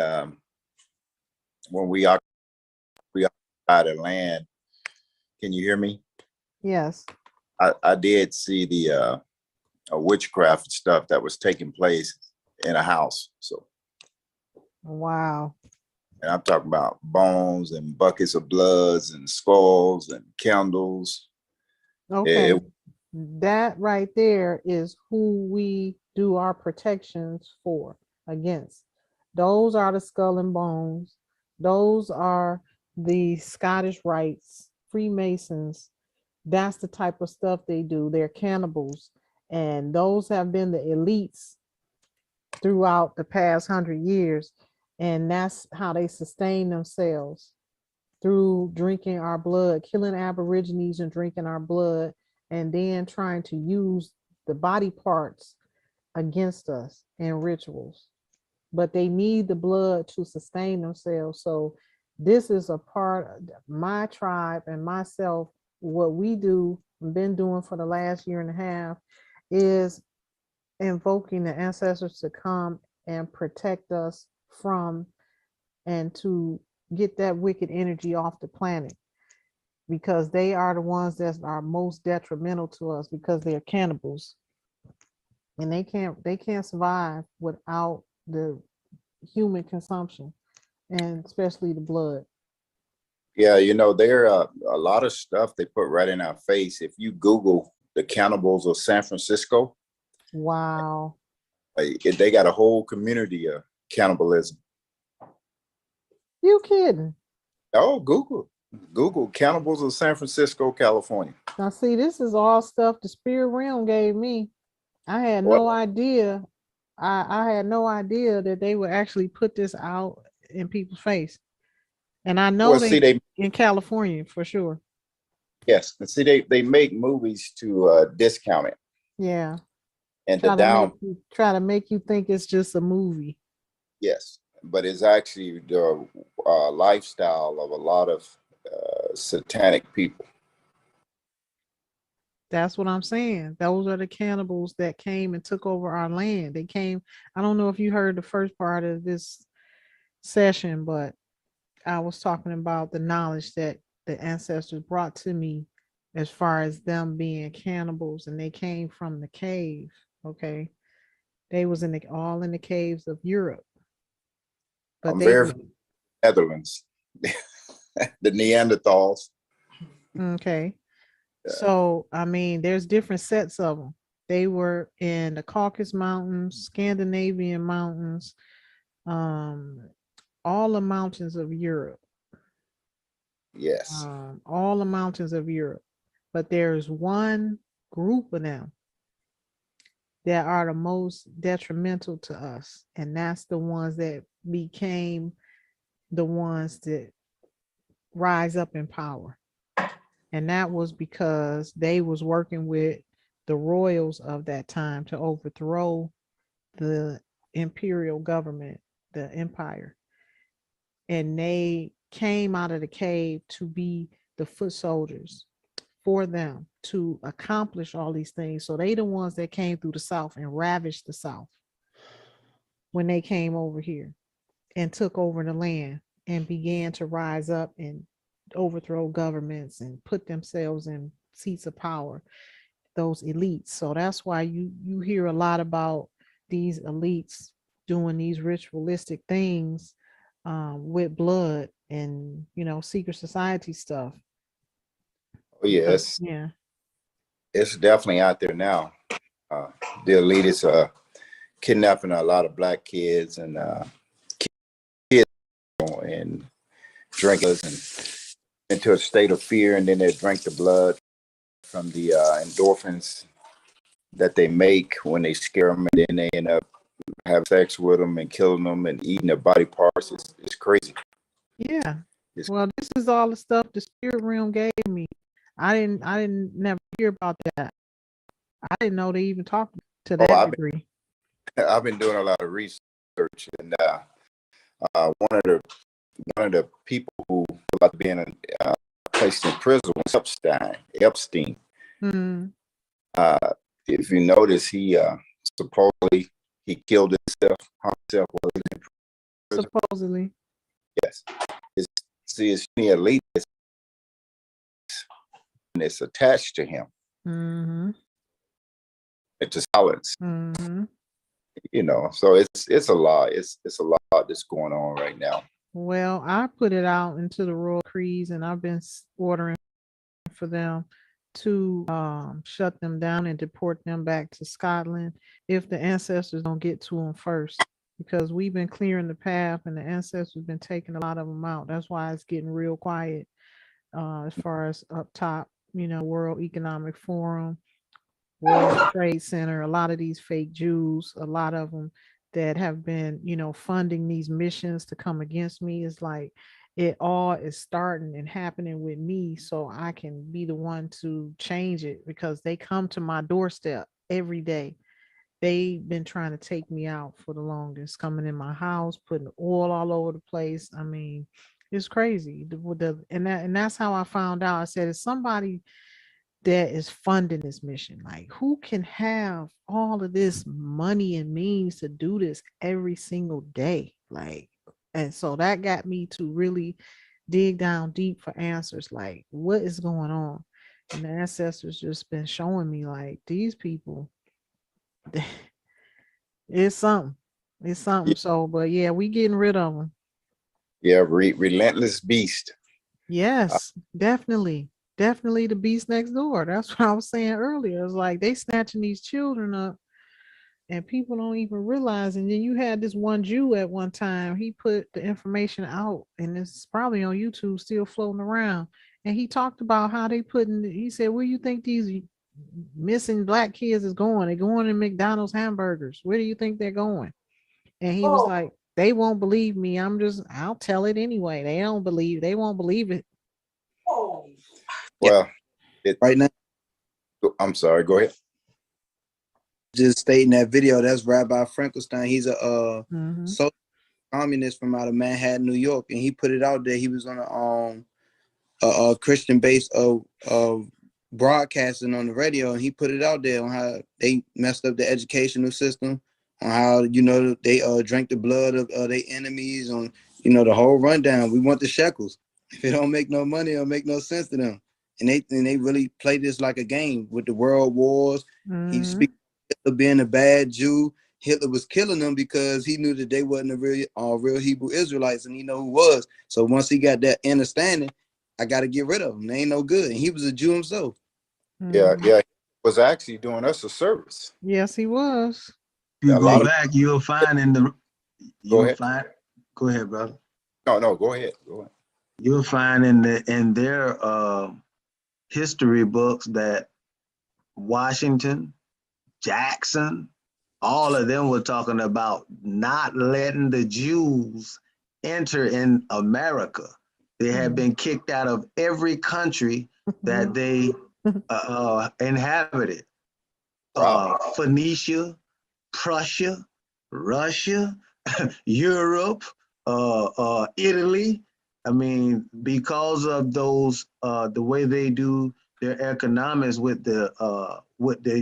when we occupied the land, can you hear me? Yes. I did see the witchcraft stuff that was taking place in a house. So, Wow. and I'm talking about bones and buckets of bloods and skulls and candles. Okay. That right there is who we do our protections for, against. Those are the skull and bones. Those are the Scottish Rites, Freemasons. That's the type of stuff they do. They're cannibals. And those have been the elites throughout the past 100 years. And that's how they sustain themselves, through drinking our blood, killing Aborigines and drinking our blood, and then trying to use the body parts against us in rituals. But they need the blood to sustain themselves. So this is a part of my tribe and myself. What we do, been doing for the last year and a half, is invoking the ancestors to come and protect us from, and to get that wicked energy off the planet, because they are the ones that are most detrimental to us, because they're cannibals and they can't survive without the human consumption, and especially the blood. Yeah, there are a lot of stuff they put right in our face. If you Google the cannibals of San Francisco, wow, they got a whole community of cannibalism. You kidding? Oh, Google cannibals of San Francisco, California. Now see, this is all stuff the spirit realm gave me. I had no idea. I had no idea that they would actually put this out in people's face. And I know they in California for sure. Yes, and see, they make movies to discount it. Yeah. And try to make you think it's just a movie. Yes, but it's actually the lifestyle of a lot of satanic people. That's what I'm saying. Those are the cannibals that came and took over our land. They came. I don't know if you heard the first part of this session, but I was talking about the knowledge that the ancestors brought to me as far as them being cannibals, and they came from the cave. Okay. They was all in the caves of Europe. But I'm very Netherlands, the Neanderthals. Okay. Yeah. So, I mean, there's different sets of them. They were in the Caucasus Mountains, Scandinavian mountains, all the mountains of Europe. Yes. All the mountains of Europe. But there's one group of them that are the most detrimental to us. And that's the ones that became the ones that rise up in power. And that was because they was working with the royals of that time to overthrow the imperial government, the empire. And they came out of the cave to be the foot soldiers for them to accomplish all these things. So they the ones that came through the South and ravaged the South when they came over here and took over the land and began to rise up and overthrow governments and put themselves in seats of power, those elites. So that's why you hear a lot about these elites doing these ritualistic things with blood and, secret society stuff. Oh yes, Yeah. it's definitely out there now. The elitists are kidnapping a lot of black kids and kids and drinkers and into a state of fear, and then they drink the blood from the endorphins that they make when they scare them, and then they end up having sex with them and killing them and eating their body parts. It's crazy. Yeah. Well, this is all the stuff the spirit realm gave me. I didn't never hear about that. I didn't know they even talked to that degree. I've been doing a lot of research, and one of the people who was about to be placed in prison was Epstein. Mm-hmm. If you notice, he supposedly he killed himself while he was in prison. Supposedly. Yes. It's the elite and it's attached to him. Mm-hmm. It's a silence. Mm-hmm. So it's a lot. It's a lot that's going on right now. Well, I put it out into the Royal Creeds, and I've been ordering for them to shut them down and deport them back to Scotland if the ancestors don't get to them first, because we've been clearing the path and the ancestors been taking a lot of them out. That's why it's getting real quiet as far as up top, World Economic Forum, World Trade Center, a lot of these fake Jews, a lot of them that have been, funding these missions to come against me. Is like it all is starting and happening with me, so I can be the one to change it, because they come to my doorstep every day. They've been trying to take me out for the longest, coming in my house, putting oil all over the place. I mean, it's crazy. And that's how I found out. I said, it's somebody that is funding this mission. Like, who can have all of this money and means to do this every single day? Like, and so that got me to really dig down deep for answers. Like, what is going on? And the ancestors just been showing me, like, these people, it's something. It's something. Yeah. So, but yeah, we getting rid of them. Yeah, relentless beast. Yes, definitely. Definitely the beast next door. That's what I was saying earlier. It's like they snatching these children up and people don't even realize. And then you had this one Jew at one time. He put the information out, and it's probably on YouTube still floating around. And he talked about how he said, where you think these missing black kids is going? They're going to McDonald's hamburgers. Where do you think they're going? And he was like, they won't believe me. I'll tell it anyway. They won't believe it. Well, right now, I'm sorry, go ahead. Just stating that video, that's Rabbi Frankenstein. He's a social communist from out of Manhattan, New York, and he put it out there. He was on a Christian base of broadcasting on the radio, and he put it out there on how they messed up the educational system, on how they drank the blood of their enemies, on the whole rundown. We want the shekels. If it don't make no money, it'll make no sense to them. And they really play this like a game with the world wars. He speaks Hitler being a bad Jew. Hitler was killing them because he knew that they wasn't a real Hebrew Israelites, and he know who was. So once he got that understanding, I got to get rid of them. They ain't no good. And he was a Jew himself. Yeah, he was actually doing us a service. Yes, he was. You go back, you'll find in the. Go ahead. Go ahead, brother. No, go ahead. Go ahead. You'll find in their history books that Washington, Jackson, all of them were talking about not letting the Jews enter in America. They had been kicked out of every country that they inhabited. Phoenicia, Prussia, Russia, Europe, Italy. I mean, because of those, the way they do their economics with the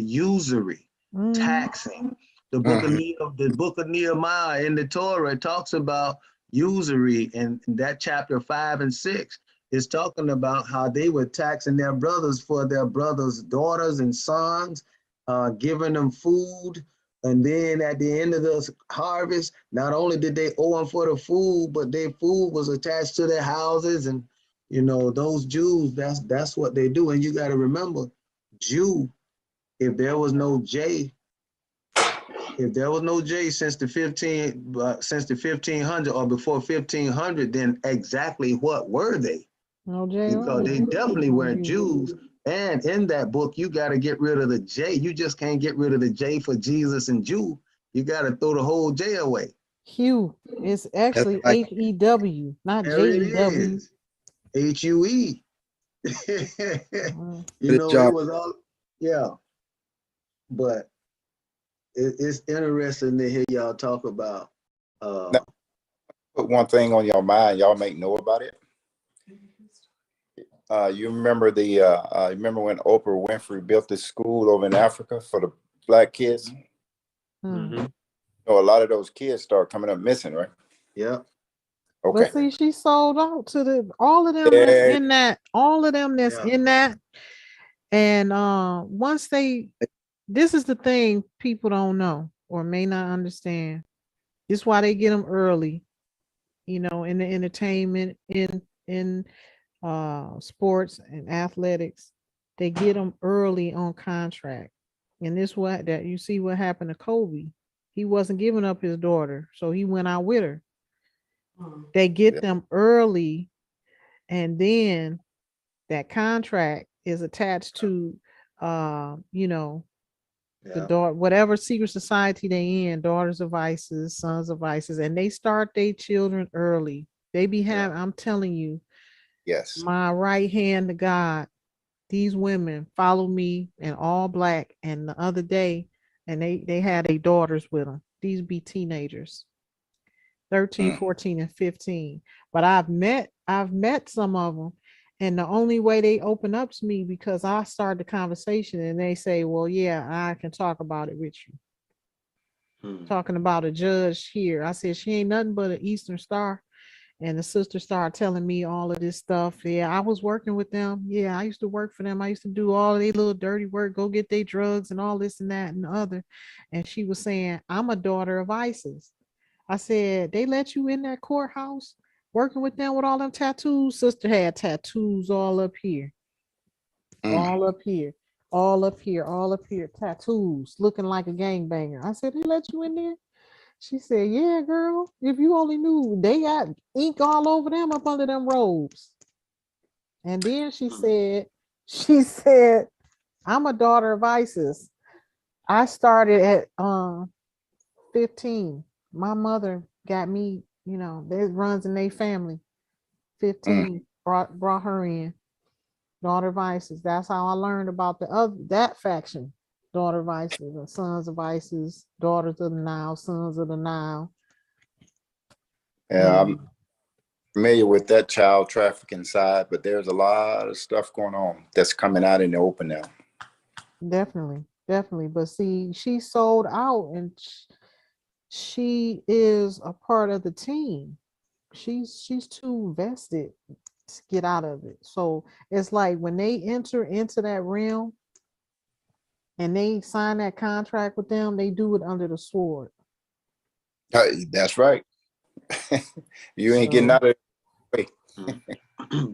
usury, taxing. The book of Nehemiah in the Torah talks about usury, and that chapter 5 and 6 is talking about how they were taxing their brothers for their brothers' daughters and sons, giving them food, And then at the end of the harvest, not only did they owe them for the food, but their food was attached to their houses. And, you know, those Jews, that's what they do. And you got to remember, Jew, if there was no J, since the 1500 or before 1500, then exactly what were they? No J. Because they definitely weren't Jews. And in that book, you got to get rid of the J. You just can't get rid of the J for Jesus and Jew. You got to throw the whole J away. Hugh. It's actually like- H-E-W, not There it J-E-W. is. H-U-E. You Good know, it job. was all, yeah. But it's interesting to hear y'all talk about. Put one thing on your mind, y'all may know about it. You remember remember when Oprah Winfrey built this school over in Africa for the black kids? Hmm. So a lot of those kids start coming up missing, right? Yeah. Okay. But see, she sold out to all of them Yeah. that's in that, all of them that's Yeah. in that. And once this is the thing people don't know or may not understand. This is why they get them early, you know, in the entertainment, in sports and athletics. They get them early on contract. And this what that you see what happened to Kobe. He wasn't giving up his daughter, so he went out with her. They get them early, and then that contract is attached to you know, the daughter, whatever secret society they in, daughters of vices, sons of vices, and they start their children early. They be having, I'm telling you, Yes. my right hand to God, these women follow me in all black, and the other day, and they had their daughters with them. These be teenagers, 13, 14, and 15. But I've met some of them, and the only way they open up to me because I start the conversation and they say, well, yeah, I can talk about it with you. Talking about a judge here. I said, she ain't nothing but an Eastern Star. And the sister started telling me all of this stuff. Yeah, I was working with them. Yeah, I used to work for them. I used to do all their little dirty work, go get their drugs and all this and that and the other. And she was saying, I'm a daughter of ISIS. I said, they let you in that courthouse working with them with all them tattoos? Sister had tattoos all up here, all up here, all up here, all up here, tattoos, looking like a gangbanger. I said, they let you in there? She said, yeah, girl, if you only knew, they got ink all over them up under them robes. And then she said, I'm a daughter of ISIS. I started at 15. My mother got me, you know, that runs in their family. 15 brought her in. Daughter of ISIS. That's how I learned about that faction. Daughter of ISIS, or sons of ISIS, daughters of the Nile, sons of the Nile. Yeah, I'm familiar with that child trafficking side, but there's a lot of stuff going on that's coming out in the open now. Definitely, definitely. But see, she sold out, and she is a part of the team. She's too vested to get out of it. So it's like when they enter into that realm and they sign that contract with them, they do it under the sword. That's right. You ain't getting out of the way.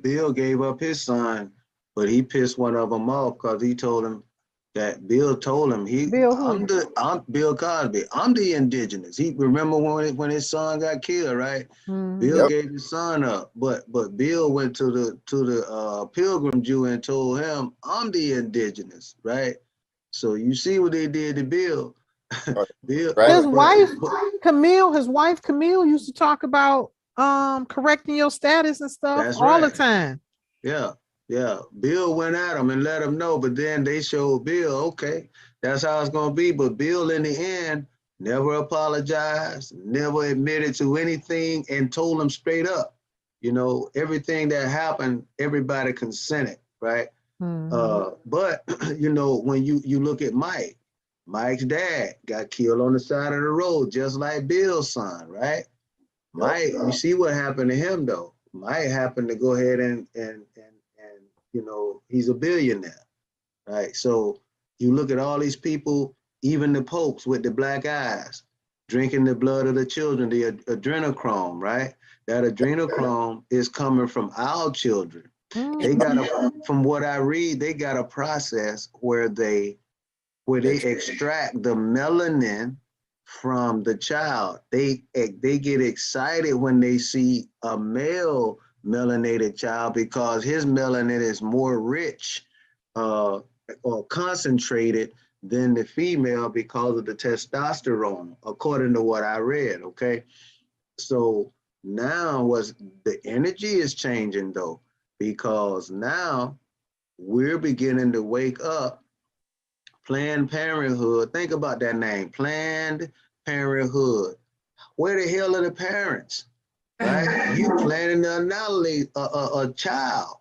Bill gave up his son, but he pissed one of them off because he told him that Bill told him I'm Bill Cosby. I'm the indigenous. He remember when his son got killed, right? Bill gave his son up, but Bill went to the Pilgrim Jew and told him I'm the indigenous, right? So you see what they did to Bill. Bill, his wife Camille used to talk about correcting your status and stuff all the time. Yeah. Bill went at him and let him know, but then they showed Bill, okay, that's how it's gonna be. But Bill in the end never apologized, never admitted to anything, and told him straight up, you know, everything that happened, everybody consented, right? But you know, when you look at Mike's dad got killed on the side of the road, just like Bill's son, right? Mike, you see what happened to him though. Mike happened to go ahead and you know, he's a billionaire, right? So you look at all these people even the popes with the black eyes, drinking the blood of the children, the adrenochrome, right? That adrenochrome is coming from our children. They got a, from what I read, they got a process where they extract the melanin from the child. They get excited when they see a male melanated child because his melanin is more rich or concentrated than the female because of the testosterone, according to what I read. Okay, so now the energy is changing though, because now we're beginning to wake up. Planned Parenthood, think about that name, Planned Parenthood. Where the hell are the parents, right? You planning to annihilate a child,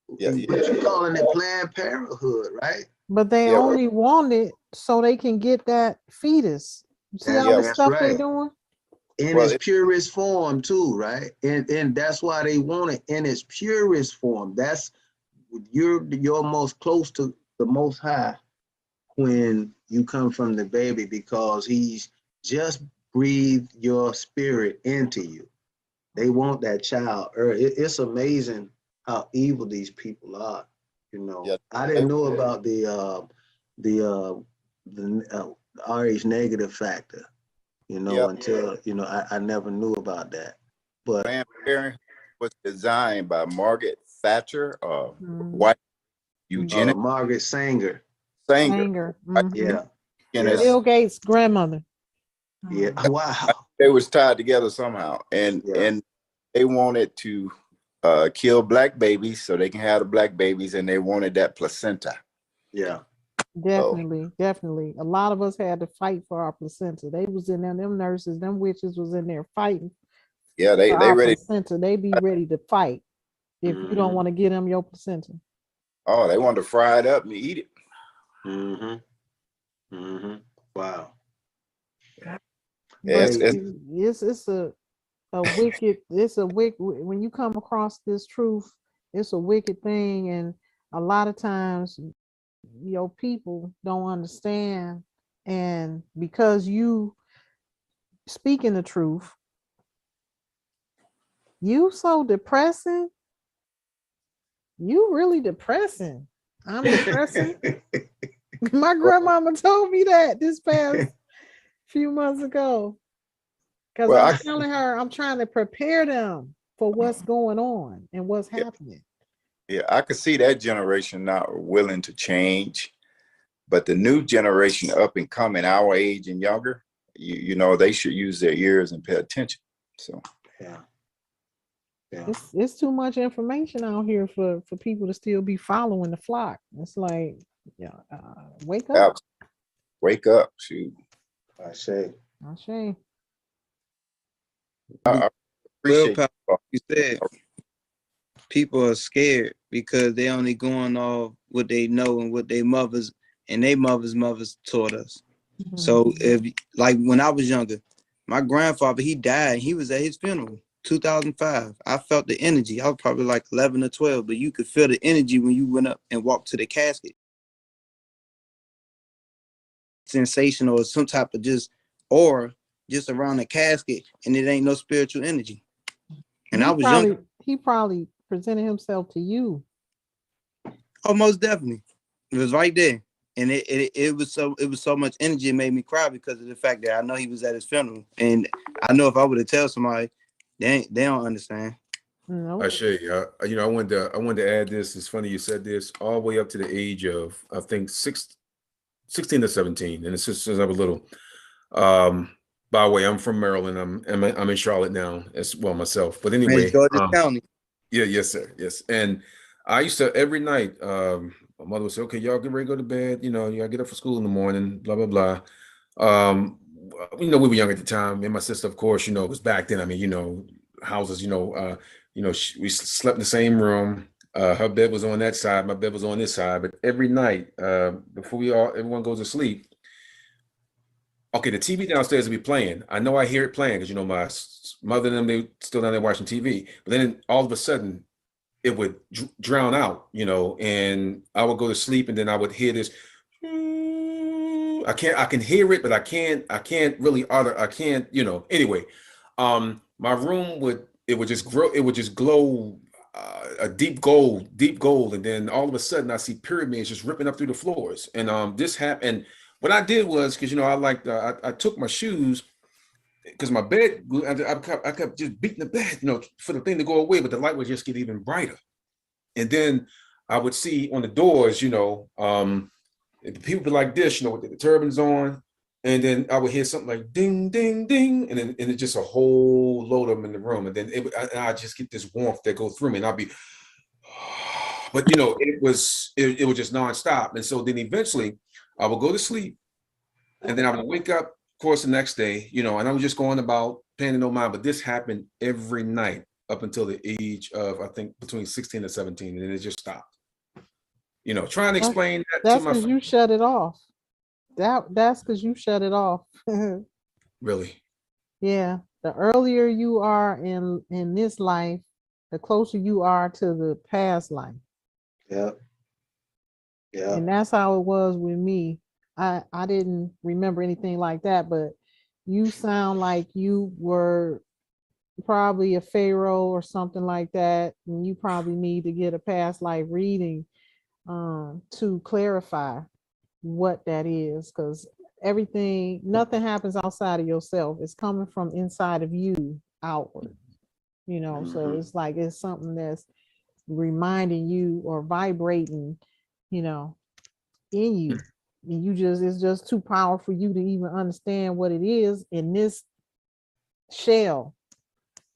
but you calling it Planned Parenthood, right? But they only want it so they can get that fetus. You see all the stuff they're doing? In its purest form too, right? And that's why they want it in its purest form. That's you're most close to the Most High when you come from the baby, because he's just breathed your spirit into you. They want that child. It's amazing how evil these people are. You know, I didn't know about the RH negative factor, you know, until, you know, I never knew about that. But Planned Parenthood was designed by Margaret Thatcher, white eugenics. Margaret Sanger. Sanger. Yeah. Bill Gates' grandmother. Yeah. Wow. They was tied together somehow, and they wanted to kill black babies so they can have the black babies, and they wanted that placenta. Yeah. Definitely, definitely. A lot of us had to fight for our placenta. They was in there, them nurses, them witches was in there fighting. Yeah, they ready. Placenta. They be ready to fight if you don't want to get them your placenta. Oh, they wanted to fry it up and eat it. Wow. It's a wicked, when you come across this truth, it's a wicked thing. And a lot of times your people don't understand. And because you speaking the truth, you so depressing. You really depressing. I'm depressing. My grandmama told me that this past few months ago. Because I'm telling her I'm trying to prepare them for what's going on and what's happening. Yeah, I could see that generation not willing to change, but the new generation up and coming, our age and younger, you know, they should use their ears and pay attention. So it's too much information out here for people to still be following the flock. It's like, wake up. Wake up, shoot. I say. I appreciate you said. People are scared because they only going off what they know and what their mothers taught us. So if, like, when I was younger, my grandfather, he died. He was at his funeral, 2005. I felt the energy. I was probably like 11 or 12, but you could feel the energy when you went up and walked to the casket. Sensation or some type of just around the casket, and it ain't no spiritual energy. And I was young. He probably presented himself to you. Oh, most definitely. It was right there. And it was so much energy, it made me cry because of the fact that I know he was at his funeral. And I know if I would have tell somebody, they don't understand. I wanted to add this. It's funny you said this, all the way up to the age of, I think, 16 to 17. And it's just since I was little. By the way, I'm from Maryland. I'm in Charlotte now as well myself. But anyway, Georgia County. Yeah, yes, sir. Yes. And I used to every night, my mother would say, okay, y'all get ready to go to bed. You know, y'all get up for school in the morning, blah, blah, blah. You know, we were young at the time. And my sister, of course, you know, it was back then. I mean, you know, houses, we slept in the same room. Her bed was on that side. My bed was on this side. But every night, before everyone goes to sleep, okay, the TV downstairs will be playing. I know I hear it playing because, you know, my mother and them, they still down there watching TV. But then all of a sudden, it would drown out, you know, and I would go to sleep and then I would hear this. I can't, I can hear it, but I can't really utter, I can't, you know, anyway. My room would just glow a deep gold. And then all of a sudden I see pyramids just ripping up through the floors. And this happened. And what I did was, because, you know, I took my shoes, because my bed, I kept just beating the bed, you know, for the thing to go away, but the light would just get even brighter. And then I would see on the doors, you know, people be like this, you know, with the turbans on, and then I would hear something like ding, ding, ding, and it's just a whole load of them in the room, and then I just get this warmth that go through me, and I'll be, but you know, it was just nonstop, and so then eventually I would go to sleep, and then I would wake up, of course, the next day, you know, and I was just going about paying no mind, but this happened every night up until the age of, I think, between 16 and 17, and then it just stopped. You know, trying to explain that to That's my because you shut it off. That's because you shut it off. really. Yeah. The earlier you are in this life, the closer you are to the past life. Yeah. Yeah. And that's how it was with me. I didn't remember anything like that, but you sound like you were probably a pharaoh or something like that, and you probably need to get a past life reading to clarify what that is, because nothing happens outside of yourself. It's coming from inside of you outward, you know. So it's like it's something that's reminding you or vibrating, you know, in you. And it's just too powerful for you to even understand what it is in this shell.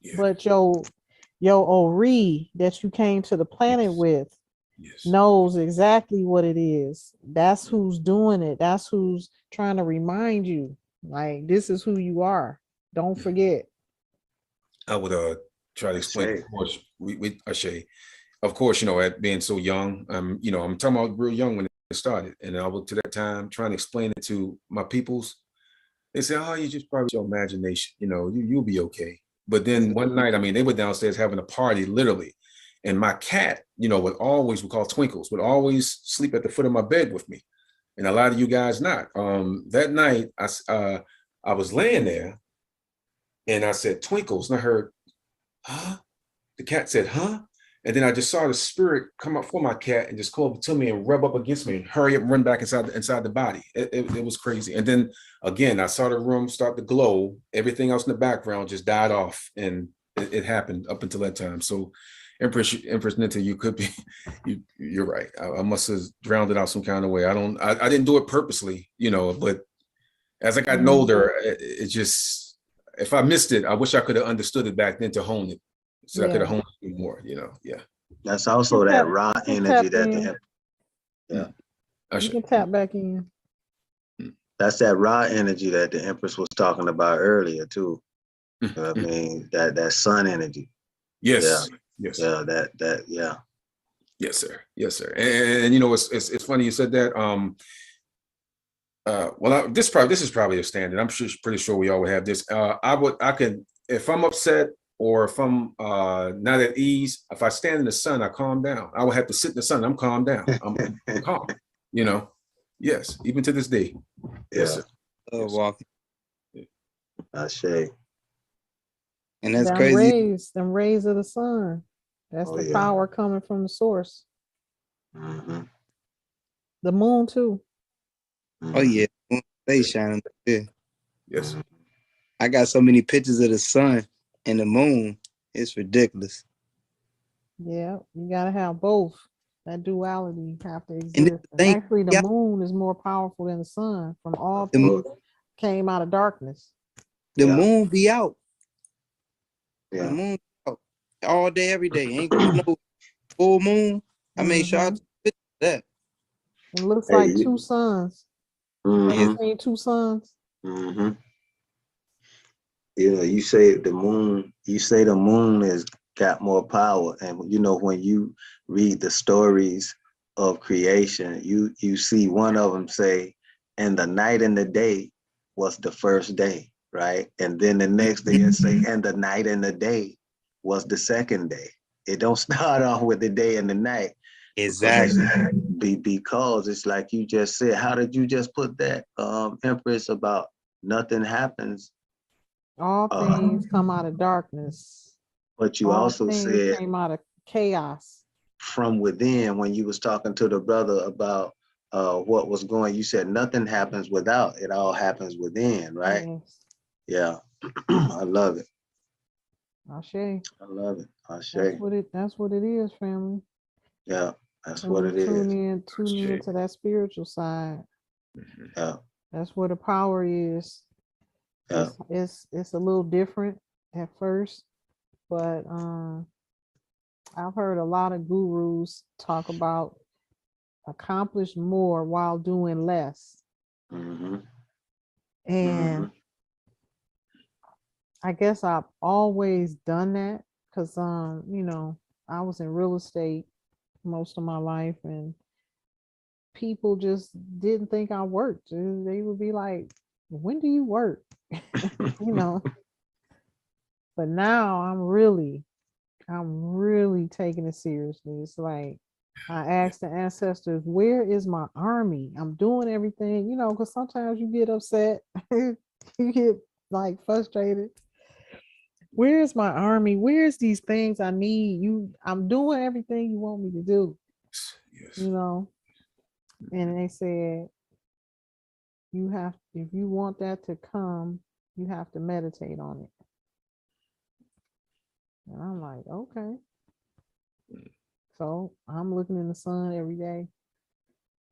Yeah. But your Ori that you came to the planet with knows exactly what it is. That's who's doing it. That's who's trying to remind you, like, this is who you are. Don't forget. I would try to explain. Of course, we Ashay, of course, you know, at being so young, you know, I'm talking about real young when it started, and I would to that time trying to explain it to my peoples. They say, "Oh, you just probably your imagination. You know, you'll be okay." But then one night, I mean, they were downstairs having a party, literally, and my cat, you know, we call Twinkles, would always sleep at the foot of my bed with me, and a lot of you guys not. That night, I was laying there, and I said, "Twinkles," and I heard, "Huh?" The cat said, "Huh?" And then I just saw the spirit come up for my cat and just go up to me and rub up against me and hurry up and run back inside the body. It was crazy. And then again, I saw the room start to glow. Everything else in the background just died off, and it happened up until that time. So, Empress Ninti, you could be, you're right. I must have drowned it out some kind of way. I didn't do it purposely, you know. But as I got older, it just, if I missed it, I wish I could have understood it back then to hone it. So I could have honed it more, you know. Yeah. That's also that raw energy that you can tap back in. That's that raw energy that the Empress was talking about earlier too. You know what I mean? That sun energy. Yes. Yeah. Yes. Yeah. Yeah. Yes, sir. Yes, sir. And you know, it's funny you said that. Well, this is probably a standard. I'm pretty sure we all would have this. I can, if I'm upset or if I'm not at ease, if I stand in the sun, I calm down. I would have to sit in the sun. I'm calm down. I'm calm. You know. Yes, even to this day. Yes, sir. Yes, walking. Ashay. And that's crazy. Them rays of the sun. That's the power coming from the source. The moon too. Oh yeah, they shining there. Yes. I got so many pictures of the sun and the moon. It's ridiculous. Yeah, you gotta have both. That duality have to exist. And actually, the moon is more powerful than the sun. From all things came out of darkness. The moon be out. Yeah. The moon be out all day, every day. Ain't gonna be no full moon. I made sure I took pictures of that. It looks like two suns. Ever seen two suns? You know, you say the moon has got more power. And you know, when you read the stories of creation, you see one of them say, and the night and the day was the first day, right? And then the next day it say, and the night and the day was the second day. It don't start off with the day and the night. Exactly. Because it's like you just said, how did you just put that, Empress, about nothing happens? All things come out of darkness. But you All also things said came out of chaos. from within when you was talking to the brother about what was going, you said nothing happens without, it all happens within, right? Yes. Yeah. I love it. Ashe. I love it. Ashe. That's what it is, family. Yeah, that's And what we it is. tune in to that spiritual side. Yeah. That's where the power is. Yeah. It's a little different at first, but I've heard a lot of gurus talk about accomplish more while doing less. Mm-hmm. And Mm-hmm. I guess I've always done that because you know, I was in real estate most of my life, and people just didn't think I worked. They would be like, when do you work? You know, but now I'm really taking it seriously. It's like I asked the ancestors, where is my army? I'm doing everything, you know, because sometimes you get upset, you get like frustrated. Where is my army? Where's these things I need? I'm doing everything you want me to do, you know. And they said, if you want that to come, you have to meditate on it. And I'm like, okay. So I'm looking in the sun every day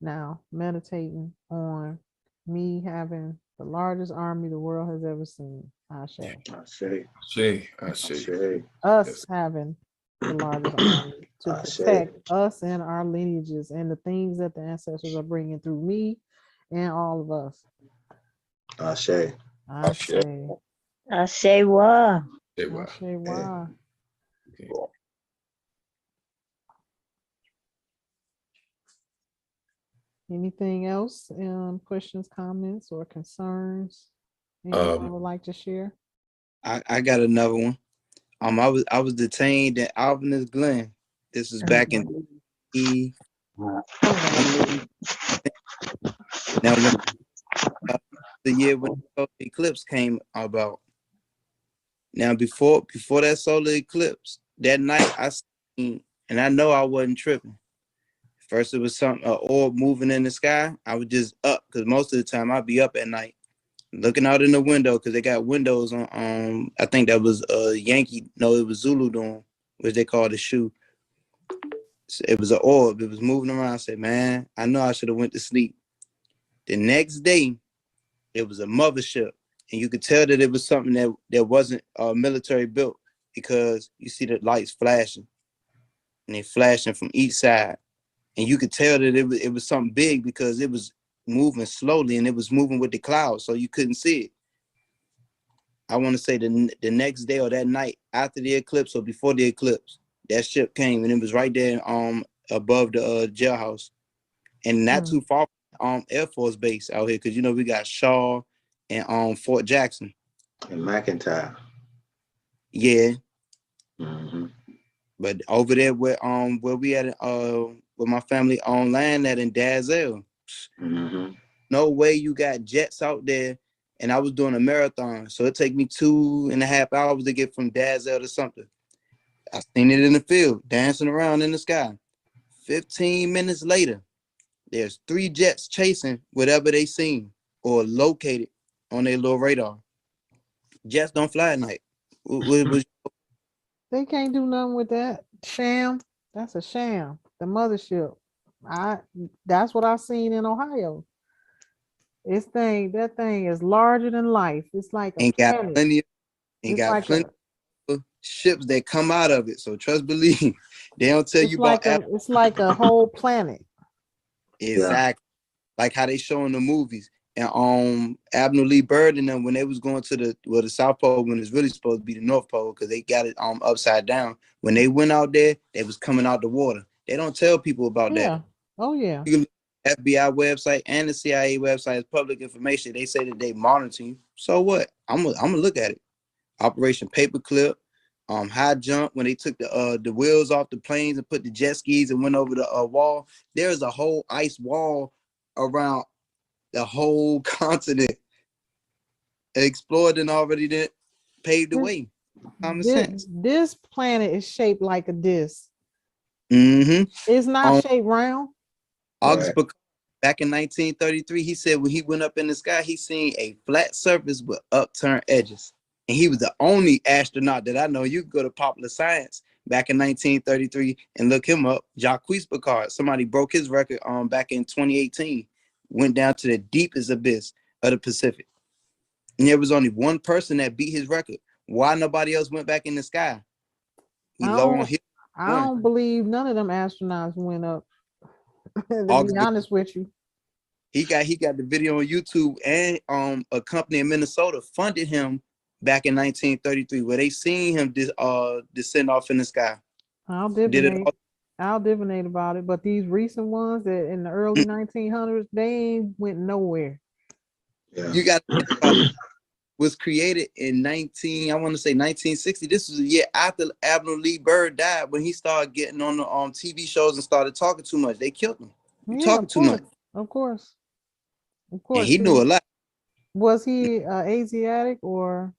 now, meditating on me having the largest army the world has ever seen. Ashe. Us having the largest army to protect us and our lineages and the things that the ancestors are bringing through me and all of us. Ashe. Ashe. Ashe wa. Ashe wa. Anything else? Questions, comments, or concerns? Anyone would like to share? I got another one. I was detained at Alvinus Glen. This was back in now when the year when the solar eclipse came about. Now before that solar eclipse, that night I seen, and I know I wasn't tripping. First it was something, an orb moving in the sky. I was just up because most of the time I'd be up at night, looking out in the window because they got windows on. I think that was Yankee. No, it was Zulu Dome, which they call the shoe. So it was an orb. It was moving around. I said, man, I know I should have went to sleep. The next day, it was a mothership, and you could tell that it was something that wasn't military built because you see the lights flashing, and they flashing from each side, and you could tell that it was something big because it was moving slowly and it was moving with the clouds, so you couldn't see it. I want to say the next day or that night after the eclipse or before the eclipse, that ship came and it was right there above the jailhouse, and not too far from Air Force Base out here, because you know we got Shaw and Fort Jackson and McIntyre. Yeah. Mm-hmm. But over there where we at where my family owned land at in Dazzle, no way you got jets out there. And I was doing a marathon, so it take me 2.5 hours to get from Dazzle to something. I seen it in the field, dancing around in the sky. 15 minutes later, there's 3 jets chasing whatever they seen or located on their little radar. Jets don't fly at night. They can't do nothing with that. Sham. That's a sham. The mothership. That's what I've seen in Ohio. That thing is larger than life. It's like a planet. Plenty of ships that come out of it. So trust believe. They don't tell you about it's like a whole planet. Exactly. Yeah. Like how they show in the movies. And Abner Lee Bird and them, when they was going to the South Pole, when it's really supposed to be the North Pole, because they got it upside down. When they went out there, they was coming out the water. They don't tell people about that. Oh yeah. You can FBI website and the CIA website is public information. They say that they monitor you. So what? I'm gonna look at it. Operation Paperclip, high jump when they took the wheels off the planes and put the jet skis and went over the wall. There's a whole ice wall around the whole continent, explored and already did paved the way. Common sense. This planet is shaped like a disc. Mm-hmm. It's not shaped round. August Piccard, back in 1933, he said when he went up in the sky, he seen a flat surface with upturned edges. And he was the only astronaut that I know. You could go to Popular Science back in 1933 and look him up. Jacques Piccard. Somebody broke his record back in 2018. Went down to the deepest abyss of the Pacific. And there was only one person that beat his record. Why nobody else went back in the sky? We low on his I don't believe none of them astronauts went up. To August be honest with you. He got the video on YouTube, and a company in Minnesota funded him back in 1933, where they seen him descend off in the sky. I'll divinate about it, but these recent ones that in the early 1900s, they went nowhere. Yeah. You got was created in 1960. This was a year after Admiral Lee Byrd died, when he started getting on the TV shows and started talking too much. They killed him. Talking too much. Of course. And he knew a lot. Was he Asiatic or?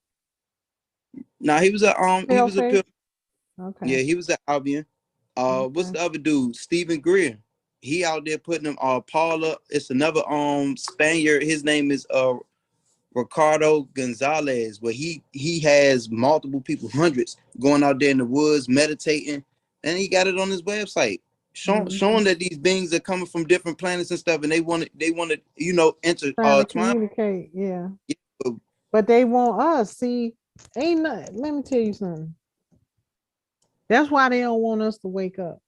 No, he was a Okay. Yeah, he was an Albion. What's the other dude? Stephen Greer. He out there putting them. Paula. It's another Spaniard. His name is Ricardo Gonzalez. Where he has multiple people, hundreds, going out there in the woods meditating, and he got it on his website, showing that these beings are coming from different planets and stuff, and they want to enter communicate. Yeah. But they want us. See, ain't nothing. Let me tell you something. That's why they don't want us to wake up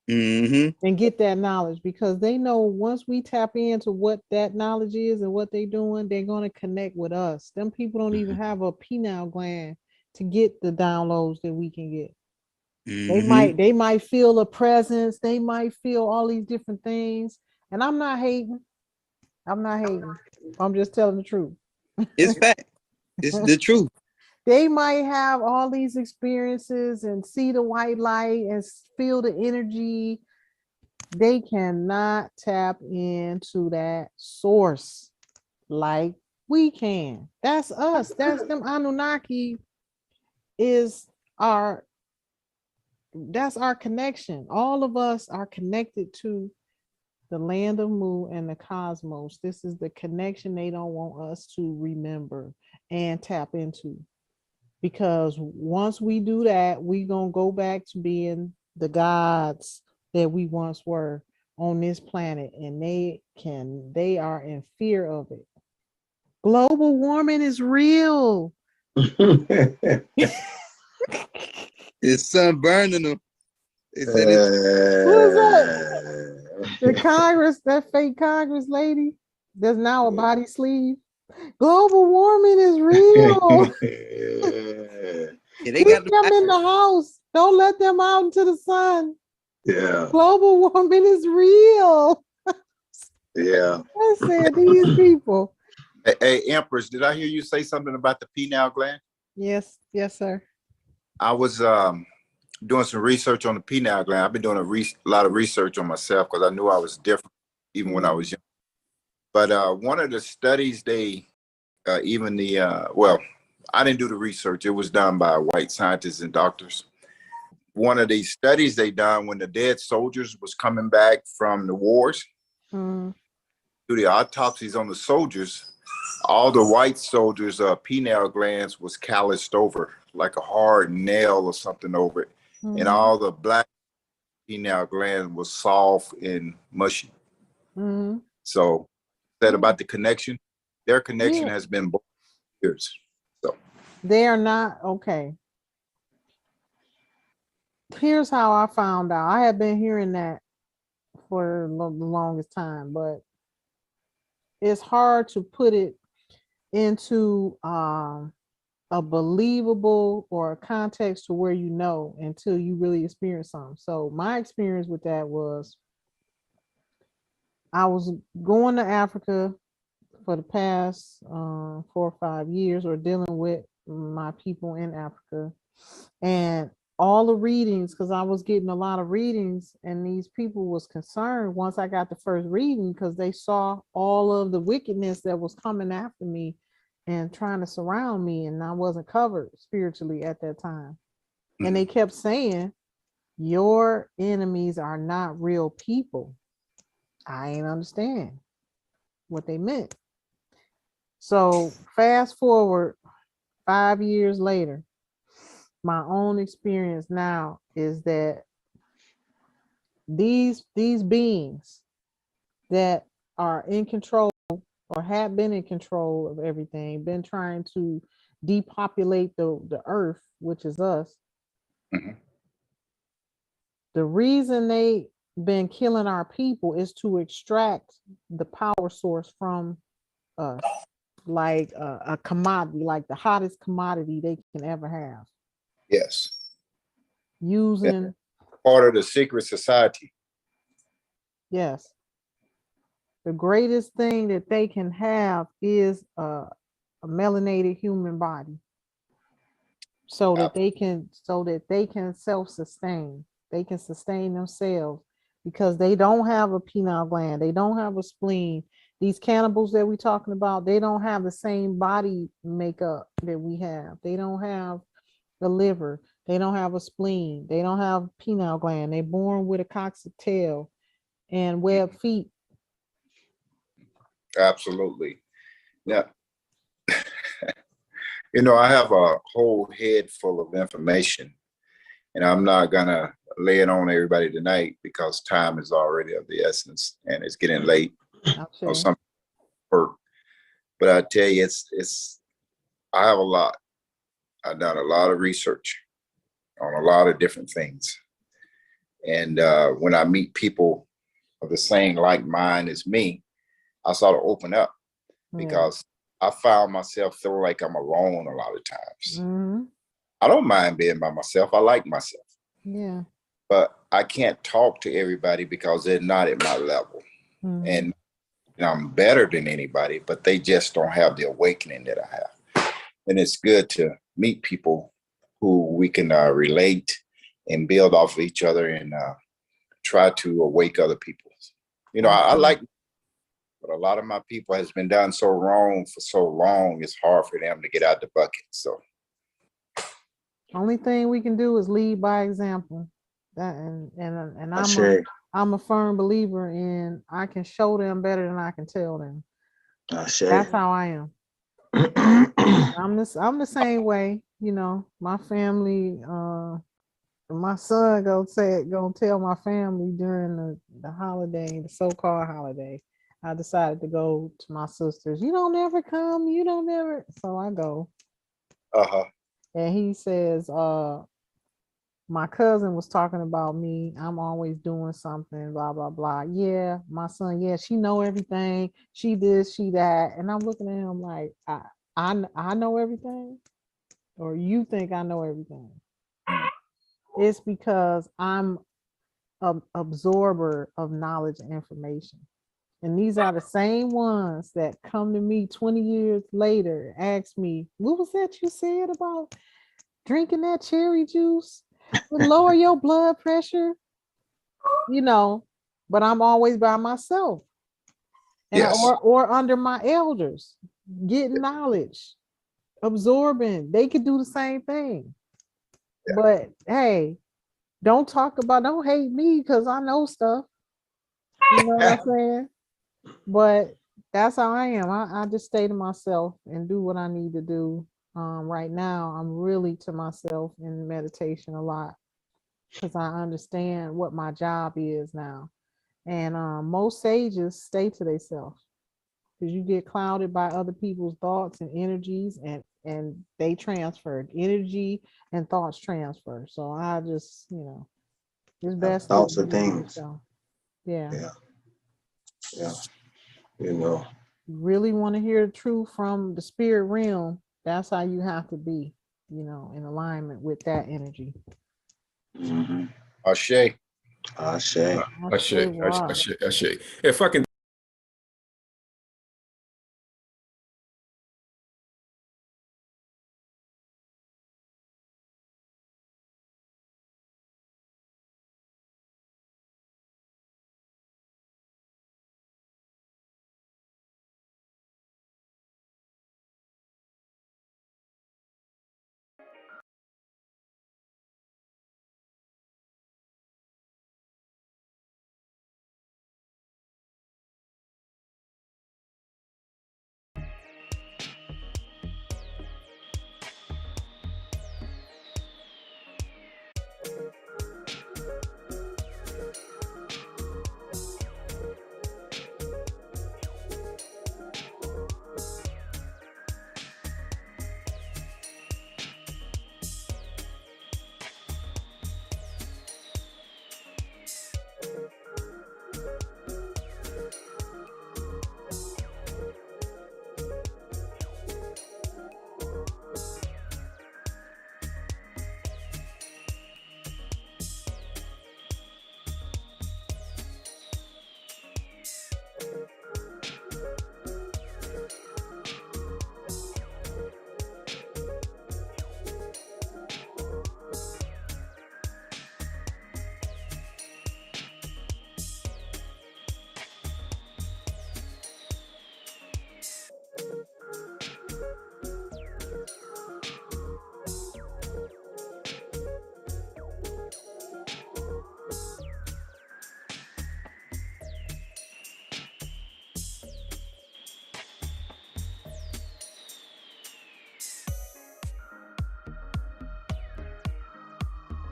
and get that knowledge, because they know once we tap into what that knowledge is and what they're doing, they're going to connect with us. Them people don't even have a pineal gland to get the downloads that we can get. They might feel a presence. They might feel all these different things. And I'm not hating. I'm just telling the truth. It's fact. It's the truth. They might have all these experiences and see the white light and feel the energy. They cannot tap into that source like we can. That's us. That's them. Anunnaki that's our connection. All of us are connected to the land of Mu and the cosmos. This is the connection they don't want us to remember and tap into. Because once we do that, we're going to go back to being the gods that we once were on this planet. And they are in fear of it. Global warming is real. It's sun burning them. Who's that? The Congress, that fake Congress lady that's now a body sleeve. Global warming is real. Keep them in the house. Don't let them out into the sun. Yeah. Global warming is real. Yeah. I said these people. Hey, Empress, did I hear you say something about the pineal gland? Yes, sir. I was doing some research on the pineal gland. I've been doing a lot of research on myself because I knew I was different even when I was young. But one of the studies I didn't do the research. It was done by white scientists and doctors. One of these studies they done when the dead soldiers was coming back from the wars, do the autopsies on the soldiers, all the white soldiers' pineal glands was calloused over, like a hard nail or something over it. And all the black pineal gland was soft and mushy. So that about the connection, their connection has been years. So they are not okay. Here's how I found out. I had been hearing that for the longest time, but it's hard to put it into a believable or a context to where you know until you really experience something. So my experience with that was I was going to Africa for the past 4 or 5 years, or dealing with my people in Africa. And all the readings, because I was getting a lot of readings, and these people was concerned once I got the first reading, because they saw all of the wickedness that was coming after me and trying to surround me, and I wasn't covered spiritually at that time. And they kept saying, your enemies are not real people. I ain't understand what they meant. So fast forward 5 years later, my own experience now is that these beings that are in control or have been in control of everything, been trying to depopulate the earth, which is us. Mhm. The reason they been killing our people is to extract the power source from us, like a commodity, like the hottest commodity they can ever have. Yes. Using, Part of the secret society. yes. The greatest thing that they can have is a melanated human body, so that they can self-sustain. They can sustain themselves because they don't have a pineal gland, they don't have a spleen. These cannibals that we're talking about, they don't have the same body makeup that we have. They don't have the liver, they don't have a spleen, they don't have pineal gland. They're born with a coccyx tail and webbed feet. Absolutely. Now, you know, I have a whole head full of information, and I'm not gonna lay it on everybody tonight because time is already of the essence and it's getting late. Or some work. But I tell you, I have a lot. I've done a lot of research on a lot of different things. And when I meet people of the same like mind as me, I sort of open up because I found myself feeling like I'm alone a lot of times. I don't mind being by myself. I like myself. Yeah. But I can't talk to everybody because they're not at my level. And I'm better than anybody, but they just don't have the awakening that I have. And it's good to meet people who we can relate and build off of each other and try to awake other people. You know, I like, but a lot of my people has been done so wrong for so long, it's hard for them to get out the bucket. So only thing we can do is lead by example. That and I'm a firm believer in I can show them better than I can tell them. That's how I am. I'm the same way, you know. My family, my son gonna tell my family during the holiday, the so-called holiday. I decided to go to my sisters. You don't ever come, you don't ever. So I go. And he says, my cousin was talking about me. I'm always doing something, blah, blah, blah. Yeah, my son, yeah, she know everything. She this, she that. And I'm looking at him like, I know everything? Or you think I know everything? It's because I'm an absorber of knowledge and information. And these are the same ones that come to me 20 years later, ask me, what was that you said about drinking that cherry juice? Would lower your blood pressure, you know, but I'm always by myself. And or under my elders, getting knowledge, absorbing. They could do the same thing. But hey, don't hate me because I know stuff. You know what I'm saying? But that's how I am. I just stay to myself and do what I need to do. Right now, I'm really to myself in meditation a lot because I understand what my job is now. And most sages stay to themselves because you get clouded by other people's thoughts and energies, and they transfer energy and thoughts transfer. So I just, you know, it's best thoughts of things. Yeah. You know, Really want to hear the truth from the spirit realm, that's how you have to be, you know, in alignment with that energy. Ashe. If I can